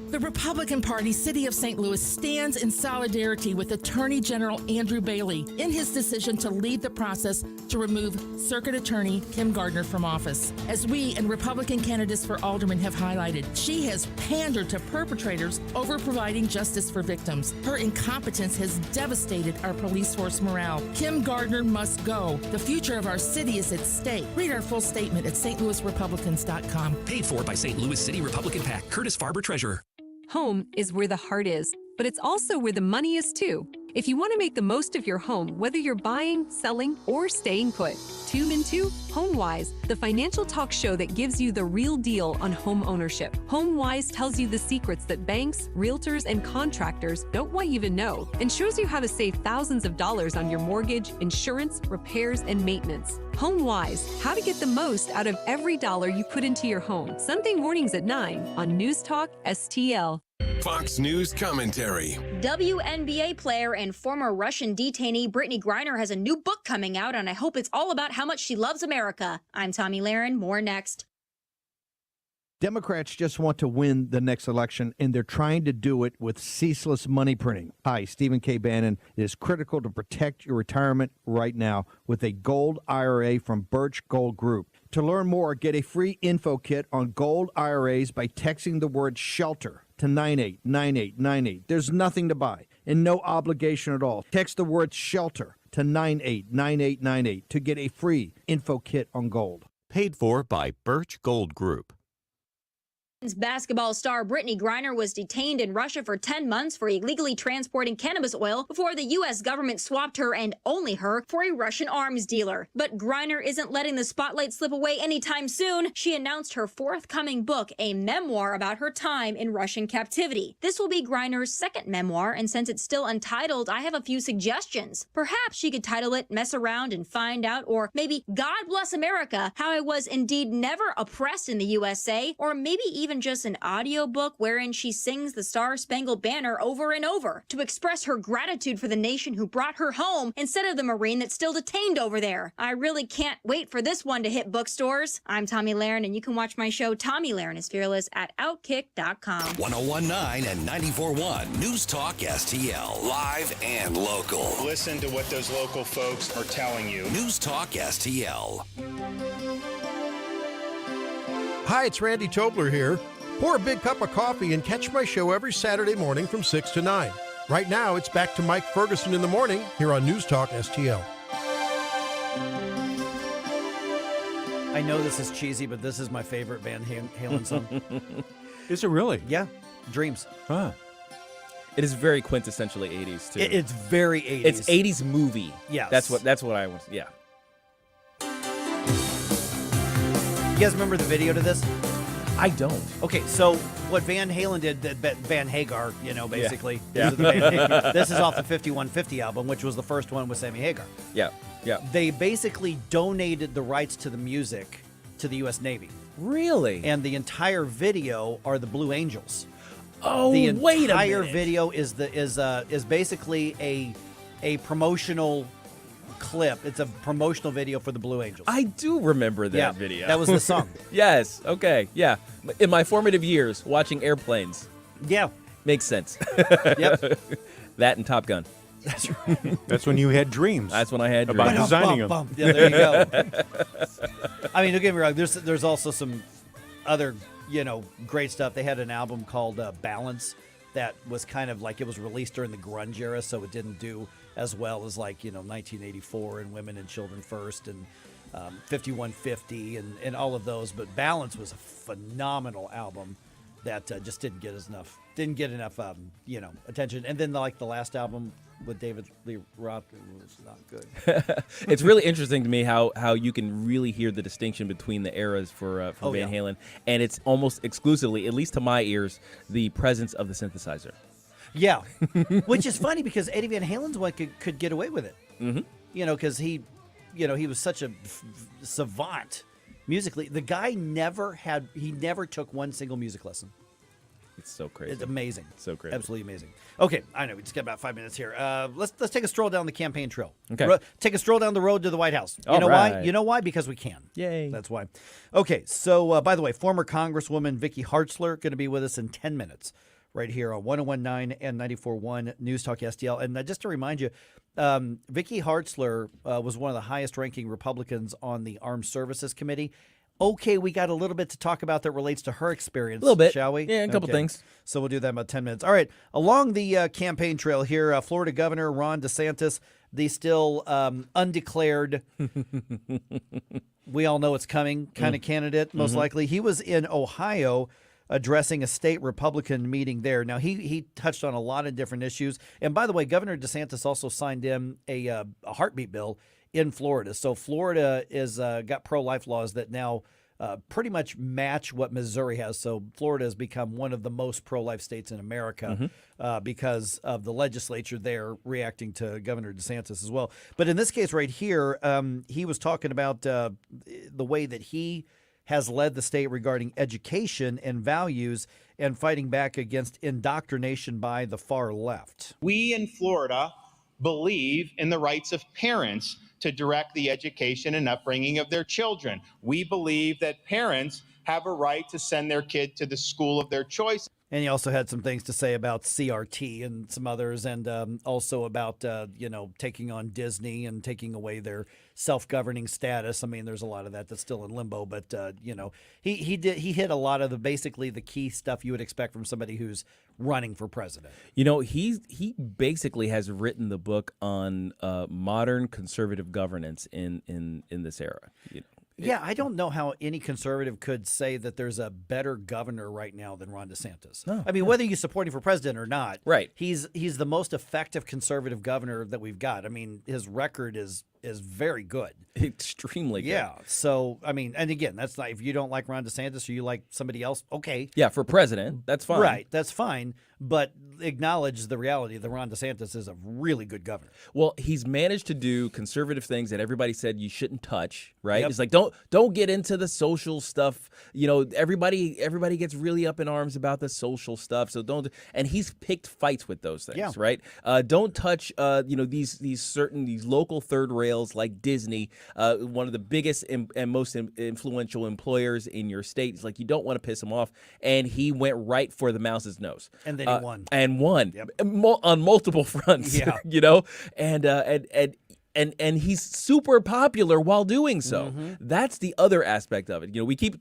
The Republican Party, City of St. Louis, stands in solidarity with Attorney General Andrew Bailey in his decision to lead the process to remove Circuit Attorney Kim Gardner from office. As we and Republican candidates for alderman have highlighted, she has pandered to perpetrators over providing justice for victims. Her incompetence has devastated our police force morale. Kim Gardner must go. The future of our city is at stake. Read our full statement at stlouisrepublicans.com. Paid for by St. Louis City Republican PAC. Curtis Farber, Treasurer. Home is where the heart is, but it's also where the money is too. If you want to make the most of your home, whether you're buying, selling, or staying put, tune into HomeWise, the financial talk show that gives you the real deal on home ownership. HomeWise tells you the secrets that banks, realtors, and contractors don't want you to know, and shows you how to save thousands of dollars on your mortgage, insurance, repairs, and maintenance. HomeWise, how to get the most out of every dollar you put into your home. Sunday mornings at 9 on News Talk STL. Fox News commentary. WNBA player and former Russian detainee Brittany Griner has a new book coming out, and I hope it's all about how much she loves America. I'm Tommy Lahren. More next. Democrats just want to win the next election, and they're trying to do it with ceaseless money printing. Hi, Stephen K. Bannon. It is critical to protect your retirement right now with a gold IRA from Birch Gold Group. To learn more, get a free info kit on gold IRAs by texting the word SHELTER to 989898. There's nothing to buy and no obligation at all. Text the word SHELTER to 989898 to get a free info kit on gold. Paid for by Birch Gold Group. Basketball star Brittany Griner was detained in Russia for 10 months for illegally transporting cannabis oil before the U.S. government swapped her and only her for a Russian arms dealer. But Griner isn't letting the spotlight slip away anytime soon. She announced her forthcoming book, a memoir about her time in Russian captivity. This will be Griner's second memoir, and since it's still untitled, I have a few suggestions. Perhaps she could title it Mess Around and Find Out, or maybe God Bless America, How I Was Indeed Never Oppressed in the USA, or maybe even even just an audiobook wherein she sings the Star-Spangled Banner over and over to express her gratitude for the nation who brought her home instead of the Marine that's still detained over there. I really can't wait for this one to hit bookstores. I'm Tommy Lahren, and you can watch my show Tommy Lahren is Fearless at Outkick.com. 1019 and 94.1 News Talk STL. Live and local. Listen to what those local folks are telling you. News Talk STL. Hi, it's Randy Tobler here. Pour a big cup of coffee and catch my show every Saturday morning from 6 to 9. Right now, it's back to Mike Ferguson in the morning here on News Talk STL. I know this is cheesy, but this is my favorite Van Halen song. Is it really? Yeah, Dreams. Huh. It is very quintessentially 80s too. It's very 80s. It's 80s movie. Yes. That's what I was. Yeah. You guys remember the video to this? I don't. Okay, so what Van Halen did, Van Hagar, basically. Yeah. This is off the 5150 album, which was the first one with Sammy Hagar. Yeah. Yeah. They basically donated the rights to the music to the U.S. Navy. Really? And the entire video are the Blue Angels. Oh, the wait a entire minute. video is basically a promotional clip. It's a promotional video for the Blue Angels. I do remember that video. That was the song. Yes. Okay. Yeah. In my formative years, watching airplanes. Yeah. Makes sense. Yep. That and Top Gun. That's right. That's when you had dreams. That's when I had about dreams. designing them. Yeah, there you go. I mean, don't get me wrong. There's also some other great stuff. They had an album called Balance that was kind of like, it was released during the grunge era, so it didn't do as well as 1984 and Women and Children First and 5150 and all of those. But Balance was a phenomenal album that just didn't get enough attention. And then the last album with David Lee Roth was not good. It's really interesting to me how you can really hear the distinction between the eras for Van Halen, and it's almost exclusively, at least to my ears, the presence of the synthesizer. Yeah, which is funny because Eddie Van Halen's one could get away with it. Mm-hmm. Because he was such a savant musically. The guy never took one single music lesson. It's so crazy. It's amazing. So crazy. Absolutely amazing. Okay, I know we just got about 5 minutes here. Let's take a stroll down the campaign trail. Okay. Take a stroll down the road to the White House. You All know right. why? You know why? Because we can. Yay. That's why. Okay, so by the way, former Congresswoman Vicky Hartzler going to be with us in 10 minutes right here on 101.9 and 94.1 News Talk STL. And just to remind you, Vicky Hartzler was one of the highest-ranking Republicans on the Armed Services Committee. Okay, we got a little bit to talk about that relates to her experience. A little bit. Shall we? Yeah, a couple things. So we'll do that in about 10 minutes. All right. Along the campaign trail here, Florida Governor Ron DeSantis, the still undeclared, we all know it's coming kind of candidate, most likely. He was in Ohio addressing a state Republican meeting there. Now, he touched on a lot of different issues. And by the way, Governor DeSantis also signed in a heartbeat bill in Florida. So Florida is got pro-life laws that now pretty much match what Missouri has. So Florida has become one of the most pro-life states in America because of the legislature there reacting to Governor DeSantis as well. But in this case right here, he was talking about the way that he has led the state regarding education and values and fighting back against indoctrination by the far left. We in Florida believe in the rights of parents to direct the education and upbringing of their children. We believe that parents have a right to send their kid to the school of their choice. And he also had some things to say about CRT and some others, and also about taking on Disney and taking away their self-governing status. I mean, there's a lot of that's still in limbo, but he hit a lot of basically the key stuff you would expect from somebody who's running for president. He basically has written the book on modern conservative governance in this era. Yeah, I don't know how any conservative could say that there's a better governor right now than Ron DeSantis. No, I mean, whether you support him for president or not, right? He's the most effective conservative governor that we've got. I mean, his record is very good, extremely good. Yeah. So I mean, and again, that's not if you don't like Ron DeSantis or you like somebody else, okay. Yeah, for president, that's fine. Right, that's fine. But acknowledge the reality that Ron DeSantis is a really good governor. Well, he's managed to do conservative things that everybody said you shouldn't touch. Right? Yep. It's like don't get into the social stuff. Everybody gets really up in arms about the social stuff. So don't. And he's picked fights with those things, right? Don't touch these local third rails like Disney, one of the biggest and most influential employers in your state. It's like you don't want to piss him off, and he went right for the mouse's nose. And then he won. And won on multiple fronts. And he's super popular while doing so. That's the other aspect of it. We keep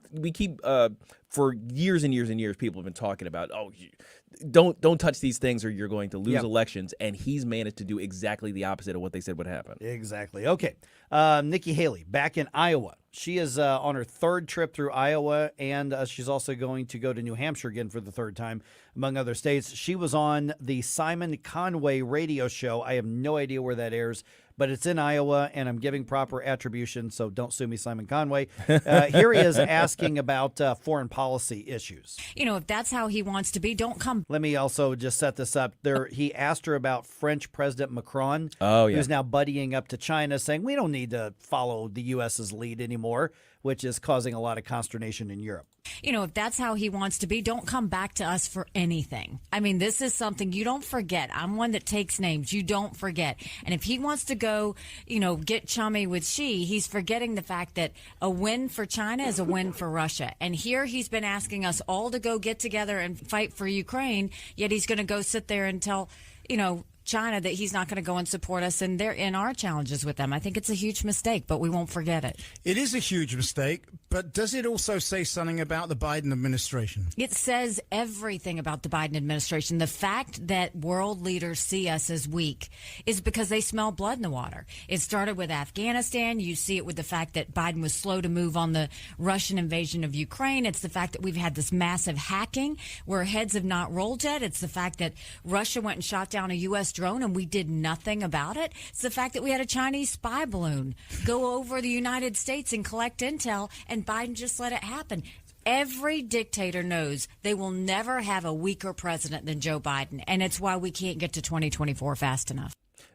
for years and years and years, people have been talking about, don't touch these things or you're going to lose elections. And he's managed to do exactly the opposite of what they said would happen. Exactly. Okay. Nikki Haley back in Iowa. She is on her third trip through Iowa, and she's also going to go to New Hampshire again for the third time, among other states. She was on the Simon Conway radio show. I have no idea where that airs, but it's in Iowa, and I'm giving proper attribution, so don't sue me, Simon Conway. Here he is asking about foreign policy issues. If that's how he wants to be, don't come. Let me also just set this up. He asked her about French President Macron, who's now buddying up to China, saying we don't need to follow the U.S.'s lead anymore, which is causing a lot of consternation in Europe. If that's how he wants to be, don't come back to us for anything. I mean, this is something you don't forget. I'm one that takes names. You don't forget. And if he wants to go, get chummy with Xi, he's forgetting the fact that a win for China is a win for Russia. And here he's been asking us all to go get together and fight for Ukraine, yet he's going to go sit there and tell, China that he's not going to go and support us in our challenges with them. I think it's a huge mistake, but we won't forget it. It is a huge mistake, but does it also say something about the Biden administration? It says everything about the Biden administration. The fact that world leaders see us as weak is because they smell blood in the water. It started with Afghanistan. You see it with the fact that Biden was slow to move on the Russian invasion of Ukraine. It's the fact that we've had this massive hacking where heads have not rolled yet. It's the fact that Russia went and shot down a U.S. drone and we did nothing about it. It's the fact that we had a Chinese spy balloon go over the United States and collect intel, and Biden just let it happen. Every dictator knows they will never have a weaker president than Joe Biden, and it's why we can't get to 2024 fast enough.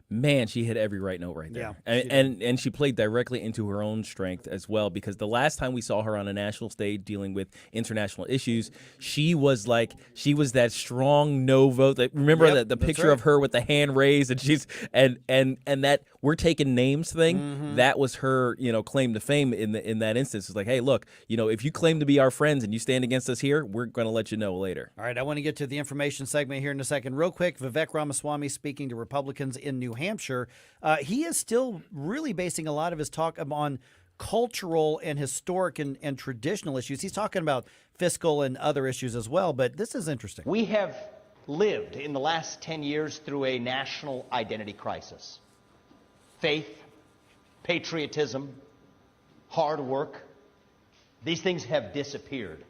Man, she hit every right note right there. And she played directly into her own strength as well, because the last time we saw her on a national stage dealing with international issues, she was that strong no vote. Remember the picture of her with the hand raised, and she's and that we're taking names thing. That was her, claim to fame in that instance. It's like, hey, look, if you claim to be our friends and you stand against us here, we're going to let you know later. All right, I want to get to the information segment here in a second. Real quick, Vivek Ramaswamy speaking to Republicans in New Hampshire. He is still really basing a lot of his talk on cultural and historic and traditional issues. He's talking about fiscal and other issues as well, but this is interesting. We have lived in the last 10 years through a national identity crisis. Faith, patriotism, hard work, these things have disappeared.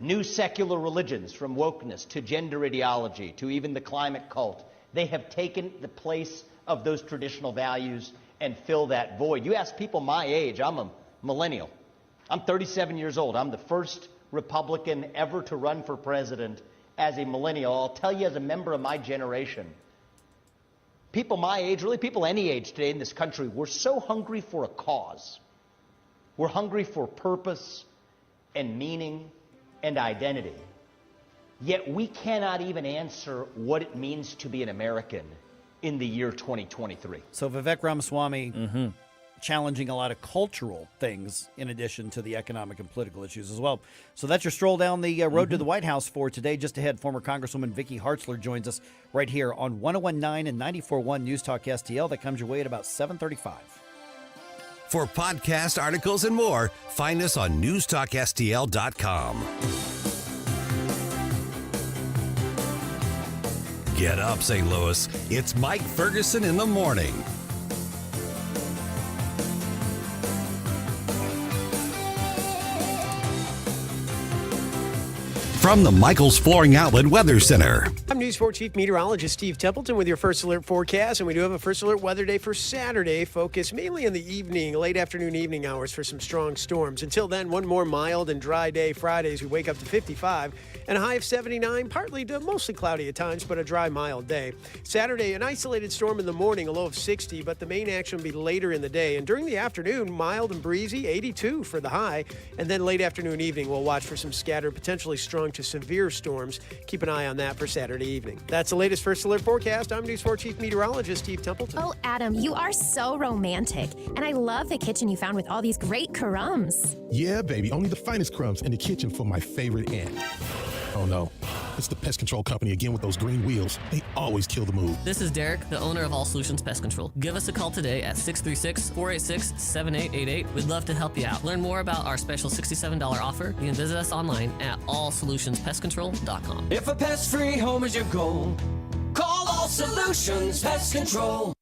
New secular religions, from wokeness to gender ideology to even the climate cult, they have taken the place of those traditional values and fill that void. You ask people my age, I'm a millennial. I'm 37 years old. I'm the first Republican ever to run for president as a millennial. I'll tell you, as a member of my generation, people my age, really people any age today in this country, we're so hungry for a cause. We're hungry for purpose and meaning and identity. Yet we cannot even answer what it means to be an American in the year 2023. So Vivek Ramaswamy challenging a lot of cultural things in addition to the economic and political issues as well. So that's your stroll down the road to the White House for today. Just ahead, former Congresswoman Vicky Hartzler joins us right here on 101.9 and 94.1 News Talk STL. That comes your way at about 7:35. For podcast articles and more, find us on newstalkstl.com. Get up, St. Louis. It's Mike Ferguson in the morning. From the Michaels Flooring Outlet Weather Center. I'm News 4 Chief Meteorologist Steve Templeton with your First Alert forecast, and we do have a First Alert weather day for Saturday, focused mainly in the evening, late afternoon, evening hours for some strong storms. Until then, one more mild and dry day Friday as we wake up to 55 and a high of 79, partly to mostly cloudy at times, but a dry, mild day. Saturday, an isolated storm in the morning, a low of 60, but the main action will be later in the day. And during the afternoon, mild and breezy, 82 for the high. And then late afternoon, evening, we'll watch for some scattered, potentially strong to severe storms. Keep an eye on that for Saturday evening. That's the latest First Alert forecast. I'm News 4 Chief Meteorologist Steve Templeton. Oh, Adam, you are so romantic. And I love the kitchen you found with all these great crumbs. Yeah, baby, only the finest crumbs in the kitchen for my favorite aunt. Oh no, it's the pest control company again with those green wheels. They always kill the mood. This is Derek, the owner of All Solutions Pest Control. Give us a call today at 636-486-7888. We'd love to help you out. Learn more about our special $67 offer. You can visit us online at allsolutionspestcontrol.com. If a pest-free home is your goal, call All Solutions Pest Control.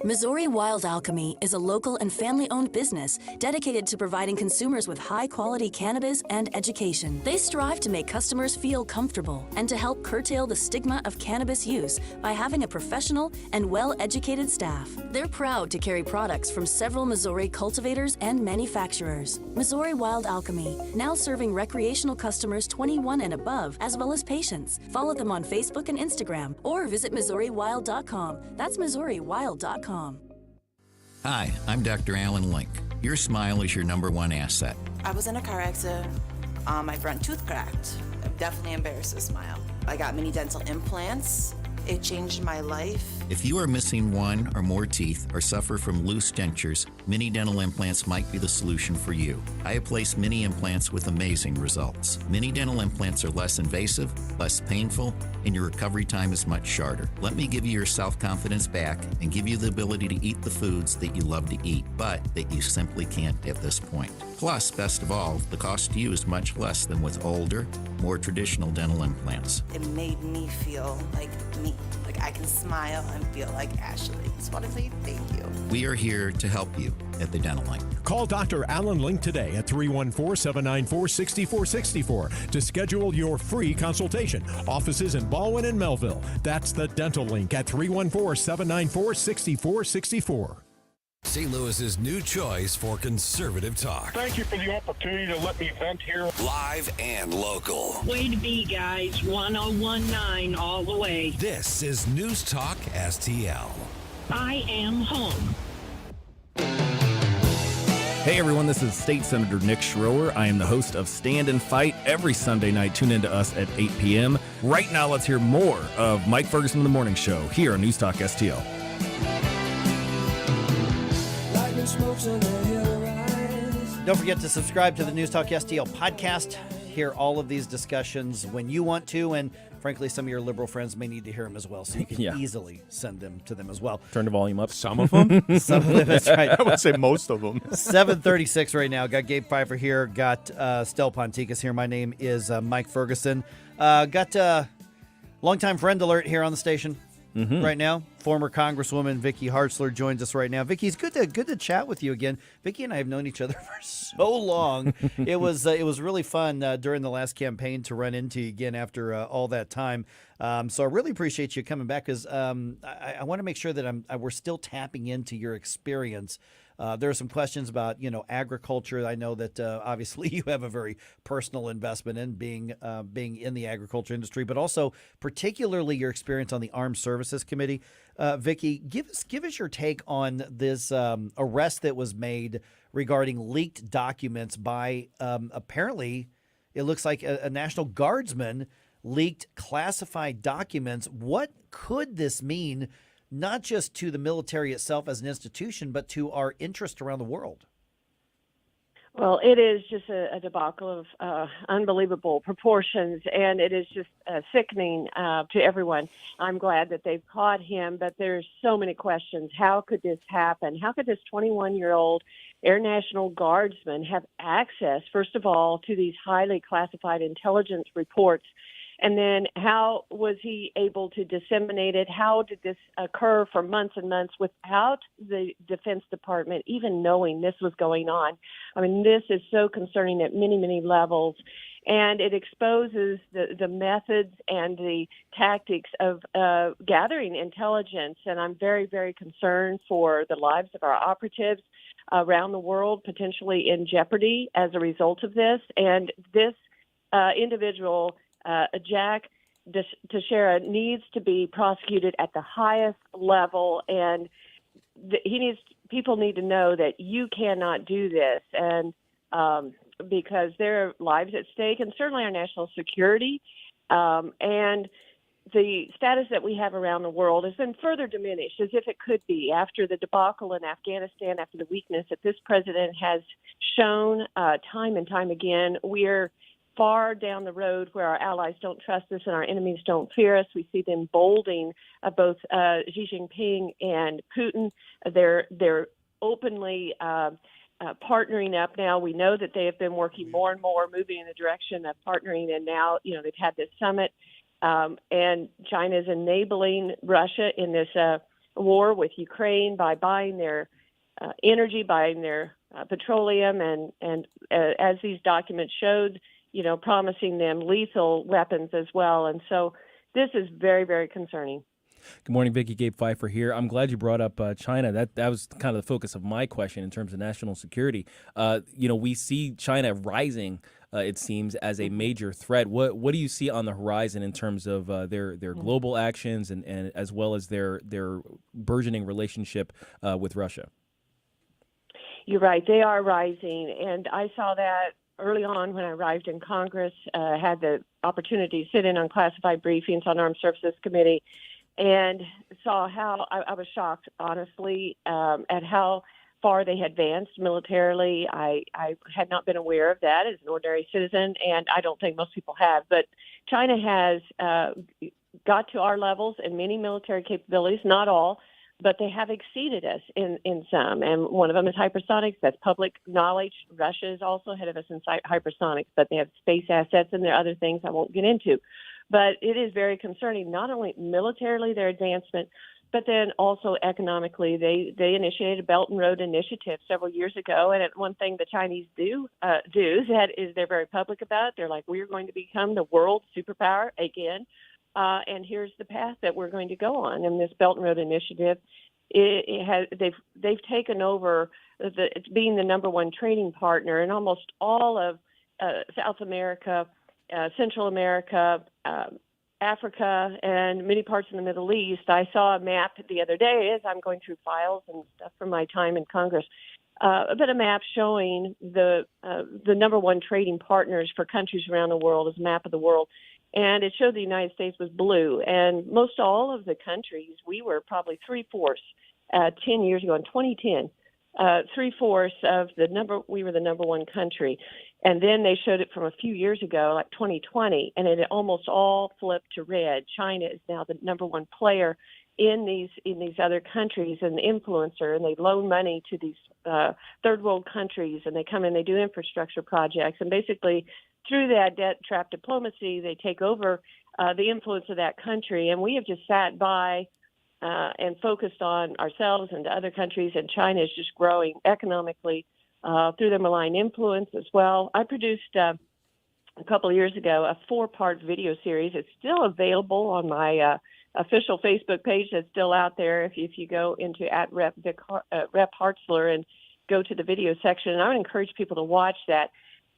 Missouri Wild Alchemy is a local and family-owned business dedicated to providing consumers with high-quality cannabis and education. They strive to make customers feel comfortable and to help curtail the stigma of cannabis use by having a professional and well-educated staff. They're proud to carry products from several Missouri cultivators and manufacturers. Missouri Wild Alchemy, now serving recreational customers 21 and above, as well as patients. Follow them on Facebook and Instagram, or visit MissouriWild.com. That's MissouriWild.com. Hi, I'm Dr. Alan Link. Your smile is your number one asset. I was in a car accident. My front tooth cracked. I'm definitely embarrassed to smile. I got mini dental implants. It changed my life. If you are missing one or more teeth or suffer from loose dentures, mini dental implants might be the solution for you. I have placed mini implants with amazing results. Mini dental implants are less invasive, less painful, and your recovery time is much shorter. Let me give you your self-confidence back and give you the ability to eat the foods that you love to eat, but that you simply can't at this point. Plus, best of all, the cost to you is much less than with older, more traditional dental implants. It made me feel like me. Like I can smile and feel like Ashley. Just want to say thank you. We are here to help you at the Dental Link. Call Dr. Alan Link today at 314-794-6464 to schedule your free consultation. Offices in Baldwin and Melville. That's the Dental Link at 314-794-6464. St. Louis's new choice for conservative talk. Thank you for the opportunity to let me vent here. Live and local. Way to be, guys. 1019 all the way. This is News Talk STL. I am home. Hey everyone, this is State Senator Nick Schroer. I am the host of Stand and Fight every Sunday night. Tune in to us at 8 p.m. Right now, let's hear more of Mike Ferguson in the Morning Show here on News Talk STL. Don't forget to subscribe to the News Talk STL podcast. Hear all of these discussions when you want to, and frankly, some of your liberal friends may need to hear them as well, so you can easily send them to them as well. Turn the volume up. Some of them? Some of them, that's right. I would say most of them. 7:36 right now. Got Gabe Pfeiffer here. Got Stel Ponticus here. My name is Mike Ferguson. Got longtime friend alert here on the station. Right now, former Congresswoman Vicky Hartzler joins us right now. Vicky, it's good to chat with you again. Vicky and I have known each other for so long. It was really fun during the last campaign to run into you again after all that time. So I really appreciate you coming back because I want to make sure that we're still tapping into your experience. There are some questions about, agriculture. I know that obviously you have a very personal investment in being in the agriculture industry, but also particularly your experience on the Armed Services Committee. Vicky, give us your take on this arrest that was made regarding leaked documents by apparently it looks like a National Guardsman leaked classified documents. What could this mean? Not just to the military itself as an institution, but to our interest around the world? Well, it is just a debacle of unbelievable proportions, and it is just sickening to everyone. I'm glad that they've caught him, but there's so many questions. How could this happen? How could this 21-year-old Air National Guardsman have access, first of all, to these highly classified intelligence reports And then how was he able to disseminate it? How did this occur for months and months without the Defense Department even knowing this was going on? I mean, this is so concerning at many, many levels. And it exposes the methods and the tactics of gathering intelligence. And I'm very, very concerned for the lives of our operatives around the world, potentially in jeopardy as a result of this. And this individual, Jack Teixeira, needs to be prosecuted at the highest level. And people need to know that you cannot do this. And because there are lives at stake and certainly our national security. And the status that we have around the world has been further diminished, as if it could be, after the debacle in Afghanistan, after the weakness that this president has shown time and time again. We're far down the road where our allies don't trust us and our enemies don't fear us. We see them bolding both Xi Jinping and Putin. They're openly partnering up now. We know that they have been working more and more, moving in the direction of partnering, and now, they've had this summit, and China is enabling Russia in this war with Ukraine by buying their energy, buying their petroleum, and as these documents showed, promising them lethal weapons as well. And so this is very, very concerning. Good morning, Vicki. Gabe Pfeiffer here. I'm glad you brought up China. That was kind of the focus of my question in terms of national security. We see China rising, it seems, as a major threat. What do you see on the horizon in terms of their global actions and as well as their burgeoning relationship with Russia? You're right. They are rising. And I saw that early on when I arrived in Congress, had the opportunity to sit in on classified briefings on Armed Services Committee, and saw how I was shocked, honestly, at how far they had advanced militarily. I had not been aware of that as an ordinary citizen, and I don't think most people have. But China has got to our levels in many military capabilities, not all, but they have exceeded us in some. And one of them is hypersonics. That's public knowledge. Russia is also ahead of us in hypersonics, but they have space assets and there are other things I won't get into. But it is very concerning, not only militarily their advancement, but then also economically. They initiated a Belt and Road Initiative several years ago, and one thing the Chinese do is they're very public about it. They're like, we're going to become the world superpower again, and here's the path that we're going to go on. And this Belt and Road Initiative, they've taken over being the number one trading partner in almost all of South America, Central America, Africa, and many parts of the Middle East. I saw a map the other day as I'm going through files and stuff from my time in Congress, but a map showing the number one trading partners for countries around the world as a map of the world. And it showed the United States was blue. And most all of the countries, we were probably 3/4 10 years ago in 2010. 3/4 of we were the number one country. And then they showed it from a few years ago, like 2020, and it almost all flipped to red. China is now the number one player in these other countries, and the influencer, and they loan money to these third world countries, and they come in, they do infrastructure projects, and basically through that debt trap diplomacy, they take over the influence of that country. And we have just sat by and focused on ourselves and other countries, and China is just growing economically through their malign influence as well. I produced a couple of years ago a 4-part video series. It's still available on my official Facebook page that's still out there. If you go into @Rep Hartzler and go to the video section, and I would encourage people to watch that,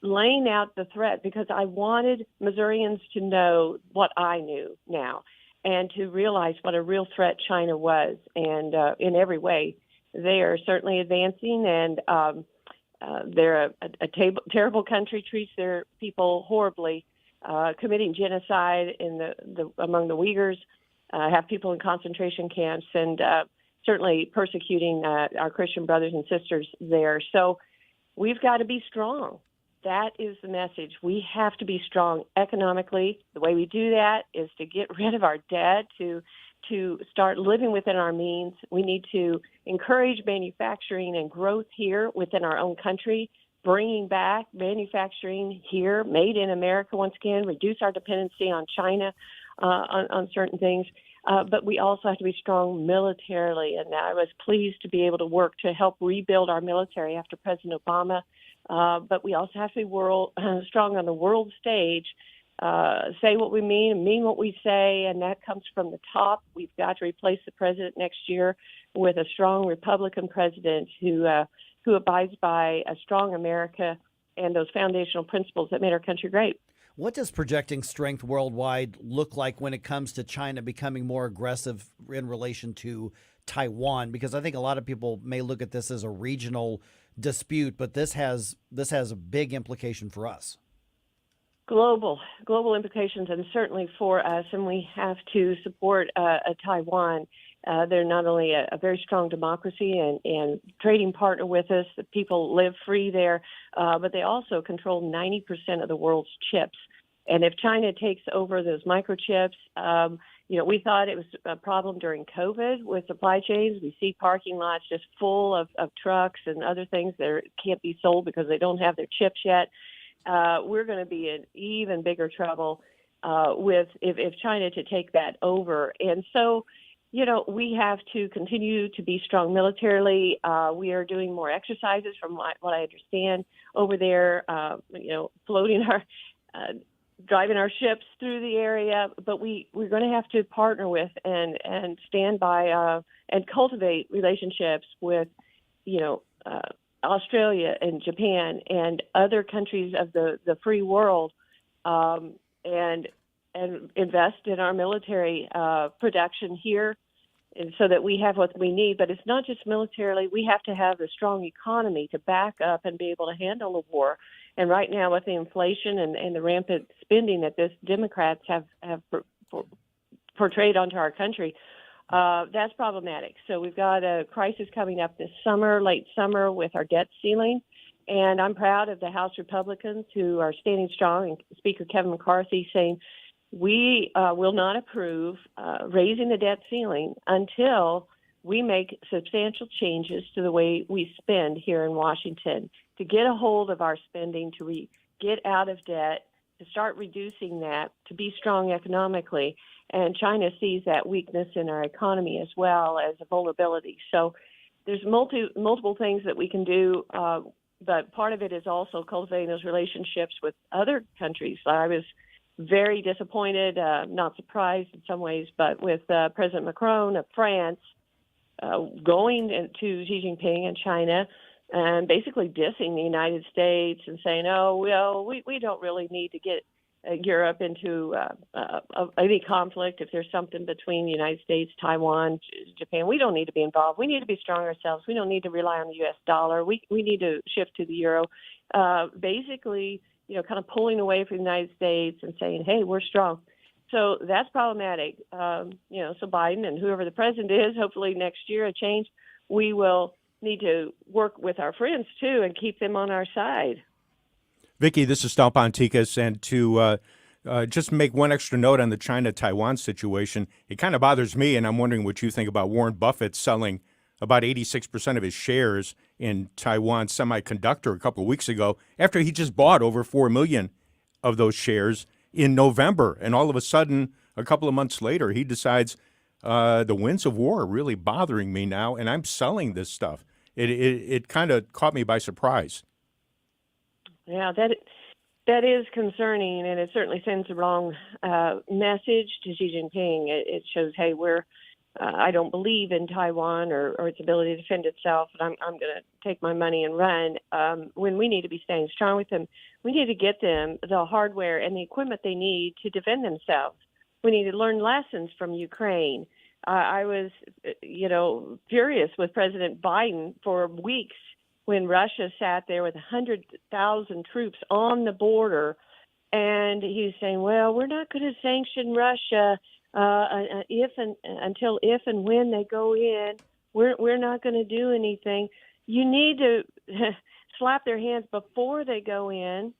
laying out the threat, because I wanted Missourians to know what I knew now and to realize what a real threat China was. And in every way, they are certainly advancing, and they're a terrible country, treats their people horribly, committing genocide among the Uyghurs, have people in concentration camps, and certainly persecuting our Christian brothers and sisters there. So we've got to be strong. That is the message. We have to be strong economically. The way we do that is to get rid of our debt, to start living within our means. We need to encourage manufacturing and growth here within our own country bringing back manufacturing here, made in America once again, reduce our dependency on China on certain things. But we also have to be strong militarily, and I was pleased to be able to work to help rebuild our military after President Obama. But we also have to be strong on the world stage, say what we mean and mean what we say, and that comes from the top. We've got to replace the president next year with a strong Republican president who abides by a strong America and those foundational principles that made our country great. What does projecting strength worldwide look like when it comes to China becoming more aggressive in relation to Taiwan? Because I think a lot of people may look at this as a regional dispute, but this has a big implication for us. Global implications, and certainly for us, and we have to support Taiwan. They're not only a very strong democracy and trading partner with us, that people live free there, but they also control 90% of the world's chips. And if China takes over those microchips, we thought it was a problem during COVID with supply chains. We see parking lots just full of trucks and other things that can't be sold because they don't have their chips yet. We're going to be in even bigger trouble with if China to take that over. And so, we have to continue to be strong militarily. We are doing more exercises from what I understand over there, floating driving our ships through the area. But we're going to have to partner with and stand by and cultivate relationships with, Australia and Japan and other countries of the free world, and invest in our military production here, and so that we have what we need. But it's not just militarily. We have to have a strong economy to back up and be able to handle the war. And right now, with the inflation and the rampant spending that this Democrats have portrayed onto our country, that's problematic. So we've got a crisis coming up this summer, late summer, with our debt ceiling. And I'm proud of the House Republicans who are standing strong, and Speaker Kevin McCarthy saying, we will not approve raising the debt ceiling until we make substantial changes to the way we spend here in Washington, to get a hold of our spending, to get out of debt, to start reducing that, to be strong economically. And China sees that weakness in our economy as well as a vulnerability. So there's multiple things that we can do, but part of it is also cultivating those relationships with other countries. I was very disappointed, not surprised in some ways, but with President Macron of France going to Xi Jinping in China and basically dissing the United States and saying, we don't really need to get Europe into any conflict. If there's something between the United States, Taiwan, Japan, we don't need to be involved. We need to be strong ourselves. We don't need to rely on the U.S. dollar. We need to shift to the euro. Basically, kind of pulling away from the United States and saying, hey, we're strong. So that's problematic. So Biden and whoever the president is, hopefully next year a change, we will need to work with our friends too and keep them on our side. Vicki, this is Stal Ponticus, and to just make one extra note on the China-Taiwan situation, it kind of bothers me, and I'm wondering what you think about Warren Buffett selling about 86% of his shares in Taiwan Semiconductor a couple of weeks ago after he just bought over 4 million of those shares in November. And all of a sudden, a couple of months later, he decides the winds of war are really bothering me now, and I'm selling this stuff. It kind of caught me by surprise. Yeah, that is concerning, and it certainly sends the wrong message to Xi Jinping. It shows, hey, I don't believe in Taiwan or its ability to defend itself, and I'm going to take my money and run. When we need to be staying strong with them, we need to get them the hardware and the equipment they need to defend themselves. We need to learn lessons from Ukraine. I was, furious with President Biden for weeks when Russia sat there with 100,000 troops on the border, and he's saying, well, we're not going to sanction Russia until if and when they go in. We're not going to do anything. You need to slap their hands before they go in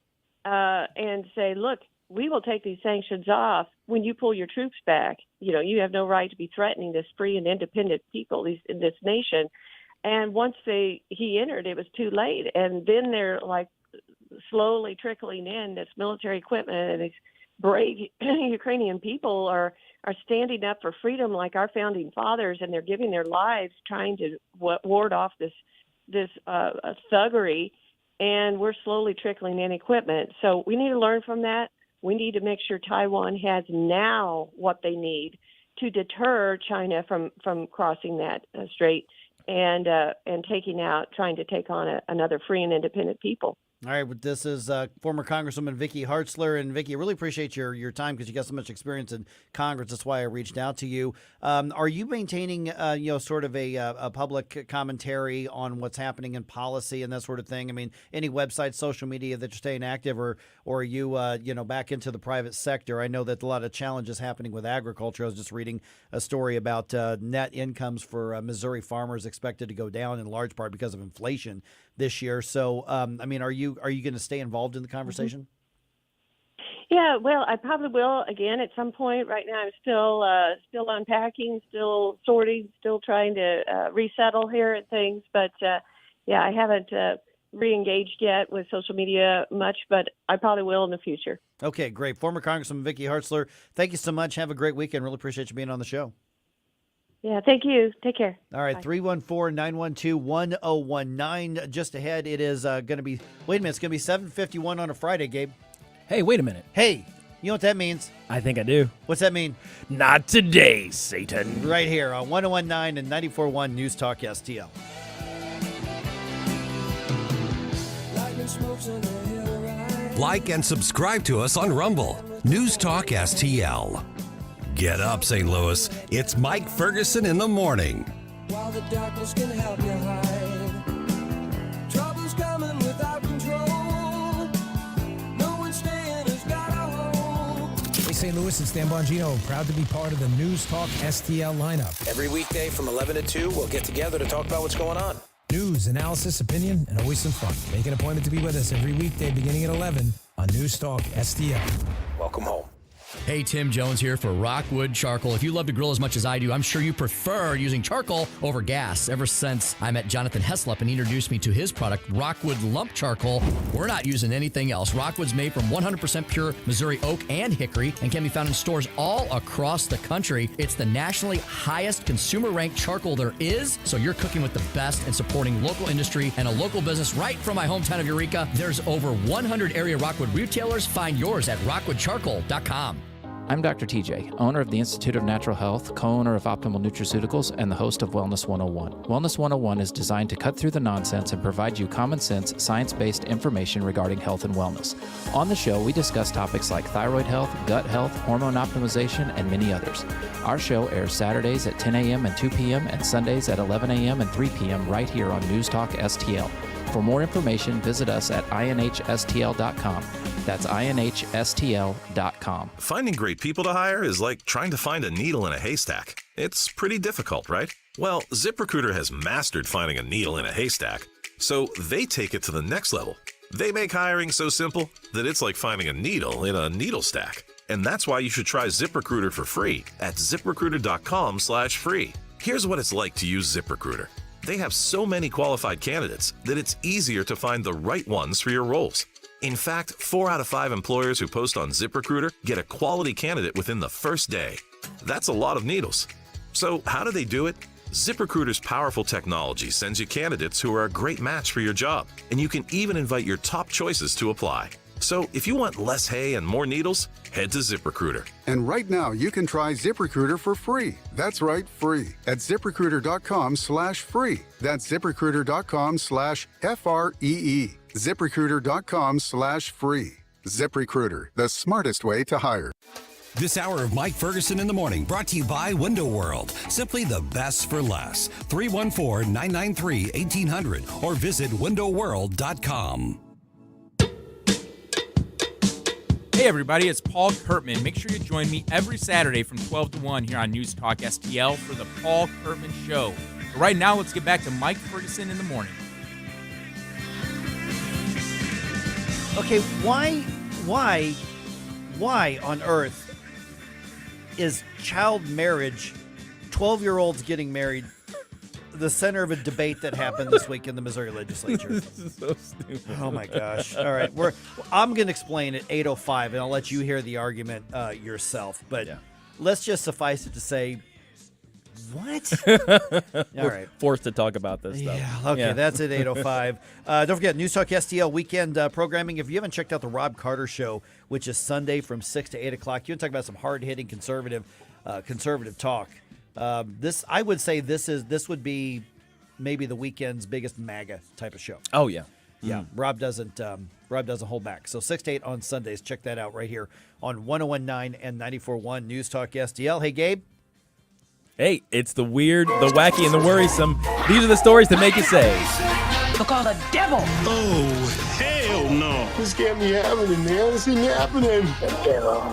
and say, look, we will take these sanctions off when you pull your troops back. You have no right to be threatening this free and independent people in this nation. And once he entered, it was too late. And then they're like slowly trickling in. This military equipment and these brave Ukrainian people are standing up for freedom like our founding fathers, and they're giving their lives trying to ward off this thuggery. And we're slowly trickling in equipment. So we need to learn from that. We need to make sure Taiwan has now what they need to deter China from crossing that strait and trying to take on another free and independent people. All right, this is former Congresswoman Vicky Hartzler. And Vicky, I really appreciate your time because you got so much experience in Congress. That's why I reached out to you. Are you maintaining, sort of a public commentary on what's happening in policy and that sort of thing? I mean, any websites, social media that you're staying active, or are you, back into the private sector? I know that a lot of challenges happening with agriculture. I was just reading a story about net incomes for Missouri farmers expected to go down in large part because of inflation this year. So, are you going to stay involved in the conversation? Yeah, well, I probably will again at some point. Right now, I'm still unpacking, still sorting, still trying to resettle here and things. But I haven't re-engaged yet with social media much, but I probably will in the future. Okay, great. Former Congresswoman Vicky Hartzler, thank you so much. Have a great weekend. Really appreciate you being on the show. Yeah, thank you. Take care. All right, 314-912-1019. Just ahead, it is going to be, wait a minute, it's going to be 7:51 on a Friday, Gabe. Hey, wait a minute. Hey, you know what that means? I think I do. What's that mean? Not today, Satan. Right here on 1019 and 94.1 News Talk STL. Like and subscribe to us on Rumble. News Talk STL. Get up, St. Louis. It's Mike Ferguson in the morning. While the darkness can help you hide, trouble's coming without control. No one's staying has got a hold. Hey, St. Louis, it's Dan Bongino. Proud to be part of the News Talk STL lineup. Every weekday from 11 to 2, we'll get together to talk about what's going on. News, analysis, opinion, and always some fun. Make an appointment to be with us every weekday beginning at 11 on News Talk STL. Welcome home. Hey, Tim Jones here for Rockwood Charcoal. If you love to grill as much as I do, I'm sure you prefer using charcoal over gas. Ever since I met Jonathan Heslop and he introduced me to his product, Rockwood Lump Charcoal, we're not using anything else. Rockwood's made from 100% pure Missouri oak and hickory and can be found in stores all across the country. It's the nationally highest consumer-ranked charcoal there is, so you're cooking with the best and supporting local industry and a local business right from my hometown of Eureka. There's over 100 area Rockwood retailers. Find yours at rockwoodcharcoal.com. I'm Dr. TJ, owner of the Institute of Natural Health, co-owner of Optimal Nutraceuticals, and the host of Wellness 101. Wellness 101 is designed to cut through the nonsense and provide you common sense, science-based information regarding health and wellness. On the show, we discuss topics like thyroid health, gut health, hormone optimization, and many others. Our show airs Saturdays at 10 a.m. and 2 p.m. and Sundays at 11 a.m. and 3 p.m. right here on News Talk STL. For more information, visit us at inhstl.com. That's inhstl.com. Finding great people to hire is like trying to find a needle in a haystack. It's pretty difficult, right? Well, ZipRecruiter has mastered finding a needle in a haystack, so they take it to the next level. They make hiring so simple that it's like finding a needle in a needle stack. And that's why you should try ZipRecruiter for free at ziprecruiter.com/free. Here's what it's like to use ZipRecruiter. They have so many qualified candidates that it's easier to find the right ones for your roles. In fact, 4 out of 5 employers who post on ZipRecruiter get a quality candidate within the first day. That's a lot of needles. So how do they do it? ZipRecruiter's powerful technology sends you candidates who are a great match for your job, and you can even invite your top choices to apply. So if you want less hay and more needles, head to ZipRecruiter. And right now, you can try ZipRecruiter for free. That's right, free. At ZipRecruiter.com/free. That's ZipRecruiter.com/FREE. ZipRecruiter.com/free. ZipRecruiter, the smartest way to hire. This hour of Mike Ferguson in the Morning brought to you by Window World. Simply the best for less. 314-993-1800 or visit windowworld.com. Hey everybody, it's Paul Kurtman. Make sure you join me every Saturday from 12 to 1 here on News Talk STL for the Paul Kurtman Show. But right now, let's get back to Mike Ferguson in the morning. Okay, why on earth is child marriage, 12-year-olds getting married, the center of a debate that happened this week in the Missouri legislature. This is so stupid. Oh my gosh! All right, I'm going to explain at 8:05, and I'll let you hear the argument yourself. But let's just suffice it to say, what? All right, forced to talk about this stuff. Yeah. Okay, that's at 8:05. Don't forget News Talk STL weekend programming. If you haven't checked out the Rob Carter Show, which is Sunday from 6 to 8 o'clock, you can talk about some hard hitting conservative talk. I would say this would be maybe the weekend's biggest MAGA type of show. Oh yeah. Yeah, Rob doesn't hold back. So 6 to 8 on Sundays. Check that out right here on 101.9 and 94.1 News Talk STL. Hey, Gabe. Hey, it's the weird, the wacky, and the worrisome. These are the stories that make you say. Look on the devil. Oh, hell no. This can't be happening, man. This isn't happening. The devil.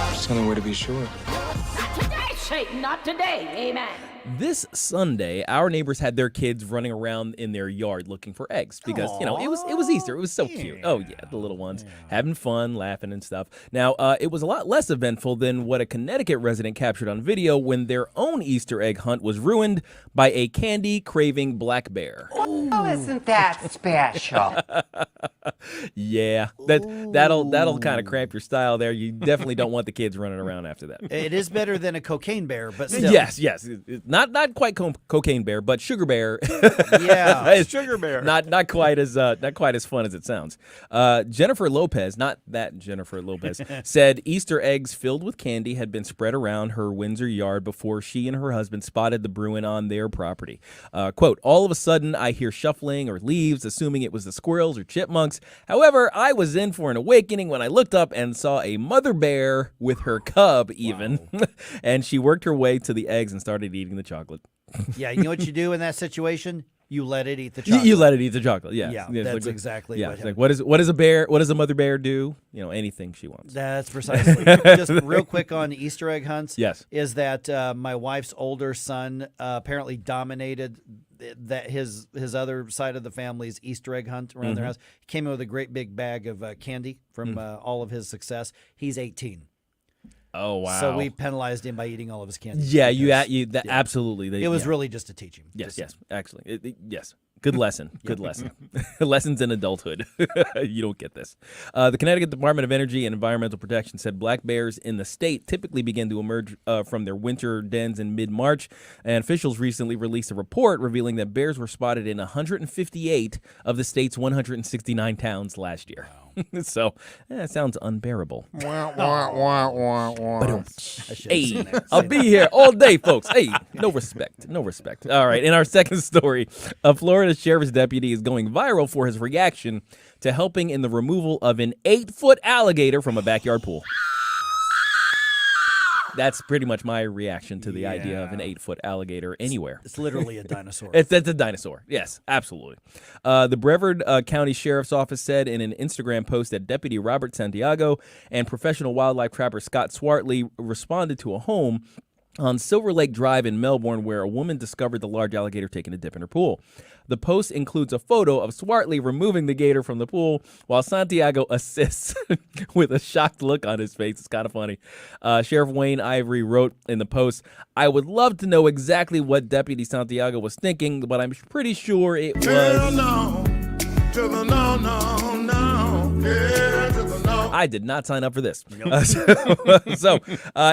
There's the only way to be sure. Not today, Satan. Not today. Amen. This Sunday, our neighbors had their kids running around in their yard looking for eggs because, it was Easter. It was so cute. Oh, yeah, the little ones having fun, laughing and stuff. Now, it was a lot less eventful than what a Connecticut resident captured on video when their own Easter egg hunt was ruined by a candy-craving black bear. Oh, isn't that special? Yeah, that'll kind of cramp your style there. You definitely don't want the kids running around after that. It is better than a cocaine bear, but still. Yes. Not quite cocaine bear, but sugar bear. Yeah, sugar bear. Not quite as fun as it sounds. Jennifer Lopez, not that Jennifer Lopez, said Easter eggs filled with candy had been spread around her Windsor yard before she and her husband spotted the Bruin on their property. Quote, all of a sudden I hear shuffling or leaves, assuming it was the squirrels or chipmunks. However, I was in for an awakening when I looked up and saw a mother bear with her cub even. Wow. And she worked her way to the eggs and started eating the chocolate. Yeah, you know what you do in that situation? You let it eat the chocolate. You let it eat the chocolate. Yeah, that's exactly what happened. What does a mother bear do? Anything she wants. That's precisely. Just real quick on Easter egg hunts. Yes, is that my wife's older son apparently dominated that his other side of the family's Easter egg hunt around their house. He came in with a great big bag of candy from all of his success. He's 18. Oh wow! So we penalized him by eating all of his candy. Yeah, absolutely. It was really just to teach him. Yes, actually, yes. Good lesson. Good lesson. Lessons in adulthood. You don't get this. The Connecticut Department of Energy and Environmental Protection said black bears in the state typically begin to emerge from their winter dens in mid-March. And officials recently released a report revealing that bears were spotted in 158 of the state's 169 towns last year. Wow. So that sounds unbearable. Hey, I'll be here all day, folks. Hey, no respect. All right, in our second story, a Florida sheriff's deputy is going viral for his reaction to helping in the removal of an 8-foot alligator from a backyard pool. That's pretty much my reaction to the idea of an 8-foot alligator anywhere. It's literally a dinosaur. It's a dinosaur. Yes, absolutely. The Brevard County Sheriff's Office said in an Instagram post that Deputy Robert Santiago and professional wildlife trapper Scott Swartley responded to a home on Silver Lake Drive in Melbourne where a woman discovered the large alligator taking a dip in her pool. The post includes a photo of Swartley removing the gator from the pool while Santiago assists with a shocked look on his face. It's kind of funny. Sheriff Wayne Ivory wrote in the post, I would love to know exactly what Deputy Santiago was thinking, but I'm pretty sure it was... I did not sign up for this. Nope. So,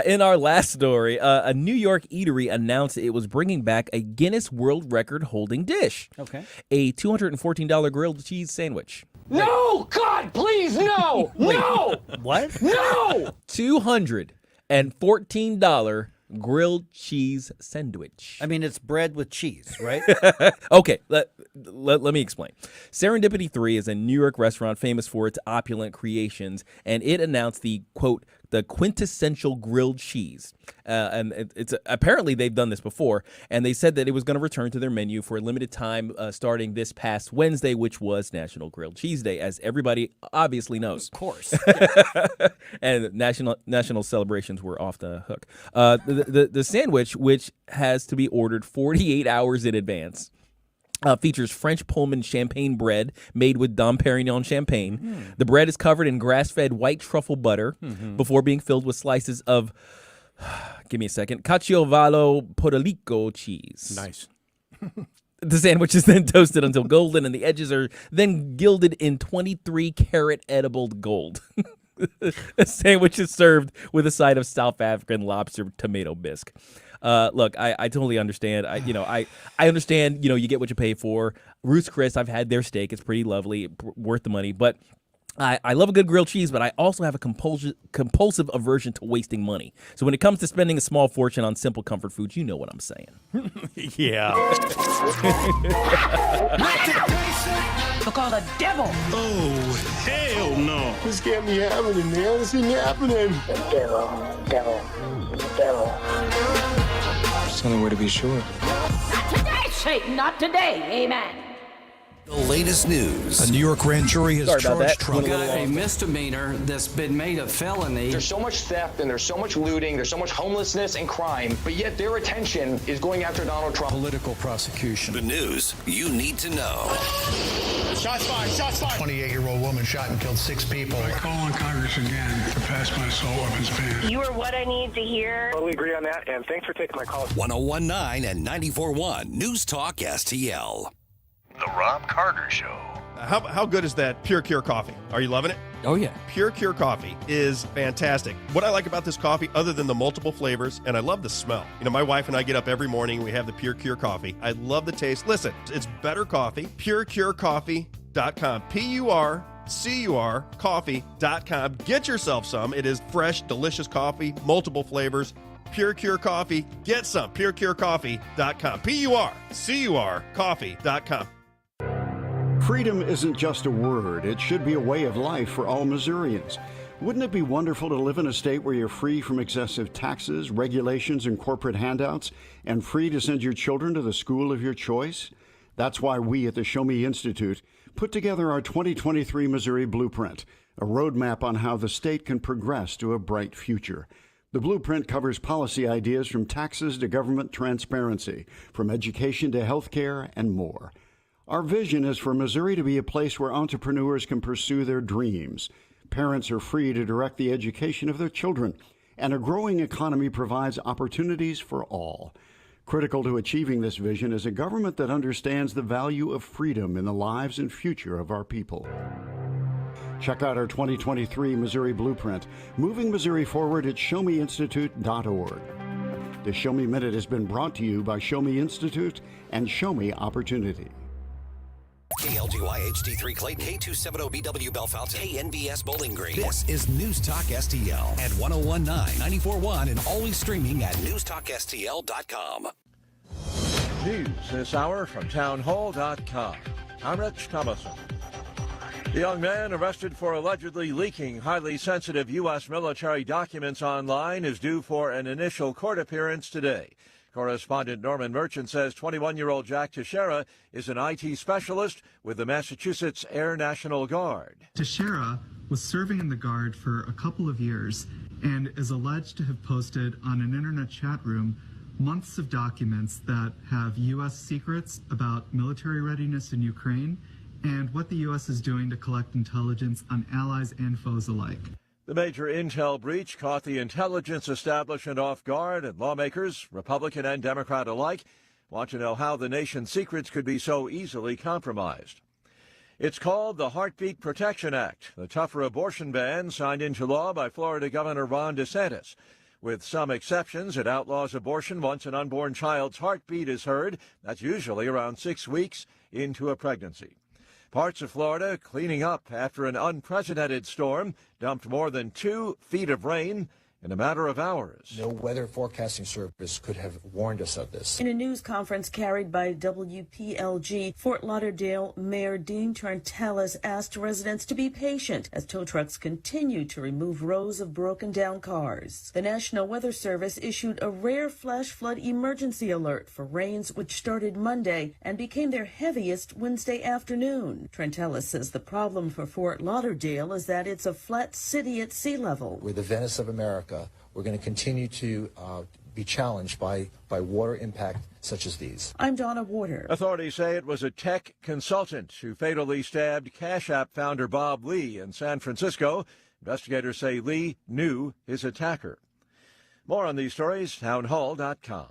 in our last story, a New York eatery announced it was bringing back a Guinness World Record holding dish. Okay. A $214 grilled cheese sandwich. No! God, please, no! No! What? No! $214 grilled cheese sandwich. I mean, it's bread with cheese, right? Okay, let me explain. Serendipity 3 is a New York restaurant famous for its opulent creations, and it announced the, quote, the quintessential grilled cheese. And it's apparently they've done this before, and they said that it was going to return to their menu for a limited time starting this past Wednesday, which was National Grilled Cheese Day, as everybody obviously knows. Of course. And national celebrations were off the hook. The sandwich, which has to be ordered 48 hours in advance, features French Pullman champagne bread made with Dom Perignon champagne. The bread is covered in grass-fed white truffle butter before being filled with slices of Give me a second. Caciovallo Podolico cheese. Nice. The sandwich is then toasted until golden, and the edges are then gilded in 23-karat edible gold. The sandwich is served with a side of South African lobster tomato bisque. Look, I totally understand. I understand. You get what you pay for. Ruth's Chris, I've had their steak. It's pretty lovely, worth the money. But I love a good grilled cheese, but I also have a compulsive aversion to wasting money. So when it comes to spending a small fortune on simple comfort foods, you know what I'm saying. Yeah. Look called a devil. Oh, hell no. This can't be happening, man. This ain't happening. Devil. It's the only way to be sure. Not today, Satan. Not today. Amen. The latest news. A New York grand jury has charged Trump. We've got a misdemeanor that's been made a felony. There's so much theft and there's so much looting, there's so much homelessness and crime, but yet their attention is going after Donald Trump. Political prosecution. The news you need to know. Shots fired, shots fired. 28-year-old woman shot and killed 6 people. I call on Congress again to pass my assault weapons ban. You are what I need to hear. Totally agree on that, and thanks for taking my call. 1019 and 94.1 News Talk STL. The Rob Carter Show. How good is that Pure Cure coffee? Are you loving it? Oh, yeah. Pure Cure coffee is fantastic. What I like about this coffee, other than the multiple flavors, and I love the smell. My wife and I get up every morning, we have the Pure Cure coffee. I love the taste. Listen, it's better coffee. PureCureCoffee.com. PureCure coffee.com. Get yourself some. It is fresh, delicious coffee, multiple flavors. Pure Cure Coffee. Get some. PureCureCoffee.com. PureCure coffee.com. Freedom isn't just a word. It should be a way of life for all Missourians. Wouldn't it be wonderful to live in a state where you're free from excessive taxes, regulations, and corporate handouts, and free to send your children to the school of your choice? That's why we at the Show Me Institute put together our 2023 Missouri Blueprint, a roadmap on how the state can progress to a bright future. The blueprint covers policy ideas from taxes to government transparency, from education to health care, and more. Our vision is for Missouri to be a place where entrepreneurs can pursue their dreams. Parents are free to direct the education of their children, and a growing economy provides opportunities for all. Critical to achieving this vision is a government that understands the value of freedom in the lives and future of our people. Check out our 2023 Missouri Blueprint, moving Missouri forward at showmeinstitute.org. The Show Me Minute has been brought to you by Show Me Institute and Show Me Opportunity. KLGY HD3 Clayton, K270BW Bellefonte, KNBS Bowling Green. This is News Talk STL at 1019, 94.1, and always streaming at newstalkstl.com. News this hour from townhall.com. I'm Rich Thomason. The young man arrested for allegedly leaking highly sensitive U.S. military documents online is due for an initial court appearance today. Correspondent Norman Merchant says 21-year-old Jack Teixeira is an IT specialist with the Massachusetts Air National Guard. Teixeira was serving in the Guard for a couple of years and is alleged to have posted on an internet chat room months of documents that have U.S. secrets about military readiness in Ukraine and what the U.S. is doing to collect intelligence on allies and foes alike. The major intel breach caught the intelligence establishment off guard, and lawmakers, Republican and Democrat alike, want to know how the nation's secrets could be so easily compromised. It's called the Heartbeat Protection Act, the tougher abortion ban signed into law by Florida Governor Ron DeSantis. With some exceptions, it outlaws abortion once an unborn child's heartbeat is heard. That's usually around 6 weeks into a pregnancy. Parts of Florida cleaning up after an unprecedented storm dumped more than 2 feet of rain in a matter of hours. No weather forecasting service could have warned us of this. In a news conference carried by WPLG, Fort Lauderdale Mayor Dean Trantelis asked residents to be patient as tow trucks continue to remove rows of broken down cars. The National Weather Service issued a rare flash flood emergency alert for rains which started Monday and became their heaviest Wednesday afternoon. Trantelis says the problem for Fort Lauderdale is that it's a flat city at sea level. We're the Venice of America. We're going to continue to be challenged by water impact such as these. I'm Donna Warder. Authorities say it was a tech consultant who fatally stabbed Cash App founder Bob Lee in San Francisco. Investigators say Lee knew his attacker. More on these stories, townhall.com.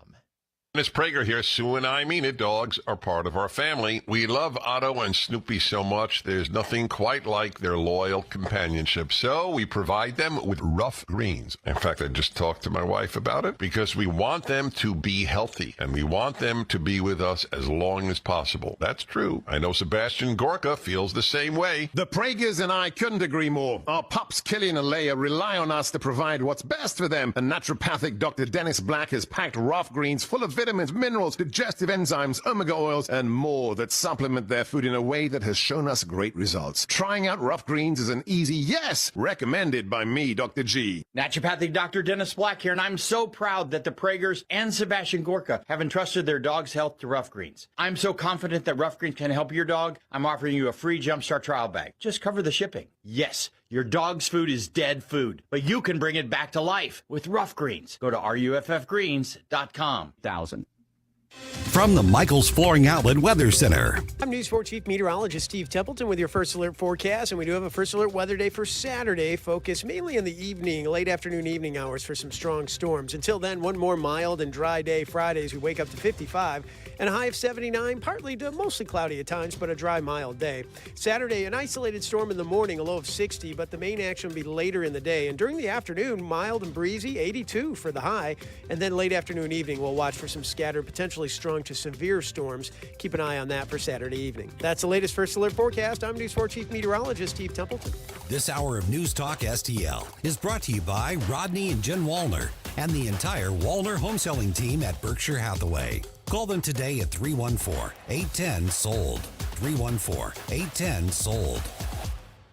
It's Prager here. Sue and I mean it. Dogs are part of our family. We love Otto and Snoopy so much. There's nothing quite like their loyal companionship. So we provide them with rough greens. In fact, I just talked to my wife about it because we want them to be healthy and we want them to be with us as long as possible. That's true. I know Sebastian Gorka feels the same way. The Pragers and I couldn't agree more. Our pups, Killian and Leia, rely on us to provide what's best for them. And naturopathic Dr. Dennis Black has packed rough greens full of vitamins, minerals, digestive enzymes, omega oils, and more that supplement their food in a way that has shown us great results. Trying out rough greens is an easy yes, recommended by me, Dr. G. Naturopathic Dr. Dennis Black here, and I'm so proud that the Pragers and Sebastian Gorka have entrusted their dog's health to Rough Greens. I'm so confident that Rough Greens can help your dog, I'm offering you a free Jumpstart trial bag. Just cover the shipping. Yes, your dog's food is dead food, but you can bring it back to life with Rough Greens. Go to ruffgreens.com. From the Michaels Flooring Outlet Weather Center. I'm News 4 Chief Meteorologist Steve Templeton with your First Alert forecast, and we do have a First Alert weather day for Saturday, focused mainly in the evening, late afternoon, evening hours for some strong storms. Until then, one more mild and dry day Friday as we wake up to 55 and a high of 79, partly to mostly cloudy at times, but a dry, mild day. Saturday, an isolated storm in the morning, a low of 60, but the main action will be later in the day. And during the afternoon, mild and breezy, 82 for the high. And then late afternoon, evening, we'll watch for some scattered, potentially strong to severe storms. Keep an eye on that for Saturday evening. That's the latest First Alert forecast. I'm News 4 Chief Meteorologist Steve Templeton. This hour of News Talk STL is brought to you by Rodney and Jen Wallner and the entire Wallner home selling team at Berkshire Hathaway. Call them today at 314-810-SOLD. 314-810-SOLD.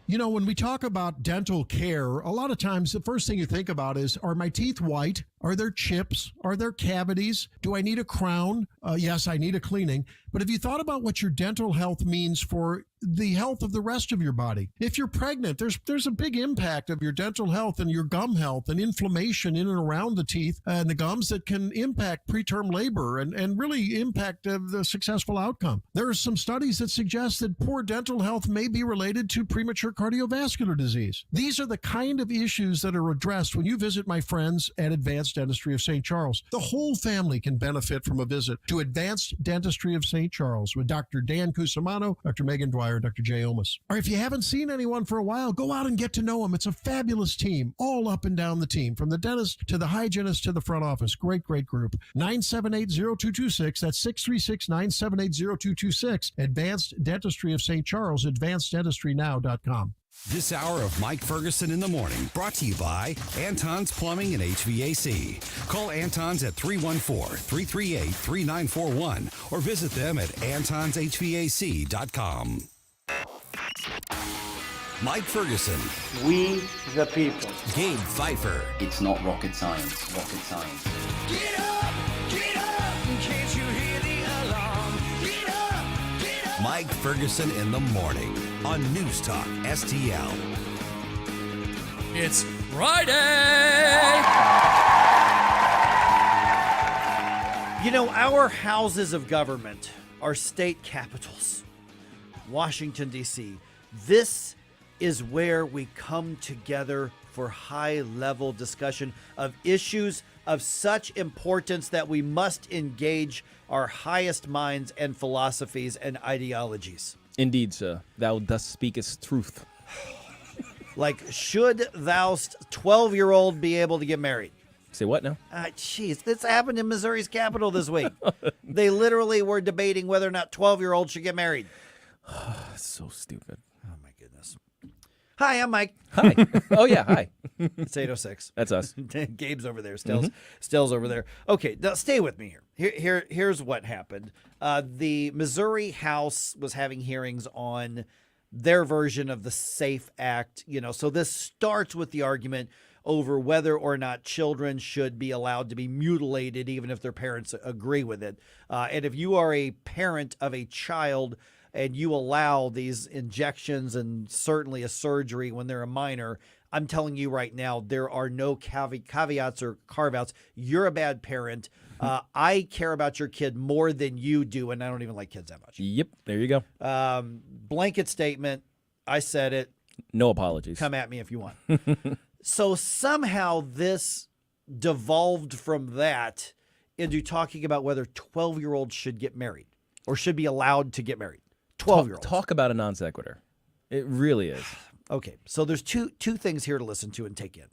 You know, when we talk about dental care, a lot of times the first thing you think about is, are my teeth white? Are there chips? Are there cavities? Do I need a crown? Yes, I need a cleaning. But have you thought about what your dental health means for the health of the rest of your body? If you're pregnant, there's a big impact of your dental health and your gum health and inflammation in and around the teeth and the gums that can impact preterm labor and really impact the successful outcome. There are some studies that suggest that poor dental health may be related to premature cardiovascular disease. These are the kind of issues that are addressed when you visit my friends at Advanced Dentistry of St. Charles. The whole family can benefit from a visit to Advanced Dentistry of St. Charles with Dr. Dan Cusimano, Dr. Megan Dwyer, Dr. Jay Omas. Or if you haven't seen anyone for a while, go out and get to know them. It's a fabulous team, all up and down the team, from the dentist to the hygienist to the front office. Great, great group. 978-0226. That's 636-978-0226. Advanced Dentistry of St. Charles, advanceddentistrynow.com. This hour of Mike Ferguson in the Morning brought to you by Anton's Plumbing and HVAC. Call Anton's at 314-338-3941 or visit them at antonshvac.com. Mike Ferguson. We the people. Gabe Pfeiffer. It's not rocket science. Rocket science. Get up, can't you hear the alarm? Get up, get up. Mike Ferguson in the Morning on News Talk STL. It's Friday! You know, our houses of government, our state capitals, Washington, D.C., this is where we come together for high-level discussion of issues of such importance that we must engage our highest minds and philosophies and ideologies. Indeed, sir. Thou dost speakest truth. Like, should thou 12-year-old be able to get married? Say what now? Jeez, this happened in Missouri's capital this week. They literally were debating whether or not 12-year-olds should get married. So stupid. Oh, my goodness. Hi, I'm Mike. Hi. Oh, yeah, hi. It's 8:06. That's us. Gabe's over there. Still's over there. Okay, now stay with me here. Here's what happened. The Missouri House was having hearings on their version of the SAFE Act. You know, so this starts with the argument over whether or not children should be allowed to be mutilated, even if their parents agree with it. And if you are a parent of a child and you allow these injections and certainly a surgery when they're a minor, I'm telling you right now, there are no caveats or carve-outs. You're a bad parent. I care about your kid more than you do, and I don't even like kids that much. Yep, there you go. Blanket statement. I said it. No apologies. Come at me if you want. So somehow this devolved from that into talking about whether 12-year-olds should get married or should be allowed to get married. 12-year-olds. Talk about a non sequitur. It really is. Okay, so there's two things here to listen to and take in.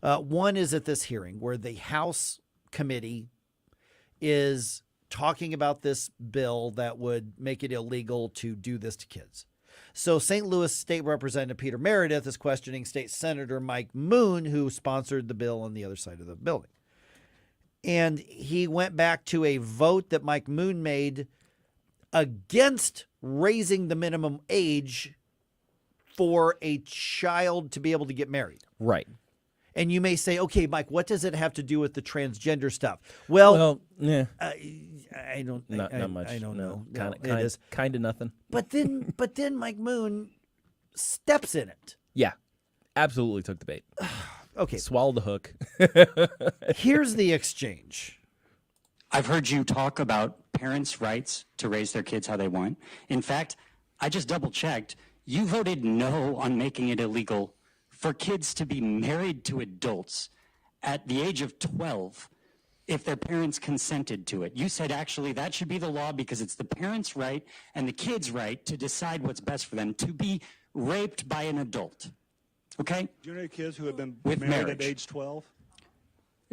One is at this hearing where the House committee is talking about this bill that would make it illegal to do this to kids. So St. Louis State Representative Peter Meredith is questioning State Senator Mike Moon, who sponsored the bill on the other side of the building. And he went back to a vote that Mike Moon made against raising the minimum age for a child to be able to get married. Right. And you may say, okay, Mike, what does it have to do with the transgender stuff? Well, yeah. I don't. Not much. I don't know. It is kind of nothing. But then Mike Moon steps in it. Yeah, absolutely took the bait. Okay, swallowed the hook. Here's the exchange. I've heard you talk about parents' rights to raise their kids how they want. In fact, I just double checked. You voted no on making it illegal for kids to be married to adults at the age of 12 if their parents consented to it. You said actually that should be the law because it's the parents' right and the kids' right to decide what's best for them to be raped by an adult. Okay? Do you know any kids who have been With married marriage. at age 12?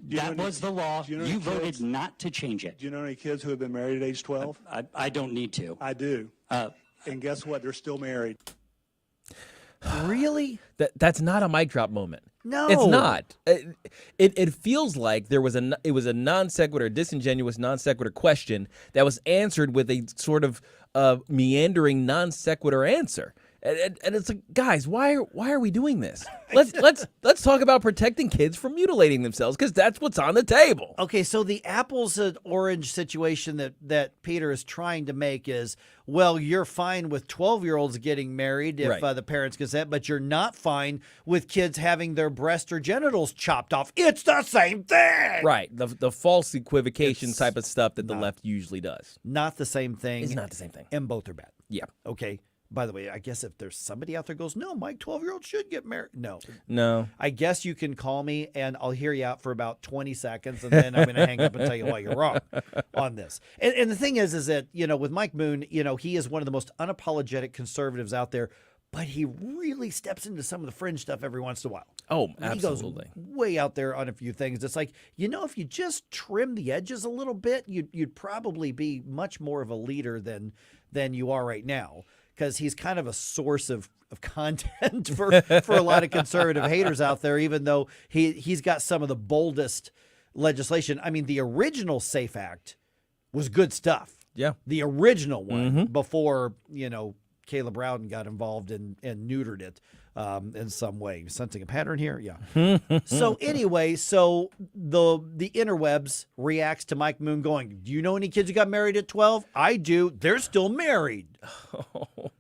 That was the law. Do you know You any voted kids- not to change it. Do you know any kids who have been married at age 12? I don't need to. I do. And guess what? They're still married. Really? That's not a mic drop moment. No. It's not. It feels like it was a non sequitur, disingenuous non sequitur question that was answered with a sort of meandering non sequitur answer. And it's like, guys, why are we doing this? Let's talk about protecting kids from mutilating themselves because that's what's on the table. Okay, so the apples and orange situation that Peter is trying to make is, well, you're fine with 12-year-olds getting married if Right. The parents consent, but you're not fine with kids having their breast or genitals chopped off. It's the same thing. Right. The false equivocation type of stuff that the left usually does. Not the same thing. It's not the same thing. And both are bad. Yeah. Okay. By the way, I guess if there's somebody out there goes, no, Mike, 12-year-olds should get married. No. I guess you can call me and I'll hear you out for about 20 seconds and then I'm going to hang up and tell you why you're wrong on this. And the thing is that, with Mike Moon, he is one of the most unapologetic conservatives out there, but he really steps into some of the fringe stuff every once in a while. Oh, absolutely. He goes way out there on a few things. It's like, if you just trim the edges a little bit, you'd probably be much more of a leader than you are right now. Because he's kind of a source of content for a lot of conservative haters out there, even though he's got some of the boldest legislation. I mean, the original SAFE Act was good stuff. Yeah. The original one before, Caleb Rowden got involved and neutered it in some way. Sensing a pattern here? Yeah. So anyway, the interwebs reacts to Mike Moon going, do you know any kids who got married at 12? I do. They're still married.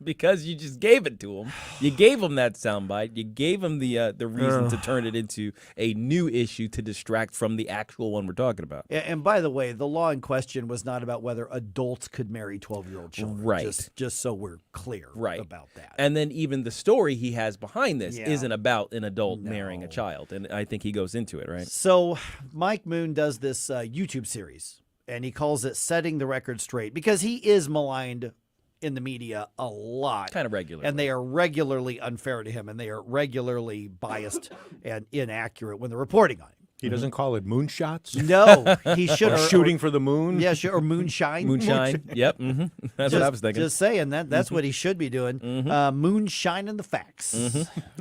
Because you just gave it to him. You gave him that soundbite. You gave him the reason to turn it into a new issue to distract from the actual one we're talking about. And by the way, the law in question was not about whether adults could marry 12-year-old children. Right. Just so we're clear about that. And then even the story he has behind this Yeah. isn't about an adult marrying a child. And I think he goes into it, right? So Mike Moon does this YouTube series, and he calls it Setting the Record Straight because he is maligned in the media a lot. Kind of regularly. And they are regularly unfair to him, and they are regularly biased and inaccurate when they're reporting on him. He doesn't call it moonshots? No, he should. Or shooting for the moon? Yeah, or moonshine. Moonshine. Yep. That's what I was thinking. Just saying that's what he should be doing. Moonshine and the facts,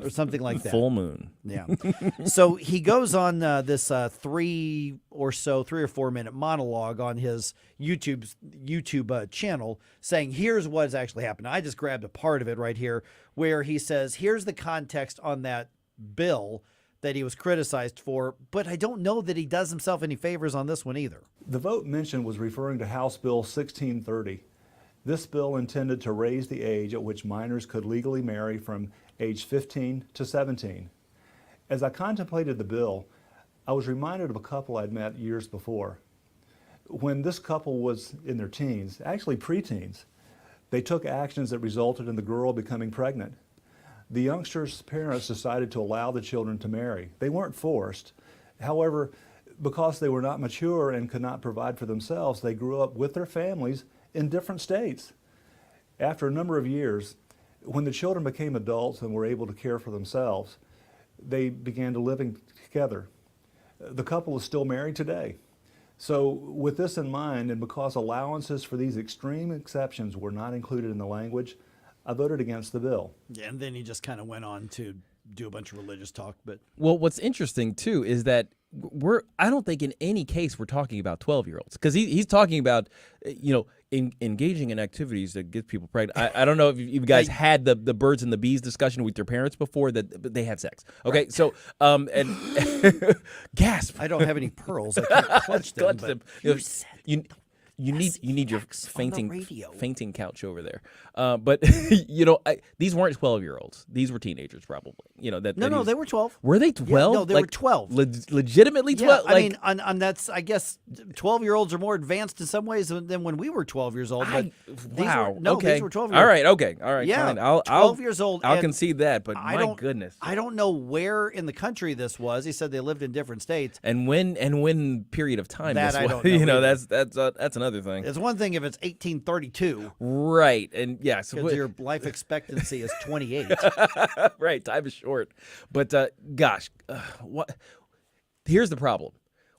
or something like that. Full moon. Yeah. So he goes on this 3 or 4 minute monologue on his YouTube channel saying, here's what's actually happened. I just grabbed a part of it right here where he says, here's the context on that bill that he was criticized for, but I don't know that he does himself any favors on this one either. The vote mentioned was referring to House Bill 1630. This bill intended to raise the age at which minors could legally marry from age 15 to 17. As I contemplated the bill, I was reminded of a couple I'd met years before. When this couple was in their teens, actually preteens, they took actions that resulted in the girl becoming pregnant. The youngsters' parents decided to allow the children to marry. They weren't forced, However, because they were not mature and could not provide for themselves, they grew up with their families in different states. After a number of years, when the children became adults and were able to care for themselves, they began to living together. The couple is still married today. So with this in mind, and because allowances for these extreme exceptions were not included in the language, I voted against the bill. Yeah, and then he just kind of went on to do a bunch of religious talk. But Well, what's interesting too is that I don't think in any case we're talking about 12-year-olds, because he's talking about engaging in activities that get people pregnant. I don't know if you guys had the birds and the bees discussion with your parents before that they have sex. Okay, right. So and gasp. I don't have any pearls. I can't clutch them. Clutch them. You need your fainting couch over there. But these weren't 12-year-olds. These were teenagers, probably. No, they were 12. Were they 12? Yeah, no, they were 12. Legitimately 12. Yeah, I mean, on that's I guess 12-year-olds are more advanced in some ways than when we were 12 years old. But wow. These were 12 years old. All right. Okay. All right. Yeah. Fine. 12 years old. I'll concede that. But my goodness, I don't know where in the country this was. He said they lived in different states. And when period of time that this I was. don't know. That's another thing. It's one thing if it's 1832. Right. And yes. Because your life expectancy is 28. Right. Time is short. But gosh, what? Here's the problem.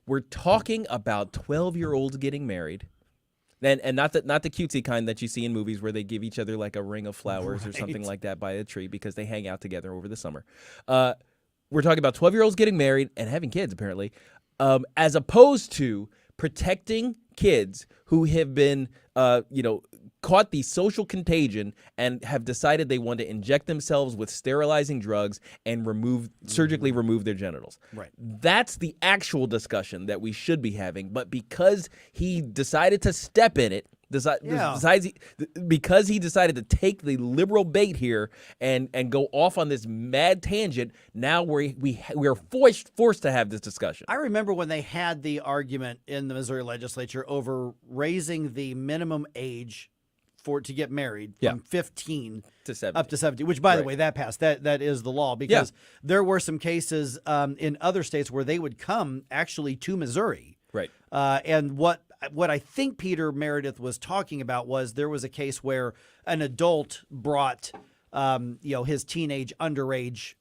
We're talking about 12-year-olds getting married. And not the cutesy kind that you see in movies where they give each other like a ring of flowers or something like that by a tree because they hang out together over the summer. We're talking about 12-year-olds getting married and having kids, apparently, as opposed to protecting kids who have been, caught the social contagion and have decided they want to inject themselves with sterilizing drugs and surgically remove their genitals. Right. That's the actual discussion that we should be having. But because he decided to step in it, because he decided to take the liberal bait here and go off on this mad tangent, now we are forced to have this discussion. I remember when they had the argument in the Missouri legislature over raising the minimum age to get married from 15 to 70. Up to 70, which, by the way, that passed. That is the law, because there were some cases in other states where they would come actually to Missouri. Right. And what I think Peter Meredith was talking about was there was a case where an adult brought his teenage underage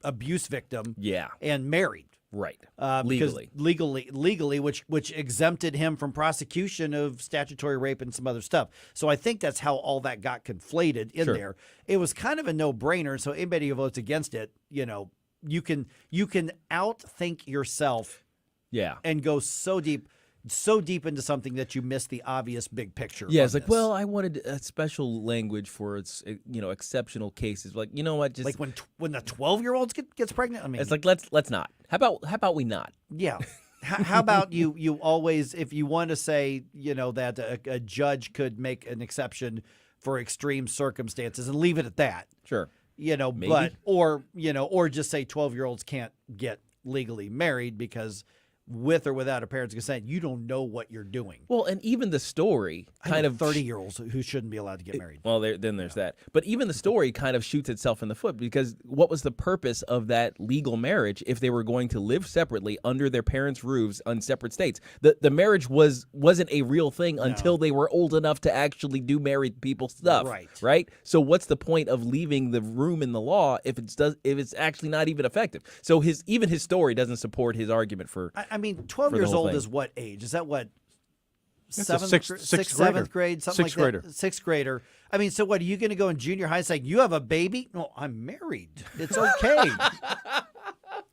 abuse victim and married. Right. Legally, which exempted him from prosecution of statutory rape and some other stuff. So I think that's how all that got conflated in there. It was kind of a no-brainer. So anybody who votes against it, you can outthink yourself. Yeah. And go so deep into something that you miss the obvious big picture. Yeah, it's like, well, I wanted a special language for its, exceptional cases. Like, you know what? Just like when the 12-year-old gets pregnant. I mean, it's like let's not. How about we not? Yeah. How about you always, if you want to say, that a judge could make an exception for extreme circumstances and leave it at that. Sure. Maybe. But or just say 12-year-olds can't get legally married because with or without a parent's consent, you don't know what you're doing. Well, and even the story kind of 30-year-olds who shouldn't be allowed to get married. Well, then there's that. But even the story kind of shoots itself in the foot, because what was the purpose of that legal marriage if they were going to live separately under their parents' roofs on separate states? The marriage wasn't a real thing until they were old enough to actually do married people stuff. Right? So what's the point of leaving the room in the law if it's actually not even effective? So his story doesn't support his argument for. I mean, 12 years old is what age? Is that what? Sixth Seventh grade, something sixth like grader. that. Sixth grader. I mean, so what? Are you going to go in junior high saying you have a baby? No, I'm married. It's okay.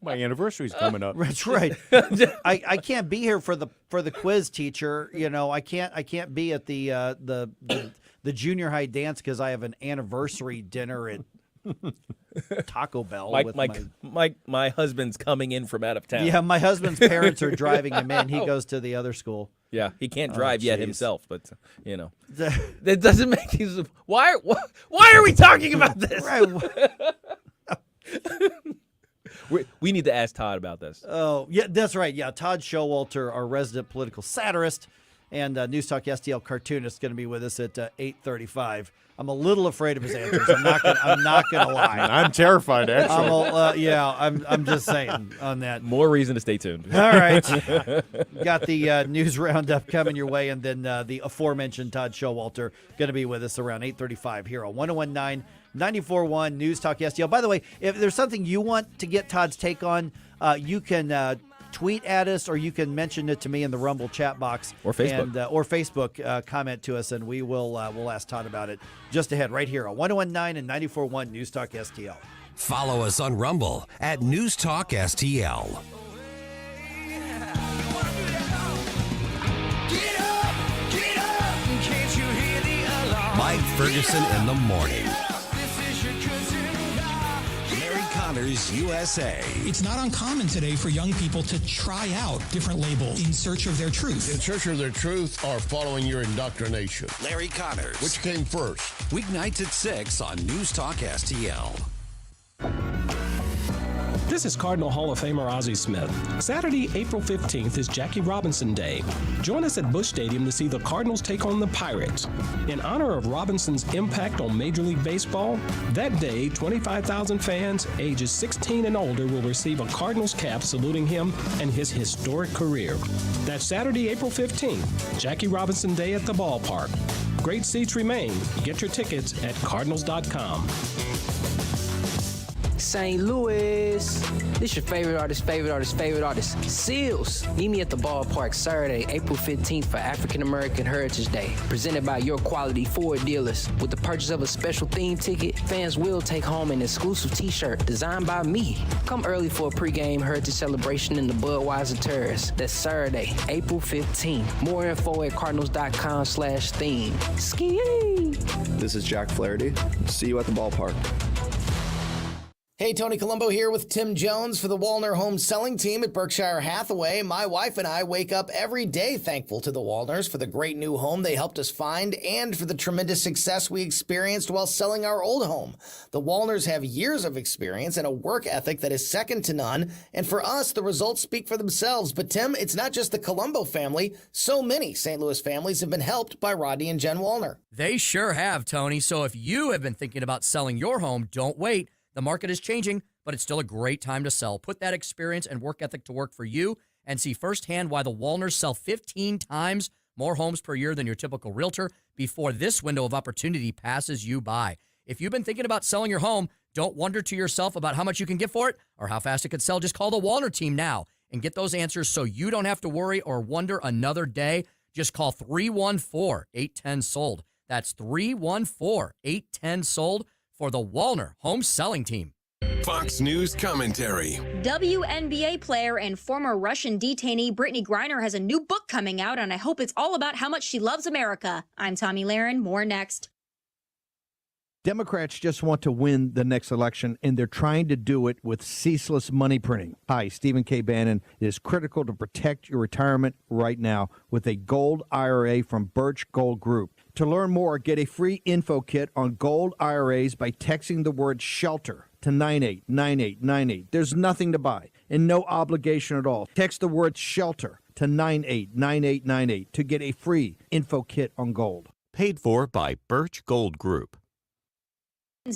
My anniversary's coming up. That's right. I can't be here for the quiz teacher. I can't be at the junior high dance because I have an anniversary dinner at Taco Bell. My husband's coming in from out of town. Yeah, my husband's parents are driving him in. He goes to the other school. Yeah, he can't drive yet himself, but that doesn't make his. Why are we talking about this? Right. We need to ask Todd about this. Oh, yeah, that's right. Yeah, Todd Showalter, our resident political satirist, And News Talk STL cartoonist going to be with us at 8:35. I'm a little afraid of his answers. I'm not gonna lie. I'm terrified, actually. I'm just saying on that. More reason to stay tuned. All right. Got the news roundup coming your way, and then the aforementioned Todd Showalter going to be with us around 8:35 here on 101.9, 94.1 News Talk STL. By the way, if there's something you want to get Todd's take on, you can tweet at us, or you can mention it to me in the Rumble chat box or Facebook, and, or Facebook. Comment to us, and we will we'll ask Todd about it just ahead right here on 101.9 and 94.1 News Talk STL. Follow us on Rumble at News Talk STL. Mike Ferguson in the morning. Connors USA. It's not uncommon today for young people to try out different labels in search of their truth. In search of their truth or following your indoctrination. Larry Connors. Which came first? Weeknights at 6 on News Talk STL. This is Cardinal Hall of Famer Ozzie Smith. Saturday, April 15th is Jackie Robinson Day. Join us at Busch Stadium to see the Cardinals take on the Pirates. In honor of Robinson's impact on Major League Baseball, that day, 25,000 fans ages 16 and older will receive a Cardinals cap saluting him and his historic career. That's Saturday, April 15th, Jackie Robinson Day at the ballpark. Great seats remain. Get your tickets at cardinals.com. St. Louis. This your favorite artist, Seals. Meet me at the ballpark Saturday, April 15th for African American Heritage Day. Presented by Your Quality Ford dealers. With the purchase of a special theme ticket, fans will take home an exclusive t-shirt designed by me. Come early for a pregame Heritage celebration in the Budweiser Terrace. That's Saturday, April 15th. More info at cardinals.com/theme. Ski! This is Jack Flaherty. See you at the ballpark. Hey, Tony Colombo here with Tim Jones for the Walner Home Selling Team at Berkshire Hathaway. My wife and I wake up every day thankful to the Walners for the great new home they helped us find and for the tremendous success we experienced while selling our old home. The Walners have years of experience and a work ethic that is second to none, and for us, the results speak for themselves. But Tim, it's not just the Colombo family. So many St. Louis families have been helped by Rodney and Jen Walner. They sure have, Tony. So if you have been thinking about selling your home, don't wait. The market is changing, but it's still a great time to sell. Put that experience and work ethic to work for you and see firsthand why the Walners sell 15 times more homes per year than your typical realtor before this window of opportunity passes you by. If you've been thinking about selling your home, don't wonder to yourself about how much you can get for it or how fast it could sell. Just call the Walner team now and get those answers so you don't have to worry or wonder another day. Just call 314-810-SOLD. That's 314-810-SOLD. For the Walner Home Selling Team. Fox News commentary. WNBA player and former Russian detainee Brittany Griner has a new book coming out, and I hope it's all about how much she loves America. I'm Tommy Lahren. More next. Democrats just want to win the next election, and they're trying to do it with ceaseless money printing. Hi, Stephen K. Bannon. It is critical to protect your retirement right now with a gold IRA from Birch Gold Group. To learn more, get a free info kit on gold IRAs by texting the word SHELTER to 989898. There's nothing to buy and no obligation at all. Text the word SHELTER to 989898 to get a free info kit on gold. Paid for by Birch Gold Group.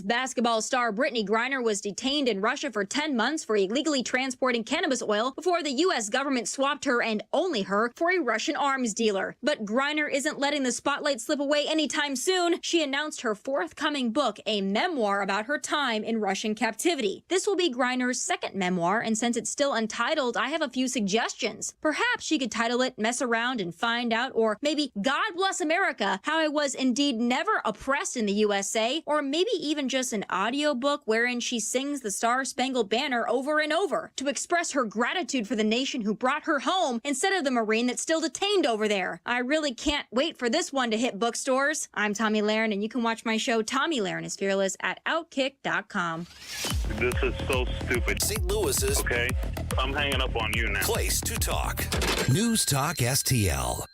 Basketball star Brittany Griner was detained in Russia for 10 months for illegally transporting cannabis oil before the U.S. government swapped her and only her for a Russian arms dealer. But Griner isn't letting the spotlight slip away anytime soon. She announced her forthcoming book, a memoir about her time in Russian captivity. This will be Griner's second memoir, and since it's still untitled, I have a few suggestions. Perhaps she could title it Mess Around and Find Out, or maybe God Bless America, How I Was Indeed Never Oppressed in the USA, or maybe even just an audiobook wherein she sings the Star-Spangled Banner over and over to express her gratitude for the nation who brought her home instead of the Marine that's still detained over there. I really can't wait for this one to hit bookstores. I'm Tommy Lahren, and you can watch my show Tommy Lahren is Fearless at Outkick.com. This is so stupid. St. Louis's. Okay, I'm hanging up on you now. Place to talk. News Talk STL.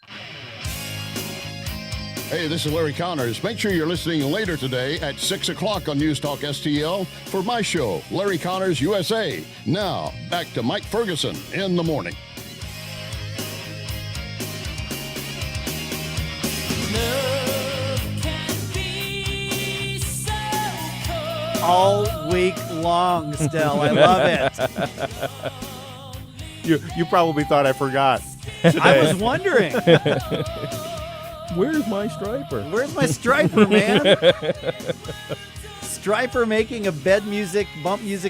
Hey, this is Larry Connors. Make sure you're listening later today at 6 o'clock on News Talk STL for my show, Larry Connors USA. Now, back to Mike Ferguson in the morning. all week long still. I love it. You probably thought I forgot. I was wondering. Where's my striper? Where's my striper, man? Striper making a bump music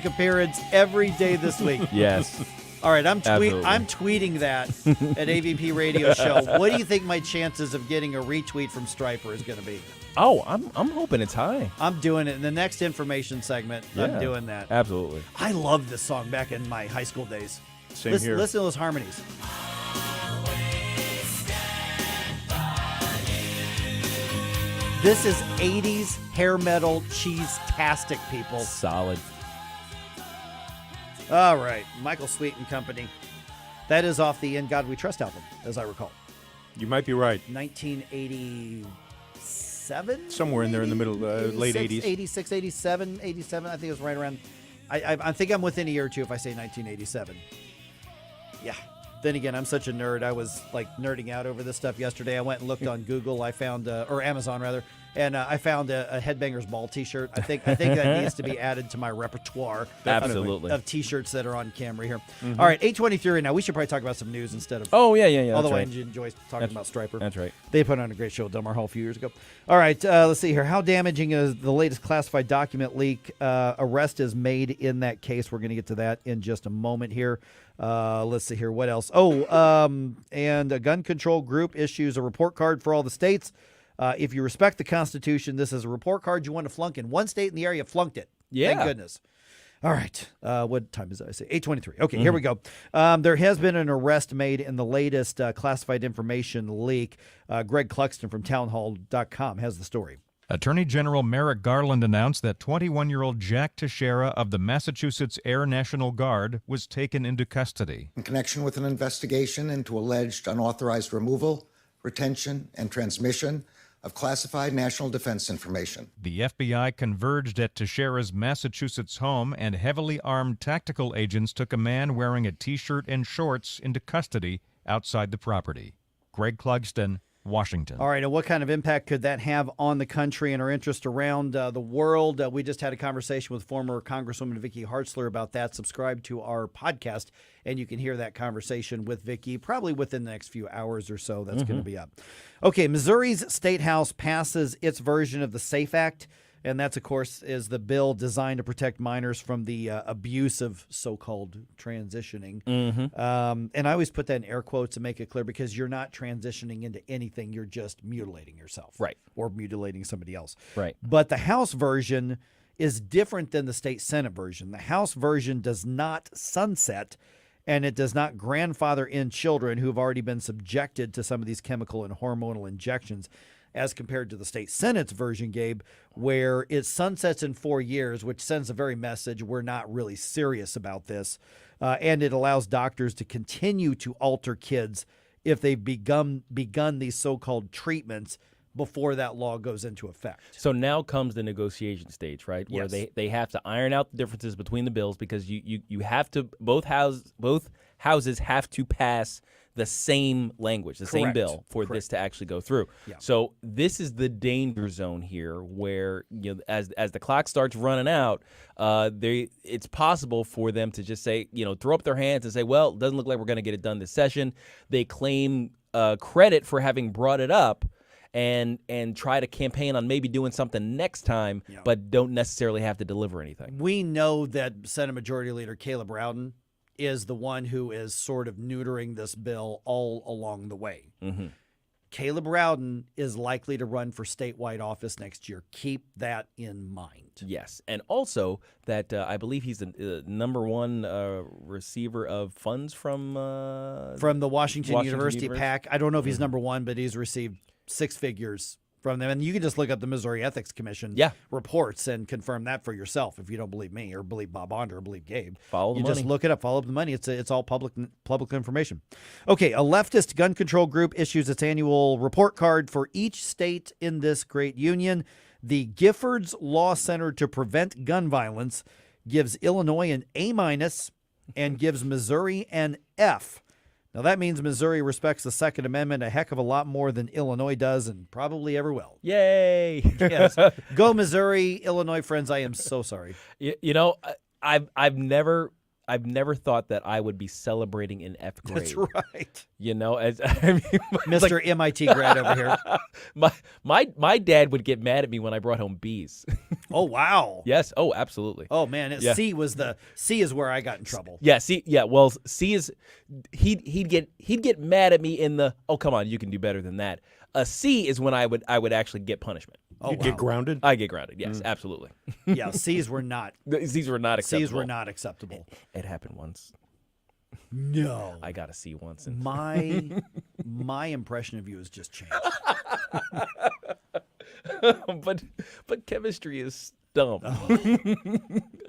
appearance every day this week. Yes. All right, I'm Absolutely. tweeting that at AVP Radio Show. What do you think my chances of getting a retweet from Striper is going to be? Oh, I'm hoping it's high. I'm doing it in the next information segment. I'm Yeah, doing that. Absolutely. I loved this song back in my high school days. Same listen, here. Listen to those harmonies. This is 80s hair metal cheese-tastic, people. Solid. All right, Michael Sweet and Company. That is off the In God We Trust album, as I recall. You might be right. 1987? Somewhere in there in the middle, late 80s. 86, 87, I think it was right around. I think I'm within a year or two if I say 1987. Yeah. Then again, I'm such a nerd. I was like nerding out over this stuff yesterday. I went and looked on Google. I found, or Amazon rather, and I found a Headbangers Ball T-shirt. I think that needs to be added to my repertoire. Absolutely. Of T-shirts that are on camera here. All right, 8:23 right now. We should probably talk about some news instead of. Oh yeah. Although That's I right. enjoy talking about Striper. That's right. They put on a great show at Del Mar Hall a few years ago. All right, let's see here. How damaging is the latest classified document leak? Arrest is made in that case. We're going to get to that in just a moment here. Let's see here. What else? And a gun control group issues a report card for all the states. If you respect the Constitution, this is a report card you want to flunk in. One state in the area flunked it. Yeah. Thank goodness. All right. What time is it? I say 8:23. Okay, here we go. There has been an arrest made in the latest classified information leak. Greg Cluxton from townhall.com has the story. Attorney General Merrick Garland announced that 21-year-old Jack Teixeira of the Massachusetts Air National Guard was taken into custody. In connection with an investigation into alleged unauthorized removal, retention, and transmission of classified national defense information. The FBI converged at Teixeira's Massachusetts home, and heavily armed tactical agents took a man wearing a T-shirt and shorts into custody outside the property. Greg Clugston, Washington. All right, and what kind of impact could that have on the country and our interest around the world? We just had a conversation with former Congresswoman Vicky Hartzler about that. Subscribe to our podcast, and you can hear that conversation with Vicky probably within the next few hours or so. That's going to be up. Okay, Missouri's State House passes its version of the SAFE Act, and that's, of course, is the bill designed to protect minors from the abuse of so-called transitioning. And I always put that in air quotes to make it clear because you're not transitioning into anything. You're just mutilating yourself. Right. Or mutilating somebody else. Right. But the House version is different than the state Senate version. The House version does not sunset, and it does not grandfather in children who have already been subjected to some of these chemical and hormonal injections, as compared to the state Senate's version, Gabe, where it sunsets in 4 years, which sends a very message we're not really serious about this. And it allows doctors to continue to alter kids if they've begun these so-called treatments before that law goes into effect. So now comes the negotiation stage, right? Where Yes. they have to iron out the differences between the bills because you have to both houses have to pass the same language, the same Correct. bill for this to actually go through. Yeah. So this is the danger zone here, where as the clock starts running out, it's possible for them to just say, throw up their hands and say, well, it doesn't look like we're going to get it done this session. They claim credit for having brought it up and try to campaign on maybe doing something next time, but don't necessarily have to deliver anything. We know that Senate Majority Leader Caleb Rowden is the one who is sort of neutering this bill all along the way. Mm-hmm. Caleb Rowden is likely to run for statewide office next year. Keep that in mind. Yes, and also that I believe he's the number one receiver of funds from the Washington University PAC. I don't know if he's number one, but he's received six figures from them. And you can just look up the Missouri Ethics Commission reports and confirm that for yourself if you don't believe me or believe Bob Onder or believe Gabe. Follow the money. Just look it up. Follow the money. It's all public information. Okay, a leftist gun control group issues its annual report card for each state in this great union. The Giffords Law Center to Prevent Gun Violence gives Illinois an A- and gives Missouri an F. Now, that means Missouri respects the Second Amendment a heck of a lot more than Illinois does and probably ever will. Yay! Yes. Go Missouri, Illinois friends. I am so sorry. You know, I've never thought that I would be celebrating in F grade. That's right. You know, as I mean, Mr. like, MIT grad over here. My dad would get mad at me when I brought home B's. Oh, wow. Yes. Oh, absolutely. Oh, man. Yeah. C is where I got in trouble. Yeah. C. Yeah. Well, C is he'd get mad at me in the, oh, come on, you can do better than that. A C is when I would actually get punishment. Oh, you get grounded? I get grounded. Yes, absolutely. Yeah, C's were not. C's were not acceptable. C's were not acceptable. It happened once. No. I got a C once. And My impression of you has just changed. but chemistry is dumb. Oh.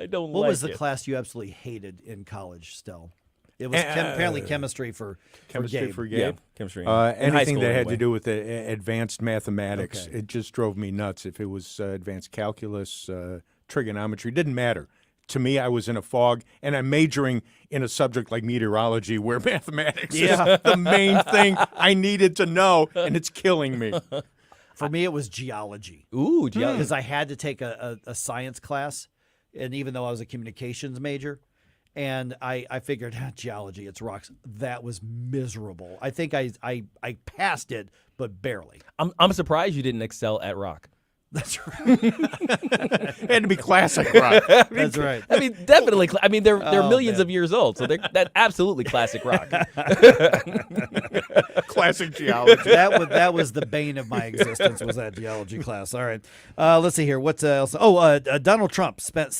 I don't What like was the it. class you absolutely hated in college, Stell? It was apparently chemistry for Gabe. Yeah, chemistry. In Anything high school that had anyway. to do with advanced mathematics, Okay. it just drove me nuts. If it was advanced calculus, trigonometry, didn't matter. To me, I was in a fog, and I'm majoring in a subject like meteorology where mathematics is the main thing I needed to know, and it's killing me. For me, it was geology. Ooh, geology. Because I had to take a science class, and even though I was a communications major, and I figured, geology, it's rocks. That was miserable. I think I passed it, but barely. I'm surprised you didn't excel at rock. That's right. It had to be classic rock. That's right. I mean, definitely. I mean, they're Oh, millions man. of years old, so that's absolutely classic rock. Classic geology. That was the bane of my existence, was that geology class. All right. Let's see here. What's else? Oh, Donald Trump spent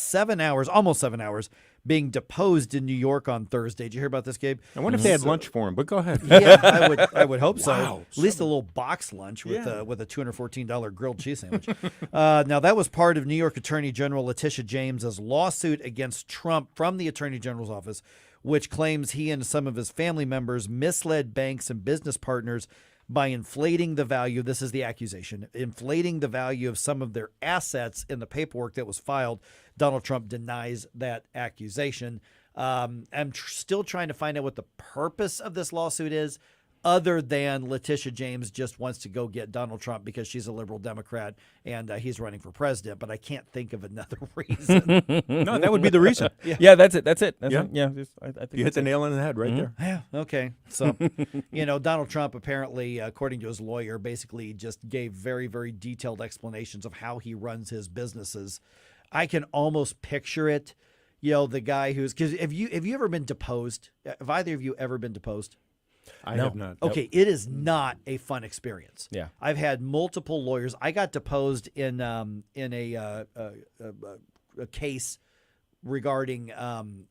almost 7 hours, being deposed in New York on Thursday. Did you hear about this, Gabe? I wonder if they had lunch for him, but go ahead. Yeah, I would hope so. Wow, At least a little box lunch with a $214 grilled cheese sandwich. Now, that was part of New York Attorney General Letitia James's lawsuit against Trump from the Attorney General's office, which claims he and some of his family members misled banks and business partners by inflating the value. This is the accusation, inflating the value of some of their assets in the paperwork that was filed. Donald Trump denies that accusation. I'm still trying to find out what the purpose of this lawsuit is, other than Letitia James just wants to go get Donald Trump because she's a liberal Democrat and he's running for president. But I can't think of another reason. No, that would be the reason. Yeah, that's it. That's it. Yeah. Yeah, I think You hit the nail on the head right there. Yeah. Okay. So, Donald Trump apparently, according to his lawyer, basically just gave very, very detailed explanations of how he runs his businesses. I can almost picture it. The guy who's, because have you ever been deposed? Have either of you ever been deposed? I have not. Okay, it is not a fun experience. Yeah. I've had multiple lawyers. I got deposed in a case regarding an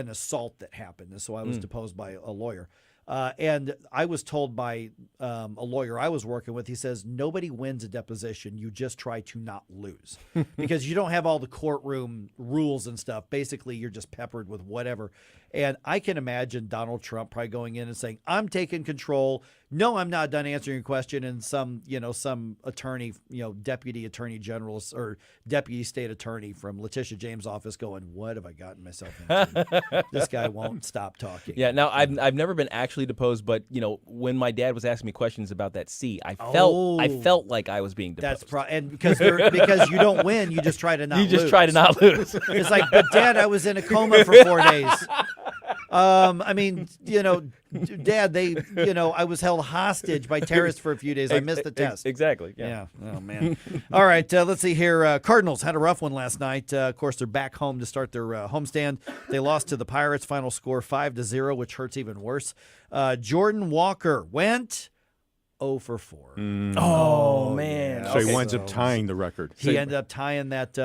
assault that happened, and so I was deposed by a lawyer. And I was told by a lawyer I was working with, he says, nobody wins a deposition. You just try to not lose because you don't have all the courtroom rules and stuff. Basically, you're just peppered with whatever. And I can imagine Donald Trump probably going in and saying, I'm taking control. No, I'm not done answering your question. And some attorney, deputy attorney general or deputy state attorney from Letitia James' office going, what have I gotten myself into? This guy won't stop talking. Yeah. Now I've never been actually deposed, but when my dad was asking me questions about that C, I felt like I was being deposed. That's and because you don't win, you just try to not. You just lose. try to not lose. It's like, but Dad, I was in a coma for 4 days. I mean, Dad, I was held hostage by terrorists for a few days. I missed the test. Exactly. Yeah. Oh, man. All right. Let's see here. Cardinals had a rough one last night. Of course, they're back home to start their homestand. They lost to the Pirates. Final score 5-0, which hurts even worse. Jordan Walker went 0 for 4. Oh, man. So he winds up tying the record. He ended up tying that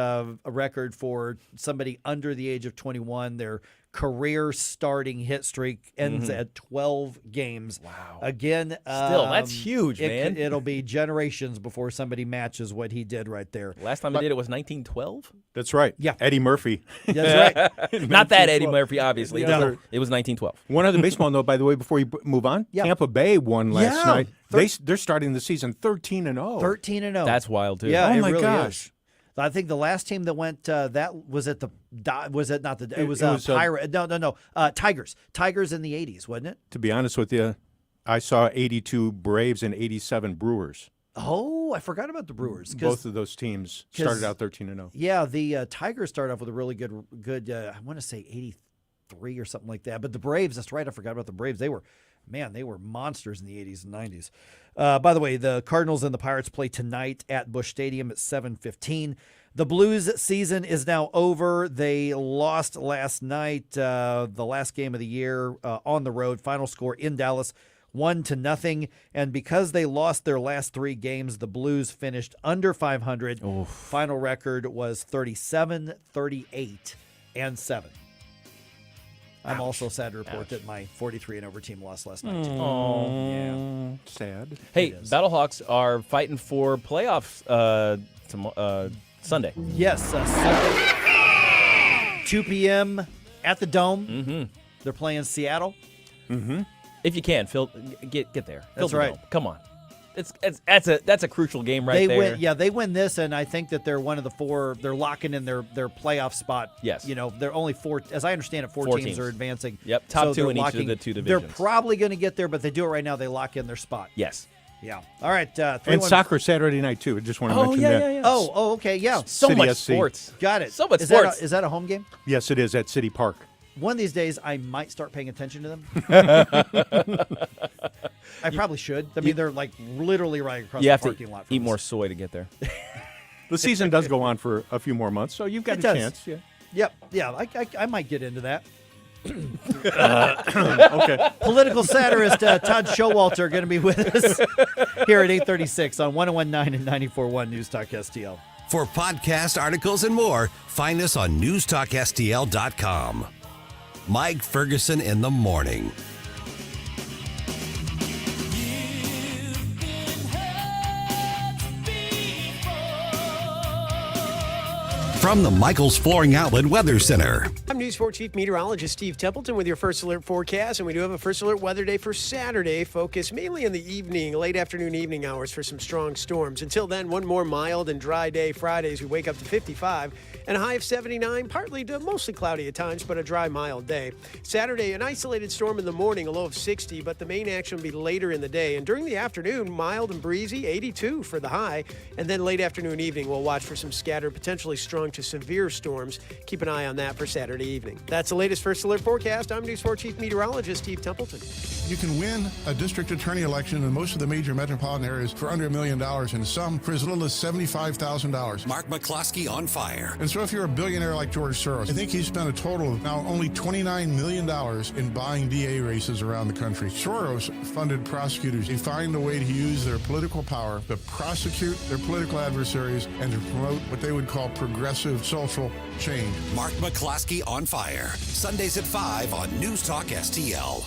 record for somebody under the age of 21. Their career starting hit streak ends at 12 games. Wow. Again, still, that's huge, man. It'll be generations before somebody matches what he did right there. Last time I did it was 1912. That's right. Yeah. Eddie Murphy. That's right. Not that Eddie Murphy, obviously. No. It was 1912. One other baseball note, by the way, before you move on. Yeah. Tampa Bay won last Yeah. night. They're starting the season 13-0. 13-0. That's wild, too. Yeah, Oh, it my really gosh. is. I think the last team that went that was at the Tigers. Tigers in the 80s, wasn't it? To be honest with you, I saw 82 Braves and 87 Brewers. Oh, I forgot about the Brewers. Both of those teams started out 13-0. Yeah, the Tigers started off with a really good. I want to say 83 or something like that. But the Braves, that's right. I forgot about the Braves. They were monsters in the 80s and 90s. By the way, the Cardinals and the Pirates play tonight at Busch Stadium at 7:15. The Blues season is now over. They lost last night, the last game of the year on the road. Final score in Dallas, 1-0. And because they lost their last 3 games, the Blues finished under 500. Oof. Final record was 37, 38, and 7. I'm also sad to report that my 43 and over team lost last night. Oh, yeah, sad. Hey, Battlehawks are fighting for playoffs Sunday. Yes, Sunday, 2 p.m. at the Dome. Mm-hmm. They're playing Seattle. Mm-hmm. If you can, Phil, get there. That's right. Dome. Come on. That's a crucial game there. They win this, and I think that they're one of the 4. They're locking in their playoff spot. Yes. They're only 4. As I understand it, 4 teams are advancing. Yep, top 2 in each of the 2 divisions. They're probably going to get there, but they do it right now. They lock in their spot. Yes. Yeah. All right. And soccer Saturday night too. I just want to mention that. Yeah. Oh, okay. Yeah. So City much SC. sports. Got it. So much sports. Is that a home game? Yes, it is at City Park. One of these days, I might start paying attention to them. I probably should. I mean, they're like literally right across the parking lot. Eat more soy to get there. The season does go on for a few more months, so you've got a chance. Yeah. Yep. Yeah. I might get into that. Okay. Political satirist Todd Showalter going to be with us here at 8:36 on 101.9 and 94.1 News Talk STL. For podcast articles and more, find us on newstalkstl.com. Mike Ferguson in the morning. From the Michaels Flooring Outlet Weather Center. I'm News 4 Chief Meteorologist Steve Templeton with your First Alert forecast, and we do have a First Alert weather day for Saturday, focused mainly in the evening, late afternoon, evening hours for some strong storms. Until then, one more mild and dry day Friday as we wake up to 55 and a high of 79, partly to mostly cloudy at times, but a dry, mild day. Saturday, an isolated storm in the morning, a low of 60, but the main action will be later in the day. And during the afternoon, mild and breezy, 82 for the high, and then late afternoon, evening, we'll watch for some scattered, potentially strong to severe storms. Keep an eye on that for Saturday evening. That's the latest First Alert forecast. I'm News 4 Chief Meteorologist Steve Templeton. You can win a district attorney election in most of the major metropolitan areas for under $1 million, and some for as little as $75,000. Mark McCloskey on fire. And so if you're a billionaire like George Soros, I think he's spent a total of now only $29 million in buying DA races around the country. Soros funded prosecutors. They find a way to use their political power to prosecute their political adversaries and to promote what they would call progressive social change. Mark McCloskey on fire. Sundays at 5 on News Talk STL.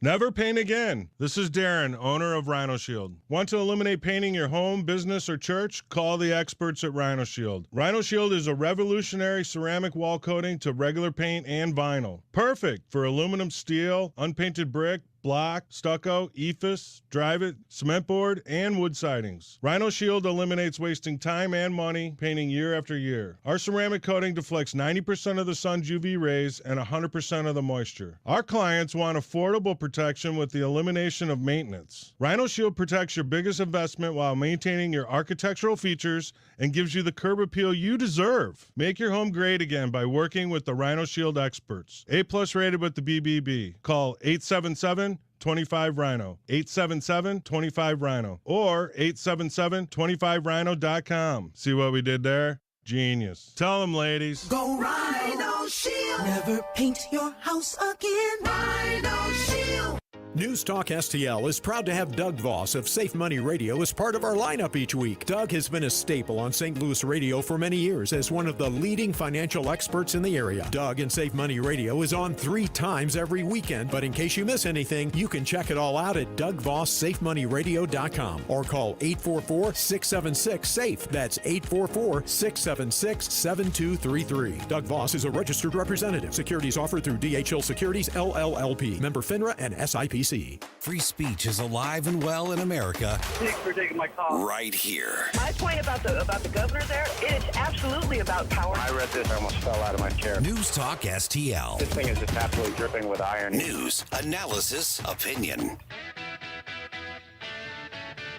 Never paint again. This is Darren, owner of Rhino Shield. Want to eliminate painting your home, business, or church? Call the experts at Rhino Shield. Rhino Shield is a revolutionary ceramic wall coating to regular paint and vinyl. Perfect for aluminum, steel, unpainted brick, block, stucco, ephes, drive-it, cement board, and wood sidings. Rhino Shield eliminates wasting time and money painting year after year. Our ceramic coating deflects 90% of the sun's UV rays and 100% of the moisture. Our clients want affordable protection with the elimination of maintenance. Rhino Shield protects your biggest investment while maintaining your architectural features and gives you the curb appeal you deserve. Make your home great again by working with the Rhino Shield experts. A+ rated with the BBB. Call 877-25-RHINO, 877-25-RHINO, or 877-25rhino.com. See what we did there? Genius. Tell them, ladies. Go Rhino Shield. Never paint your house again. Rhino Shield. News Talk STL is proud to have Doug Voss of Safe Money Radio as part of our lineup each week. Doug has been a staple on St. Louis radio for many years as one of the leading financial experts in the area. Doug and Safe Money Radio is on 3 times every weekend, but in case you miss anything, you can check it all out at DougVossSafeMoneyRadio.com or call 844-676-SAFE. That's 844-676-7233. Doug Voss is a registered representative. Securities offered through DHL Securities, LLLP. Member FINRA and SIPC. D.C. Free speech is alive and well in America. Thanks for taking my call. Right here. My point about the governor there, it is absolutely about power. I read this, I almost fell out of my chair. News Talk STL. This thing is just absolutely dripping with iron. News, analysis, opinion.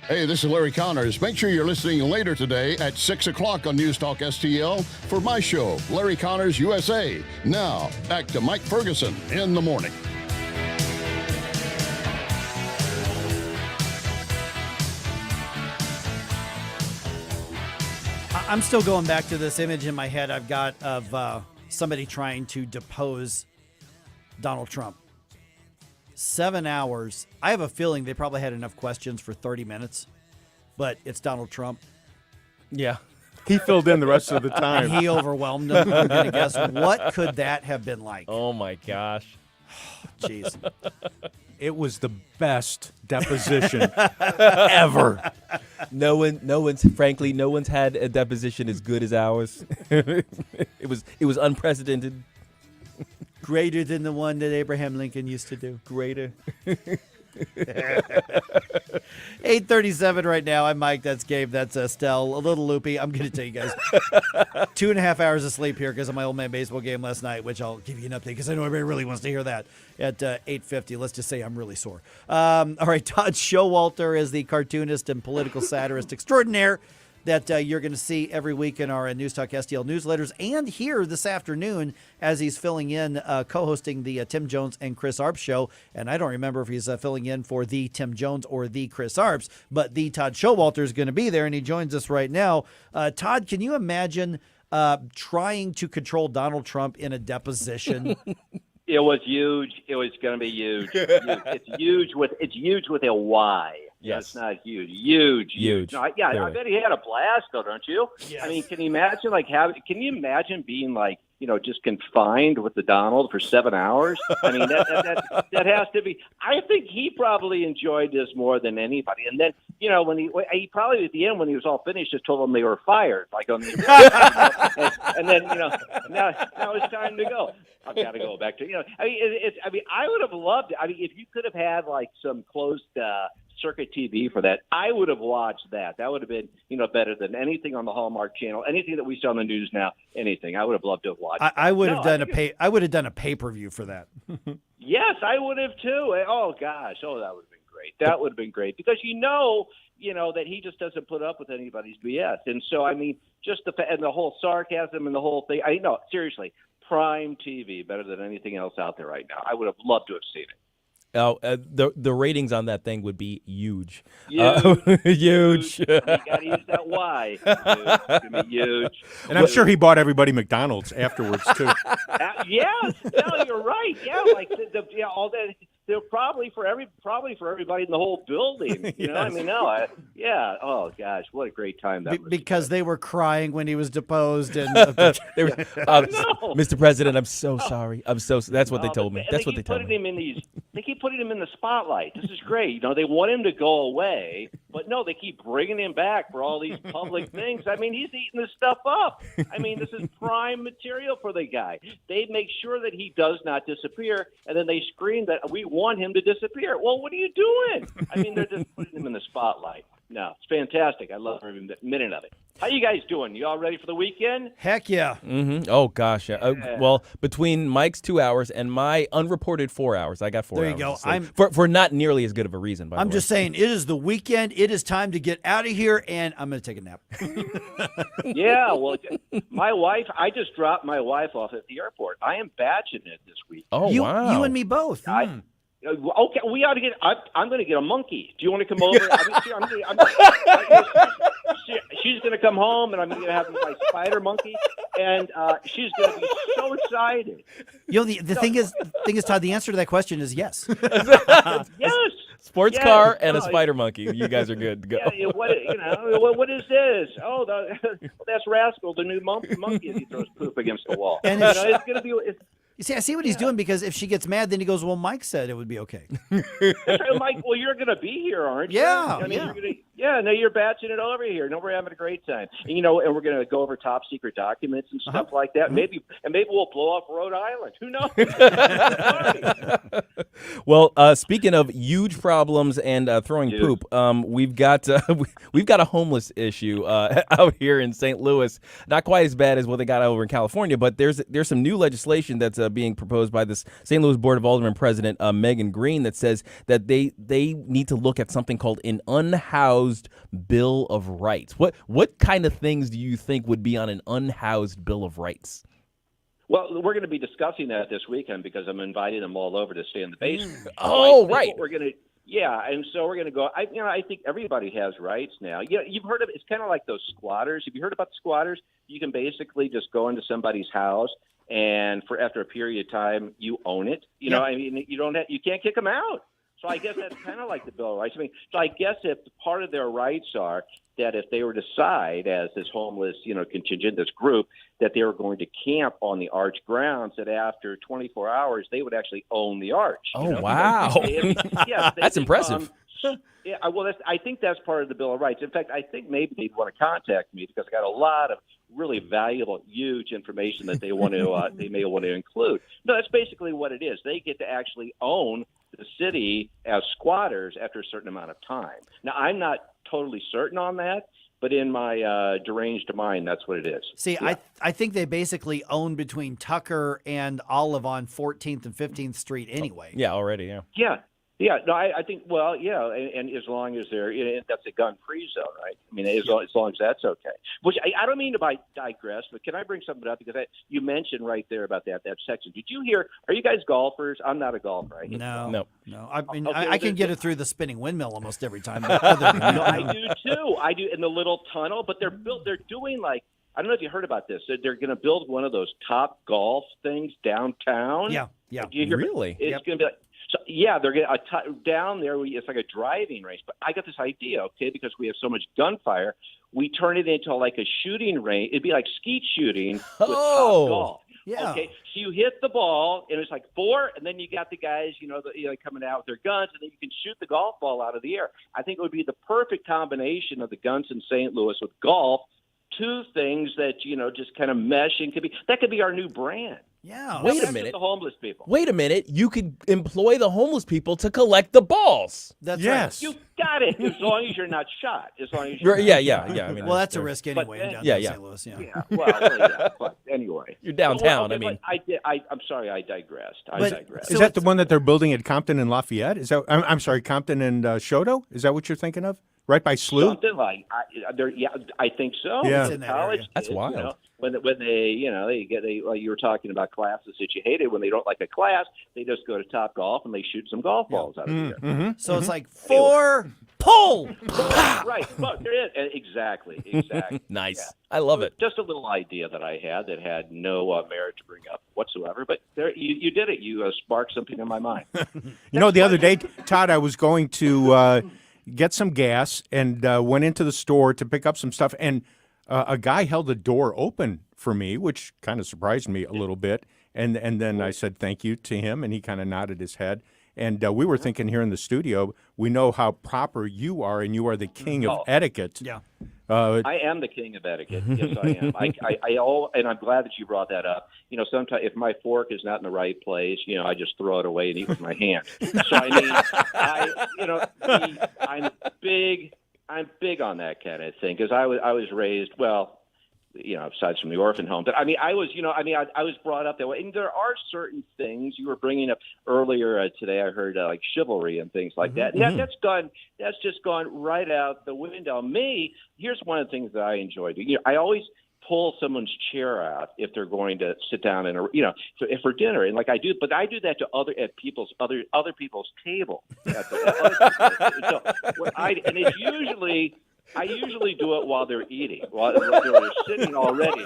Hey, this is Larry Connors. Make sure you're listening later today at 6 o'clock on News Talk STL for my show, Larry Connors USA. Now, back to Mike Ferguson in the morning. I'm still going back to this image in my head I've got of somebody trying to depose Donald Trump. 7 hours. I have a feeling they probably had enough questions for 30 minutes, but it's Donald Trump. Yeah. He filled in the rest of the time. And he overwhelmed them. I'm going to guess. What could that have been like? Oh, my gosh. Jeez. It was the best deposition ever. No one's had a deposition as good as ours. It was unprecedented. Greater than the one that Abraham Lincoln used to do. Greater. 8:37 right now. I'm Mike. That's Gabe. That's Estelle. A little loopy. I'm going to tell you guys 2.5 hours of sleep here because of my old man baseball game last night, which I'll give you an update because I know everybody really wants to hear that at 8:50. Let's just say I'm really sore. All right. Todd Showalter is the cartoonist and political satirist extraordinaire that you're going to see every week in our News Talk STL newsletters and here this afternoon as he's filling in, co-hosting the Tim Jones and Chris Arps show. And I don't remember if he's filling in for the Tim Jones or the Chris Arps, but the Todd Showalter is going to be there, and he joins us right now. Todd, can you imagine trying to control Donald Trump in a deposition? It was huge. It was going to be huge. It's huge with a Y. Yes. It's not huge. Huge. No, yeah, I bet he had a blast, though, don't you? Yes. I mean, can you imagine being like, just confined with the Donald for 7 hours? I mean, that has to be. I think he probably enjoyed this more than anybody. And then, when he probably at the end when he was all finished, just told them they were fired, like on the. and then now it's time to go. I've got to go back to I would have loved it. I mean, if you could have had like some closed circuit TV for that, I would have watched that. That would have been, better than anything on the Hallmark Channel, anything that we see on the news now, anything. I would have loved to have watched. I would have done a pay-per-view for that. Yes, I would have too. Oh gosh, that would have been great. That would have been great because that he just doesn't put up with anybody's BS. And so I mean, just and the whole sarcasm and the whole thing. I know, seriously, prime TV, better than anything else out there right now. I would have loved to have seen it. Oh, the ratings on that thing would be huge. Huge. You got to use that Y. It's going to be huge. And I'm sure he bought everybody McDonald's afterwards too. Yes, no, you're right. Yeah, like all that. They're probably for everybody in the whole building. You know, I mean, yeah. Oh gosh, what a great time that was. Because they were crying when he was deposed, and Mr. President, I'm so sorry. That's what they told me. That's what they told me. They keep putting him in the spotlight. This is great. They want him to go away, but no, they keep bringing him back for all these public things. I mean, he's eating this stuff up. I mean, this is prime material for the guy. They make sure that he does not disappear, and then they scream that we want him to disappear. Well, what are you doing? I mean, they're just putting him in the spotlight. No, it's fantastic. I love every minute of it. How you guys doing? You all ready for the weekend? Heck yeah. Mm-hmm. Oh, gosh. Yeah. Well, between Mike's 2 hours and my unreported 4 hours, I got 4 hours. There you go. For not nearly as good of a reason, by the way. I'm just saying, it is the weekend. It is time to get out of here, and I'm going to take a nap. Yeah, well, I just dropped my wife off at the airport. I am batching it this week. Oh, wow. You and me both. Okay, we ought to get. I'm going to get a monkey. Do you want to come over? She's going to come home, and I'm going to have my spider monkey, and she's going to be so excited. The thing is, Todd. The answer to that question is yes. Yes. Sports car and a spider monkey. You guys are good to go. Yeah, what is this? Oh, that's Rascal, the new monkey. He throws poop against the wall. And it's going to be. You see, I see what he's doing because if she gets mad, then he goes, "Well, Mike said it would be okay." That's right, Mike. Well, you're going to be here, aren't you? Yeah. I mean, Yeah, no, you're batching it over here. No, we're having a great time. And, and we're going to go over top secret documents and stuff like that. Maybe we'll blow up Rhode Island. Who knows? Well, speaking of huge problems and throwing poop, we've got a homeless issue out here in St. Louis. Not quite as bad as what they got over in California, but there's some new legislation that's being proposed by this St. Louis Board of Aldermen President Megan Green that says that they need to look at something called an unhoused Bill of Rights. What kind of things do you think would be on an unhoused Bill of Rights? Well, we're going to be discussing that this weekend because I'm inviting them all over to stay in the basement. Oh, right. We're going to. Yeah, and so we're going to go. I think everybody has rights now. You've heard of it's kind of like those squatters. Have you heard about the squatters? You can basically just go into somebody's house, and after a period of time, you own it. You can't kick them out. So I guess that's kind of like the Bill of Rights. So I guess if part of their rights are that if they were to decide as this homeless, contingent, this group, that they were going to camp on the arch grounds, that after 24 hours they would actually own the arch. Oh, wow. That's impressive. Yeah, well, I think that's part of the Bill of Rights. In fact, I think maybe they'd want to contact me because I got a lot of really valuable, huge information that they want to they may want to include. No, that's basically what it is. They get to actually own the city as squatters after a certain amount of time. Now, I'm not totally certain on that, but in my deranged mind, that's what it is. See, yeah. I think they basically own between Tucker and Olive on 14th and 15th Street anyway. Yeah, already, yeah. Yeah. Yeah, no, I think, well, yeah, and as long as that's a gun-free zone, right? I mean, as long as that's okay. Which I don't mean to digress, but can I bring something up? Because you mentioned right there about that section. Did you hear, are you guys golfers? I'm not a golfer. No. I mean, okay, I can get it through the spinning windmill almost every time. No, I do, too. I do in the little tunnel, but they're doing like, I don't know if you heard about this. They're going to build one of those Top Golf things downtown. Yeah. Really? It's going to be like, so, yeah, they're going to down there. It's like a driving range. But I got this idea, okay, because we have so much gunfire, we turn it into like a shooting range. It'd be like skeet shooting with Top Golf. Yeah. Okay, so you hit the ball, and it's like 4, and then you got the guys, coming out with their guns, and then you can shoot the golf ball out of the air. I think it would be the perfect combination of the guns in St. Louis with golf. Two things that just kind of mesh and could be our new brand. Yeah. Wait a minute. The homeless people. Wait a minute. You could employ the homeless people to collect the balls. That's yes. Right. You got it. As long as you're not shot. As long as you're yeah. I mean, well, that's a risk anyway. But, in downtown St. Louis. Yeah. Well, but anyway, you're downtown. I'm sorry. I digressed. Is that the one that they're building at Compton and Lafayette? Is that? I'm sorry, Compton and Choteau? Is that what you're thinking of? Right by SLU? Something like, I think so. Yeah. It's in college. That's wild. When they you were talking about classes that you hated, when they don't like a class, they just go to Top Golf and they shoot some golf balls out of the air. Mm-hmm. So it's like 4, pull! Right. Well, there is. Exactly. Nice. Yeah. I love it. Just a little idea that I had that had no merit to bring up whatsoever. But there, you did it. You sparked something in my mind. The other day, Todd, I was going to get some gas and went into the store to pick up some stuff, and a guy held the door open for me, which kind of surprised me a little bit. And then I said thank you to him, and he kind of nodded his head. And we were thinking here in the studio, we know how proper you are, and you are the king of etiquette. Yeah. I am the king of etiquette. Yes, I am. And I'm glad that you brought that up. Sometimes if my fork is not in the right place, I just throw it away and eat with my hand. So I'm big on that kind of thing because I was raised aside from the orphan home, but I was brought up that way. And there are certain things you were bringing up earlier today. I heard like chivalry and things like that. And that's just gone right out the window. Me, here's one of the things that I enjoy doing. I always pull someone's chair out if they're going to sit down if for dinner, and like I do that to other people's table. And it's usually. I usually do it while they're eating, while they're sitting already,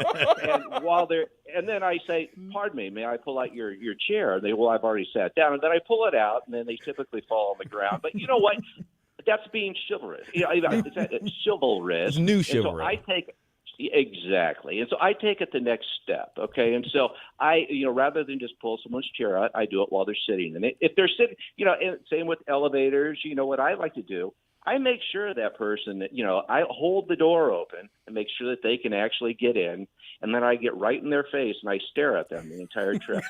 and then I say, "Pardon me, may I pull out your chair?" And they, "Well, I've already sat down," and then I pull it out, and then they typically fall on the ground. But you know what? That's being chivalrous. It's chivalrous. It's new chivalry. So I take exactly, and so I take it the next step. Okay, and so I, rather than just pull someone's chair out, I do it while they're sitting. And if they're sitting, and same with elevators. You know what I like to do? I make sure that person that, I hold the door open and make sure that they can actually get in. And then I get right in their face and I stare at them the entire trip,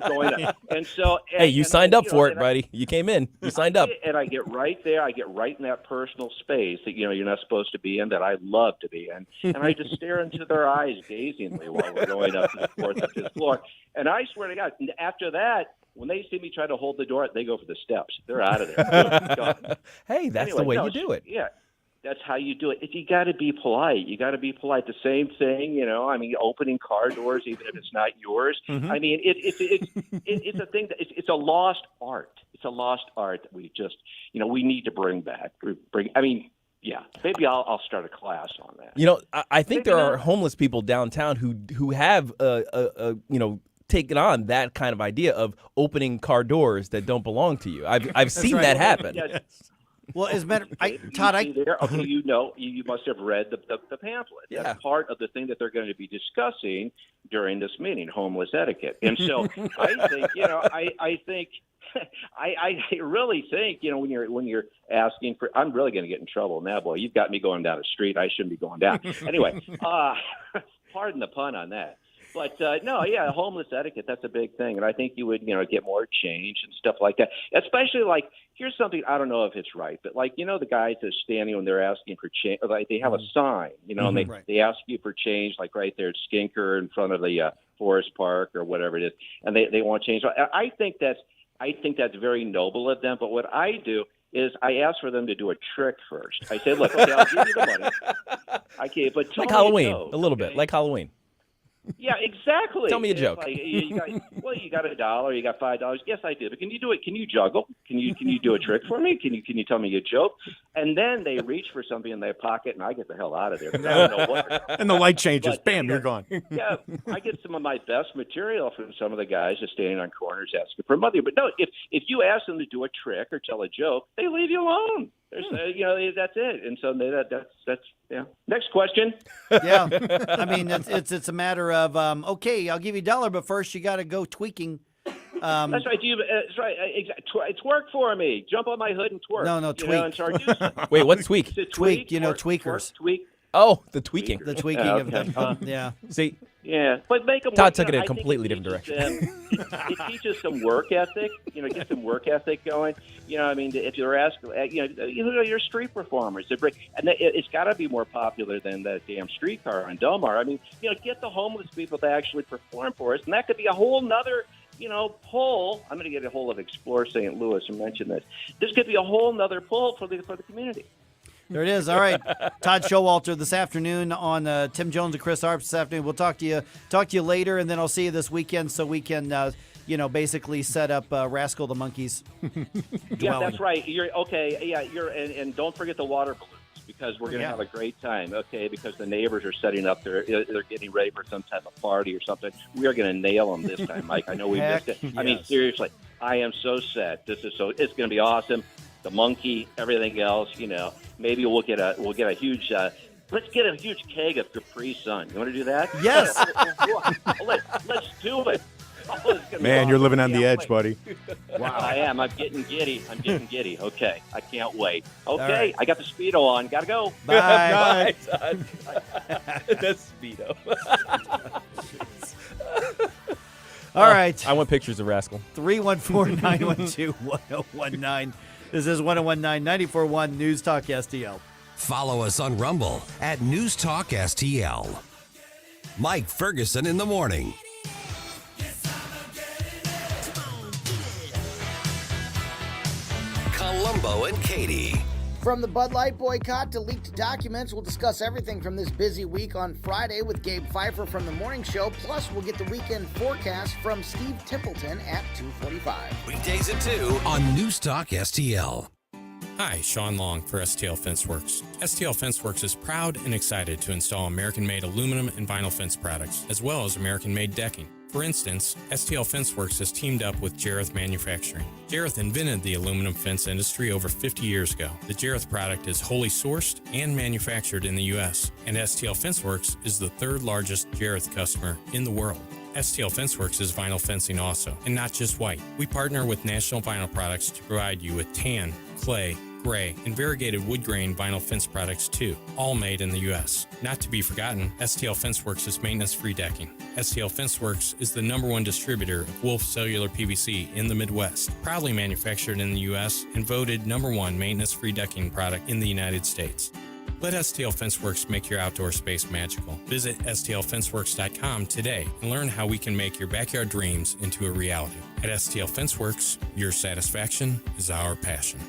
going up. And so, hey, you signed up for it, buddy. You came in. You signed up. And I get right there. I get right in that personal space that, you're not supposed to be in, that I love to be in. And I just stare into their eyes gazingly while we're going up to the fourth or fifth floor. And I swear to God, after that, when they see me try to hold the door, they go for the steps. They're out of there. Hey, that's the way you do it. Yeah. That's how you do it. You got to be polite. You got to be polite. The same thing, opening car doors, even if it's not yours. Mm-hmm. I mean, it's a thing that it's a lost art. It's a lost art that we just, we need to bring back. Maybe I'll start a class on that. I think there are homeless people downtown who have taken on that kind of idea of opening car doors that don't belong to you. I've seen that happen. Yes. Well, as matter, Todd, you must have read the pamphlet. Yeah. That's part of the thing that they're going to be discussing during this meeting, homeless etiquette. And so I really think, when you're asking for, I'm really going to get in trouble now, boy. You've got me going down the street. I shouldn't be going down. Anyway, pardon the pun on that. But, homeless etiquette, that's a big thing. And I think you would, get more change and stuff like that. Especially, here's something, I don't know if it's right, but, the guys that are standing when they're asking for change, they have a sign, and they ask you for change, right there at Skinker in front of the Forest Park or whatever it is, and they want change. I think that's very noble of them. But what I do is I ask for them to do a trick first. I say, look, okay, I'll give you the money. Okay, but tell like me Halloween, a little okay? bit, like Halloween. Yeah, exactly. Tell me a joke. You got $1, you got $5. Yes, I did. But can you do it? Can you juggle? Can you do a trick for me? Can you tell me a joke? And then they reach for something in their pocket, and I get the hell out of there. I don't know what. And the light changes. Bam, you're gone. Yeah, I get some of my best material from some of the guys just standing on corners asking for money. But no, if you ask them to do a trick or tell a joke, they leave you alone. That's it. And so that's yeah. Next question. Yeah, I mean it's a matter of okay, I'll give you $1, but first you got to go tweaking. That's right. That's right. Twerk for me. Jump on my hood and twerk. No, tweak. Wait, what's tweak? Tweak. Tweakers. Tweak. Oh, the tweaking. The tweaking of them. Yeah. See. Yeah, but make them. Todd took it in a completely different direction. It teaches some work ethic. Get some work ethic going. If you're asking, you're street performers. And it's got to be more popular than that damn streetcar on Delmar. Get the homeless people to actually perform for us, and that could be a whole nother. Pull. I'm going to get a hold of Explore St. Louis and mention this. This could be a whole nother pull for the community. There it is. All right, Todd Showalter this afternoon on Tim Jones and Chris Arps this afternoon. We'll talk to you later, and then I'll see you this weekend so we can basically set up Rascal the Monkey's Yeah, that's right. You're okay. Yeah, and don't forget the water balloons because we're going to have a great time. Okay, because the neighbors are setting up they're getting ready for some type of party or something. We are going to nail them this time, Mike. I know we missed it. Yes. I mean, seriously, I am so set. It's going to be awesome. The monkey, everything else, maybe we'll get a huge. Let's get a huge keg of Capri Sun. You want to do that? Yes. Let's do it. Man, you're living on the edge, buddy. Wow. I am. I'm getting giddy. Okay. I can't wait. Okay. Right. I got the Speedo on. Gotta go. Bye. Bye, Todd. The Speedo. All right. I want pictures of Rascal. 314-912-1019. This is 1019 94.1 News Talk STL. Follow us on Rumble at News Talk STL. Mike Ferguson in the morning. Columbo and Katie. From the Bud Light boycott to leaked documents, we'll discuss everything from this busy week on Friday with Gabe Pfeiffer from The Morning Show. Plus, we'll get the weekend forecast from Steve Templeton at 2:45. Weekdays at 2 on News Talk STL. Hi, Sean Long for STL FenceWorks. STL FenceWorks is proud and excited to install American-made aluminum and vinyl fence products, as well as American-made decking. For instance, STL FenceWorks has teamed up with Jareth Manufacturing. Jareth invented the aluminum fence industry over 50 years ago. The Jareth product is wholly sourced and manufactured in the U.S., and STL FenceWorks is the third largest Jareth customer in the world. STL FenceWorks is vinyl fencing also, and not just white. We partner with National Vinyl Products to provide you with tan, clay, gray, and variegated wood grain vinyl fence products too, all made in the U.S. Not to be forgotten, STL FenceWorks is maintenance-free decking. STL FenceWorks is the #1 distributor of Wolf Cellular PVC in the Midwest, proudly manufactured in the U.S. and voted #1 maintenance-free decking product in the United States. Let STL FenceWorks make your outdoor space magical. Visit stlfenceworks.com today and learn how we can make your backyard dreams into a reality. At STL FenceWorks, your satisfaction is our passion.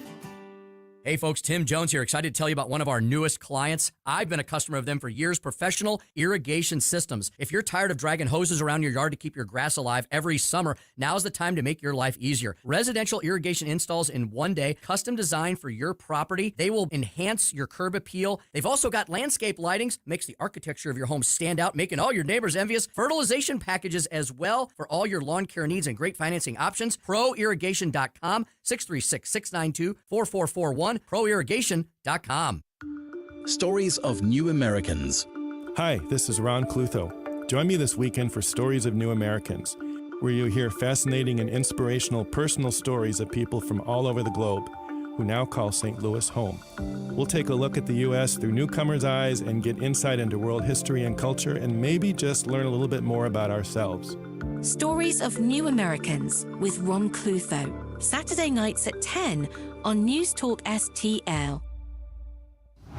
Hey folks, Tim Jones here, excited to tell you about one of our newest clients. I've been a customer of them for years, Professional Irrigation Systems. If you're tired of dragging hoses around your yard to keep your grass alive every summer, now's the time to make your life easier. Residential irrigation installs in one day, custom designed for your property. They will enhance your curb appeal. They've also got landscape lightings, makes the architecture of your home stand out, making all your neighbors envious. Fertilization packages as well for all your lawn care needs and great financing options. ProIrrigation.com, 636-692-4441. ProIrrigation.com. Stories of New Americans. Hi, this is Ron Clutho. Join me this weekend for Stories of New Americans, where you'll hear fascinating and inspirational personal stories of people from all over the globe who now call St. Louis home. We'll take a look at the U.S. through newcomers' eyes and get insight into world history and culture and maybe just learn a little bit more about ourselves. Stories of New Americans with Ron Clutho. Saturday nights at 10 on News Talk STL.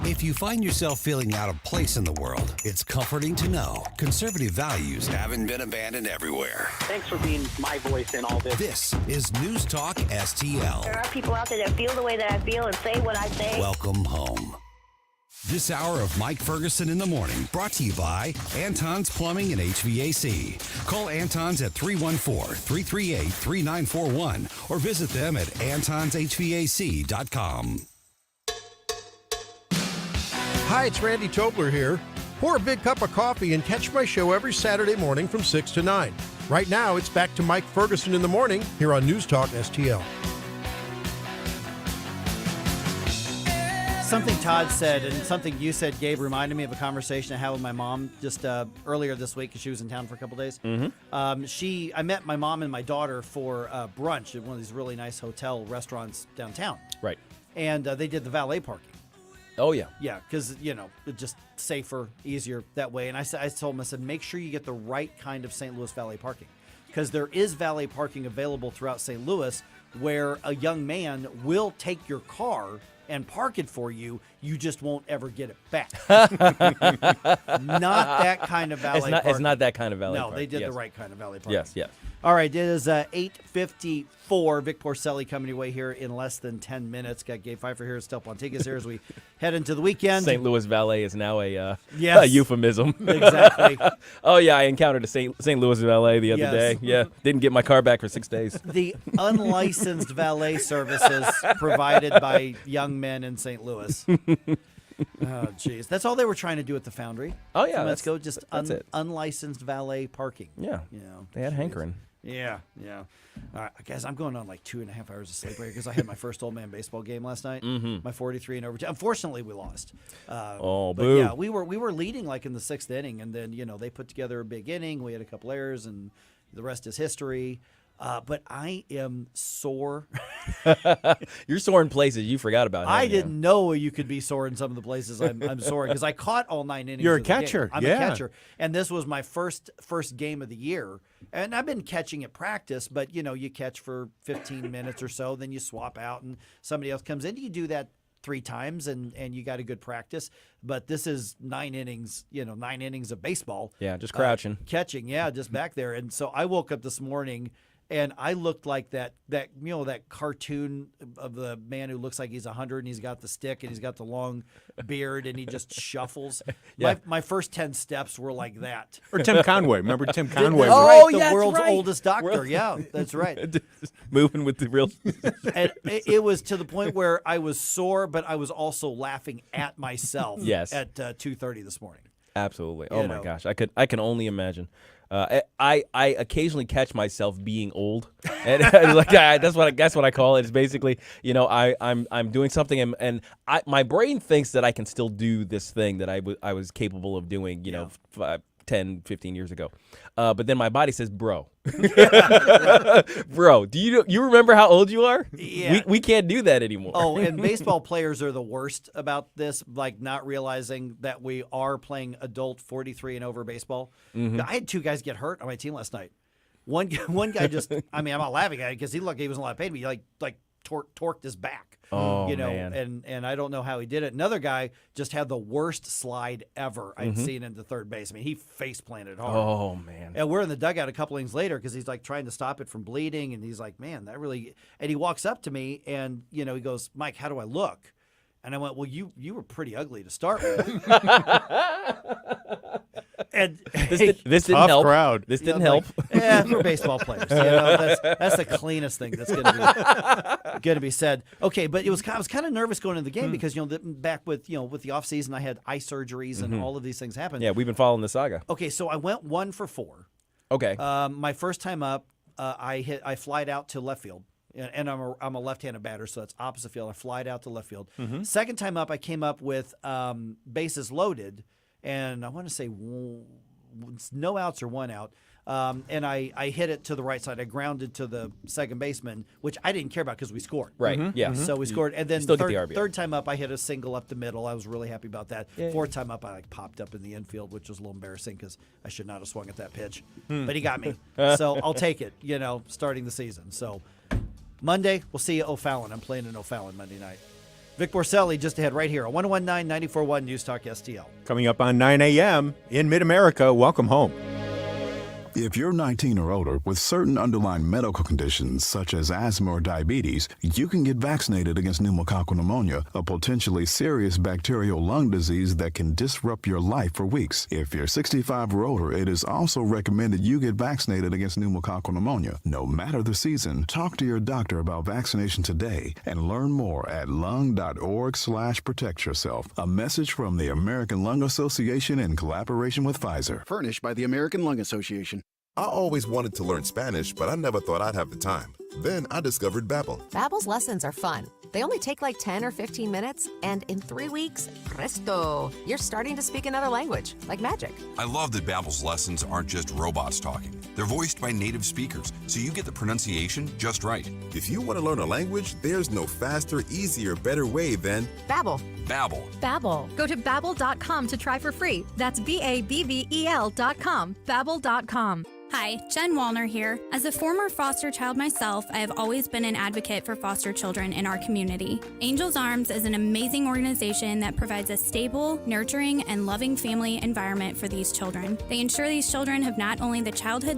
If you find yourself feeling out of place in the world, it's comforting to know conservative values haven't been abandoned everywhere. Thanks for being my voice in all this. This is News Talk STL. There are people out there that feel the way that I feel and say what I say. Welcome home. This hour of Mike Ferguson in the Morning, brought to you by Anton's Plumbing and HVAC. Call Anton's at 314-338-3941 or visit them at antonshvac.com. Hi, it's Randy Tobler here. Pour a big cup of coffee and catch my show every Saturday morning from 6 to 9. Right now, it's back to Mike Ferguson in the Morning here on News Talk STL. Something Todd said and something you said, Gabe, reminded me of a conversation I had with my mom just earlier this week because she was in town for a couple days. Mm-hmm. I met my mom and my daughter for brunch at one of these really nice hotel restaurants downtown. Right. And they did the valet parking. Oh, yeah. Yeah, because, it's just safer, easier that way. And I told them, I said, make sure you get the right kind of St. Louis valet parking. Because there is valet parking available throughout St. Louis where a young man will take your car and park it for you. You just won't ever get it back. Not that kind of valet parking. It's not that kind of valet No, parking. they did Yes. the right kind of valet parking. Yes, yes. All right, it is 8:54. Vic Porcelli coming your way here in less than 10 minutes. Got Gabe Pfeiffer here, Stel Pontigas here as we head into the weekend. St. Louis valet is now a Yes. euphemism. Exactly. Oh, yeah, I encountered a St. Louis valet the other Yes. day. Yeah, didn't get my car back for 6 days. The unlicensed valet services provided by young men in St. Louis. Oh, jeez. That's all they were trying to do at the Foundry. Oh, yeah. Let's go. Just that's it. unlicensed valet parking. Yeah. They had hankering. Yeah. All right, guys, I'm going on like 2.5 hours of sleep right because I had my first old man baseball game last night. Mhm. My 43 and overtime. Unfortunately, we lost. Oh, but boo. yeah, we were leading like in the 6th inning, and then they put together a big inning. We had a couple errors, and the rest is history. But I am sore. You're sore in places you forgot about. I haven't you? didn't know you could be sore in some of the places I'm sore because I caught all 9 innings. You're a of the game. catcher, I'm yeah. a catcher, and this was my first game of the year. And I've been catching at practice, but you catch for 15 minutes or so, then you swap out, and somebody else comes in. You do that 3 times, and you got a good practice. But this is 9 innings, 9 innings of baseball. Yeah, just crouching, catching. Yeah, just back there. And so I woke up this morning. And I looked like that cartoon of the man who looks like he's 100 and he's got the stick and he's got the long beard and he just shuffles. Yeah. My first 10 steps were like that. Or Tim Conway. Remember Tim Conway? That's Oh, right, the yeah, that's world's right. oldest doctor. Yeah, that's right. Moving with the real. And it was to the point where I was sore, but I was also laughing at myself. Yes. At 2:30 this morning. Absolutely. Oh my gosh, I can only imagine. I occasionally catch myself being old, and that's what I call it. It's basically I'm doing something and my brain thinks that I can still do this thing that I was capable of doing 10, 15 years ago. But then my body says, bro. Bro, do you remember how old you are? Yeah. We can't do that anymore. Oh, and baseball players are the worst about this, like not realizing that we are playing adult 43 and over baseball. Mhm. I had 2 guys get hurt on my team last night. One guy just, I mean, I'm not laughing at it because he was in a lot of pain, but he like torqued his back. Oh, you know, man. and I don't know how he did it. Another guy just had the worst slide ever I'd Mhm. seen into third base. I mean, he face planted hard. Oh, man. And we're in the dugout a couple innings later because he's like trying to stop it from bleeding, and he's like, "Man, that really." And he walks up to me, and he goes, "Mike, how do I look?" And I went, "Well, you were pretty ugly to start with." And this didn't help. Crowd. This didn't help. Yeah, for baseball players, that's the cleanest thing that's going to be said. Okay, but I was kind of nervous going into the game because back with with the off season, I had eye surgeries and all of these things happen. Yeah, we've been following the saga. Okay, so I went 1 for 4. Okay. My first time up, I flied out to left field. And I'm a left-handed batter, so that's opposite field. I flied out to left field. Mm-hmm. Second time up, I came up with bases loaded, and I want to say no outs or 1 out. And I hit it to the right side. I grounded to the second baseman, which I didn't care about because we scored. Right. Yeah. So we scored, and then still get the RBI. third time up, I hit a single up the middle. I was really happy about that. Yeah. Fourth time up, I popped up in the infield, which was a little embarrassing because I should not have swung at that pitch. But he got me, so I'll take it. Starting the season. So Monday, we'll see you O'Fallon. I'm playing in O'Fallon Monday night. Vic Borselli just ahead right here on 119.94.1 News Talk STL. Coming up on 9 a.m. in Mid-America, welcome home. If you're 19 or older with certain underlying medical conditions such as asthma or diabetes, you can get vaccinated against pneumococcal pneumonia, a potentially serious bacterial lung disease that can disrupt your life for weeks. If you're 65 or older, it is also recommended you get vaccinated against pneumococcal pneumonia. No matter the season, talk to your doctor about vaccination today and learn more at lung.org/protect yourself. A message from the American Lung Association in collaboration with Pfizer. Furnished by the American Lung Association. I always wanted to learn Spanish, but I never thought I'd have the time. Then I discovered Babbel. Babbel's lessons are fun. They only take like 10 or 15 minutes, and in 3 weeks, presto, you're starting to speak another language, like magic. I love that Babbel's lessons aren't just robots talking. They're voiced by native speakers, so you get the pronunciation just right. If you want to learn a language, there's no faster, easier, better way than Babbel. Babbel. Babbel. Go to babbel.com to try for free. That's BABBEL.com. Babbel.com. Hi, Jen Wallner here. As a former foster child myself, I have always been an advocate for foster children in our community. Angel's Arms is an amazing organization that provides a stable, nurturing, and loving family environment for these children. They ensure these children have not only the childhood